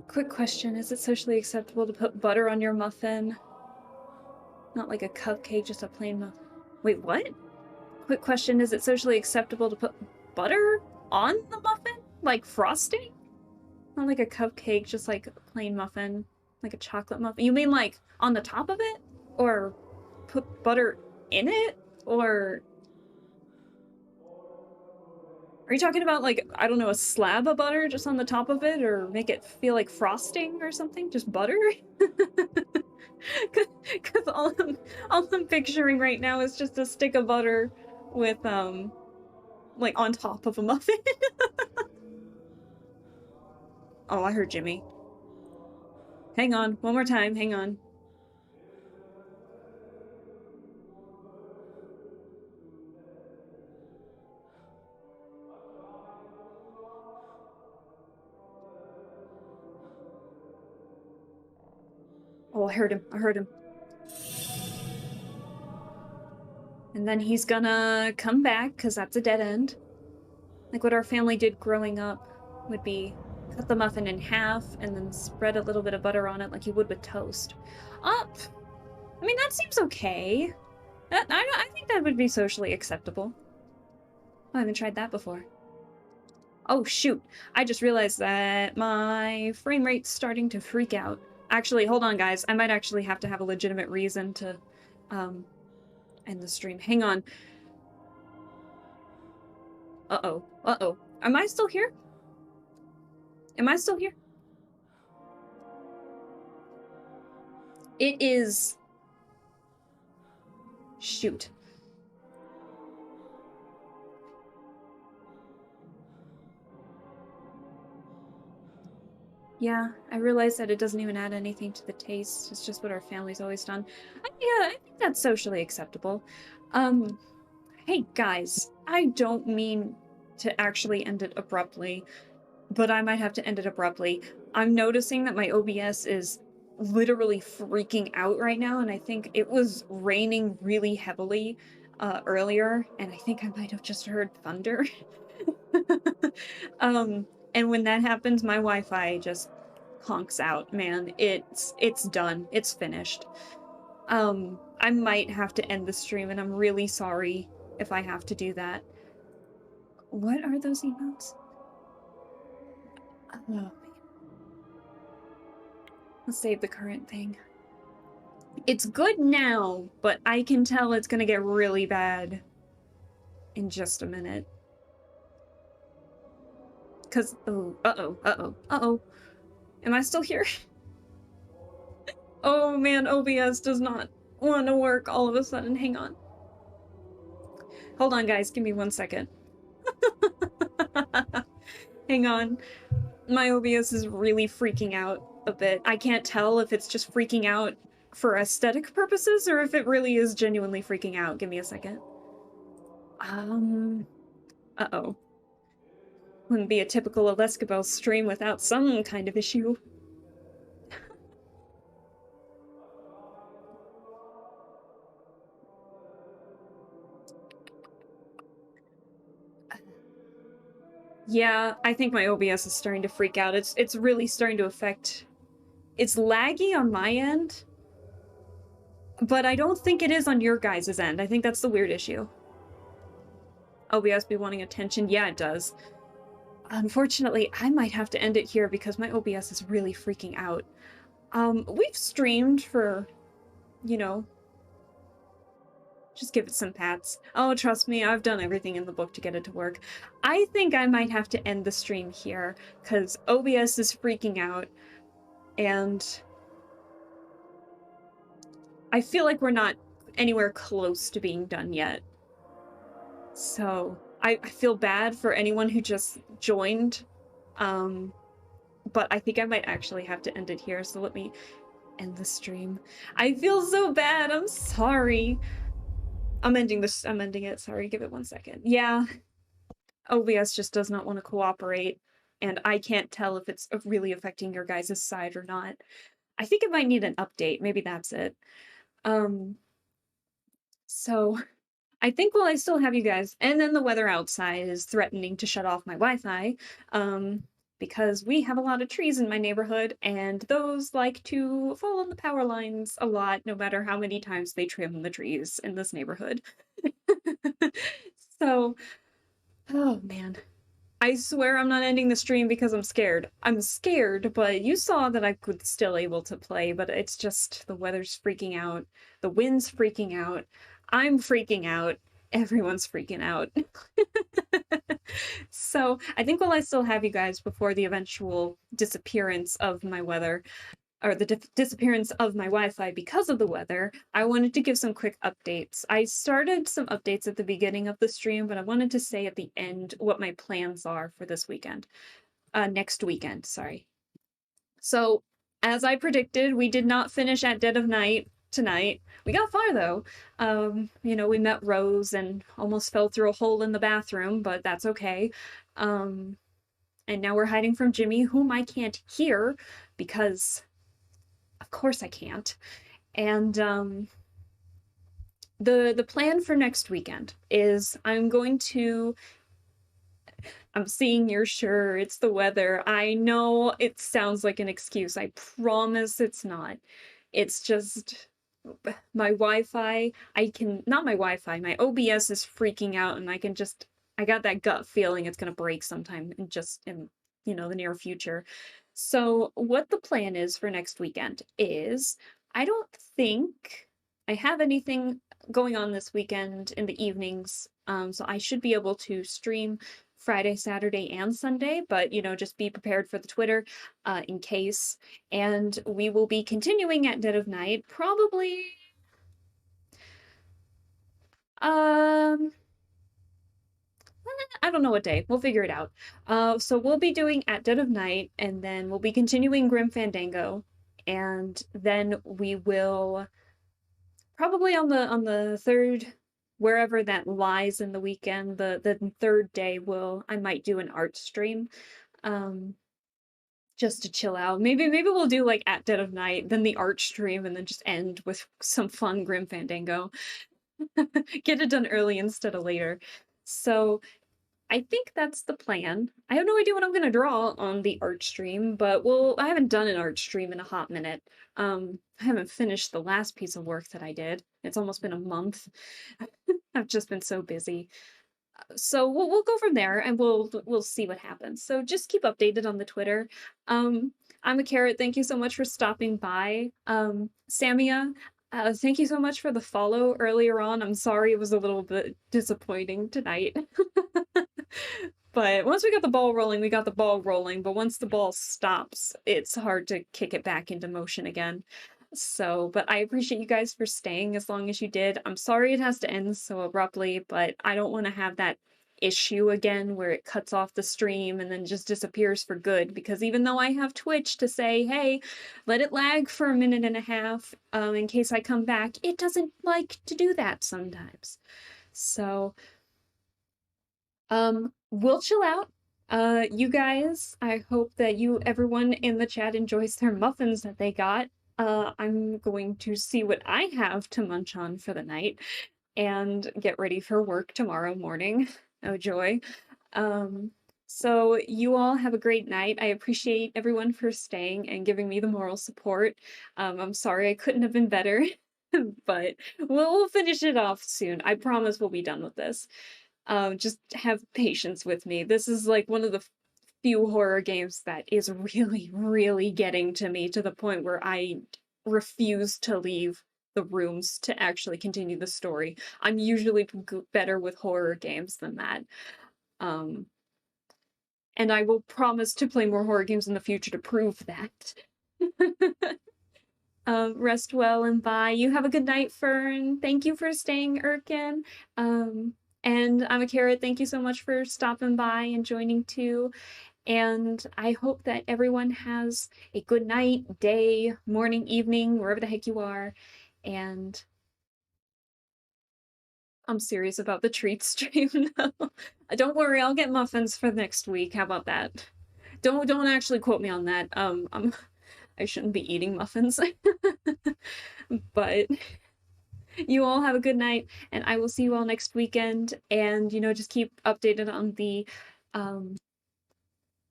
Quick question, is it socially acceptable to put butter on your muffin? Not like a cupcake, just a plain muffin. Wait, what? Quick question, is it socially acceptable to put butter on the muffin? Like frosting? Not like a cupcake, just like a plain muffin. Like a chocolate muffin. You mean like on the top of it? Or put butter in it? Or... Are you talking about like, I don't know, a slab of butter just on the top of it? Or make it feel like frosting or something? Just butter? Because all I'm picturing right now is just a stick of butter with, like on top of a muffin. Oh, I heard Jimmy. Hang on, one more time, hang on. I heard him. I heard him. And then he's gonna come back, because that's a dead end. Like what our family did growing up would be cut the muffin in half and then spread a little bit of butter on it like you would with toast. I mean, that seems okay. I think that would be socially acceptable. I haven't tried that before. Oh, shoot. I just realized that my frame rate's starting to freak out. Actually, hold on, guys. I might actually have to have a legitimate reason to, end the stream. Hang on. Uh-oh. Uh-oh. Am I still here? Am I still here? It is... Shoot. Yeah, I realize that it doesn't even add anything to the taste. It's just what our family's always done. Yeah, I think that's socially acceptable. Hey guys, I don't mean to actually end it abruptly, but I might have to end it abruptly. I'm noticing that my OBS is literally freaking out right now, and I think it was raining really heavily earlier, and I think I might have just heard thunder. And when that happens, my Wi-Fi just honks out, man. It's done. It's finished. I might have to end the stream, and I'm really sorry if I have to do that. What are those emotes? Oh, man. Let's save the current thing. It's good now, but I can tell it's gonna get really bad in just a minute. Cause, uh-oh. Am I still here? Oh man, OBS does not want to work all of a sudden. Hang on. Hold on, guys. Give me 1 second. Hang on. My OBS is really freaking out a bit. I can't tell if it's just freaking out for aesthetic purposes or if it really is genuinely freaking out. Give me a second. Uh-oh. Wouldn't be a typical Alescabel stream without some kind of issue. Yeah, I think my OBS is starting to freak out. It's really starting to affect... It's laggy on my end, but I don't think it is on your guys' end. I think that's the weird issue. OBS be wanting attention? Yeah, it does. Unfortunately, I might have to end it here because my OBS is really freaking out. We've streamed for, you know, just give it some pats. Oh, trust me, I've done everything in the book to get it to work. I think I might have to end the stream here because OBS is freaking out and I feel like we're not anywhere close to being done yet. So I feel bad for anyone who just joined, but I think I might actually have to end it here, so let me end the stream. I feel so bad, I'm sorry. I'm ending it, sorry, give it 1 second. Yeah, OBS just does not want to cooperate, and I can't tell if it's really affecting your guys' side or not. I think it might need an update, maybe that's it. So... I think while I still have you guys, and then the weather outside is threatening to shut off my Wi-Fi, because we have a lot of trees in my neighborhood, and those like to fall on the power lines a lot, no matter how many times they trim the trees in this neighborhood. So, oh man. I swear I'm not ending the stream because I'm scared. I'm scared, but you saw that I was still able to play, but it's just the weather's freaking out, the wind's freaking out, I'm freaking out, everyone's freaking out. So I think while I still have you guys before the eventual disappearance of my weather, or the disappearance of my Wi-Fi because of the weather, I wanted to give some quick updates. I started some updates at the beginning of the stream, but I wanted to say at the end what my plans are for this weekend. Next weekend, sorry. So, as I predicted, we did not finish at dead of night tonight. We got far though. You know, we met Rose and almost fell through a hole in the bathroom, but that's okay. And now we're hiding from Jimmy, whom I can't hear because of course I can't. And the plan for next weekend is I'm seeing you're sure it's the weather. I know it sounds like an excuse. I promise it's not. It's just my Wi-Fi. Not my Wi-Fi, my OBS is freaking out and I got that gut feeling it's gonna break sometime in the near future. So what the plan is for next weekend is I don't think I have anything going on this weekend in the evenings. So I should be able to stream Friday, Saturday, and Sunday, but just be prepared for the Twitter in case. And we will be continuing at dead of night, probably um I don't know what day. We'll figure it out. So we'll be doing At Dead of Night, and then we'll be continuing Grim Fandango, and then we will probably on the third, wherever that lies in the weekend, the third day I might do an art stream, um, just to chill out. Maybe we'll do like At Dead of Night, then the art stream, and then just end with some fun Grim Fandango. Get it done early instead of later. So I think that's the plan. I have no idea what I'm gonna draw on the art stream, but I haven't done an art stream in a hot minute. I haven't finished the last piece of work that I did. It's almost been a month. I've just been so busy. So we'll go from there and we'll see what happens. So just keep updated on the Twitter. I'm a Carrot. Thank you so much for stopping by. Samia, thank you so much for the follow earlier on. I'm sorry it was a little bit disappointing tonight. But once we got the ball rolling, we got the ball rolling. But once the ball stops, it's hard to kick it back into motion again. So, but I appreciate you guys for staying as long as you did. I'm sorry it has to end so abruptly, but I don't want to have that issue again where it cuts off the stream and then just disappears for good, because even though I have Twitch to say, hey, let it lag for a minute and a half in case I come back, it doesn't like to do that sometimes. So we'll chill out. You guys, I hope that everyone in the chat enjoys their muffins that they got. I'm going to see what I have to munch on for the night and get ready for work tomorrow morning. Oh joy. So you all have a great night. I appreciate everyone for staying and giving me the moral support. I'm sorry I couldn't have been better, but we'll finish it off soon. I promise we'll be done with this. Just have patience with me. This is like one of the few horror games that is really, really getting to me, to the point where I refuse to leave the rooms to actually continue the story. I'm usually better with horror games than that. And I will promise to play more horror games in the future to prove that. Rest well and bye. You have a good night, Fern. Thank you for staying, Erkin. And I'm a Carrot. Thank you so much for stopping by and joining too. And I hope that everyone has a good night, day, morning, evening, wherever the heck you are. And I'm serious about the treat stream now. Don't worry, I'll get muffins for next week. How about that? Don't actually quote me on that. I shouldn't be eating muffins. But you all have a good night, and I will see you all next weekend. And just keep updated on the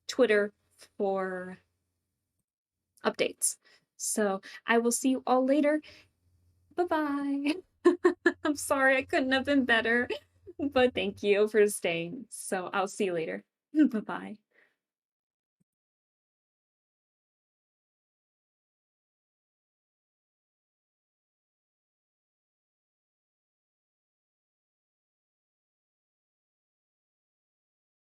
Twitter for updates. So I will see you all later. Bye-bye. I'm sorry I couldn't have been better, but thank you for staying. So I'll see you later. Bye-bye.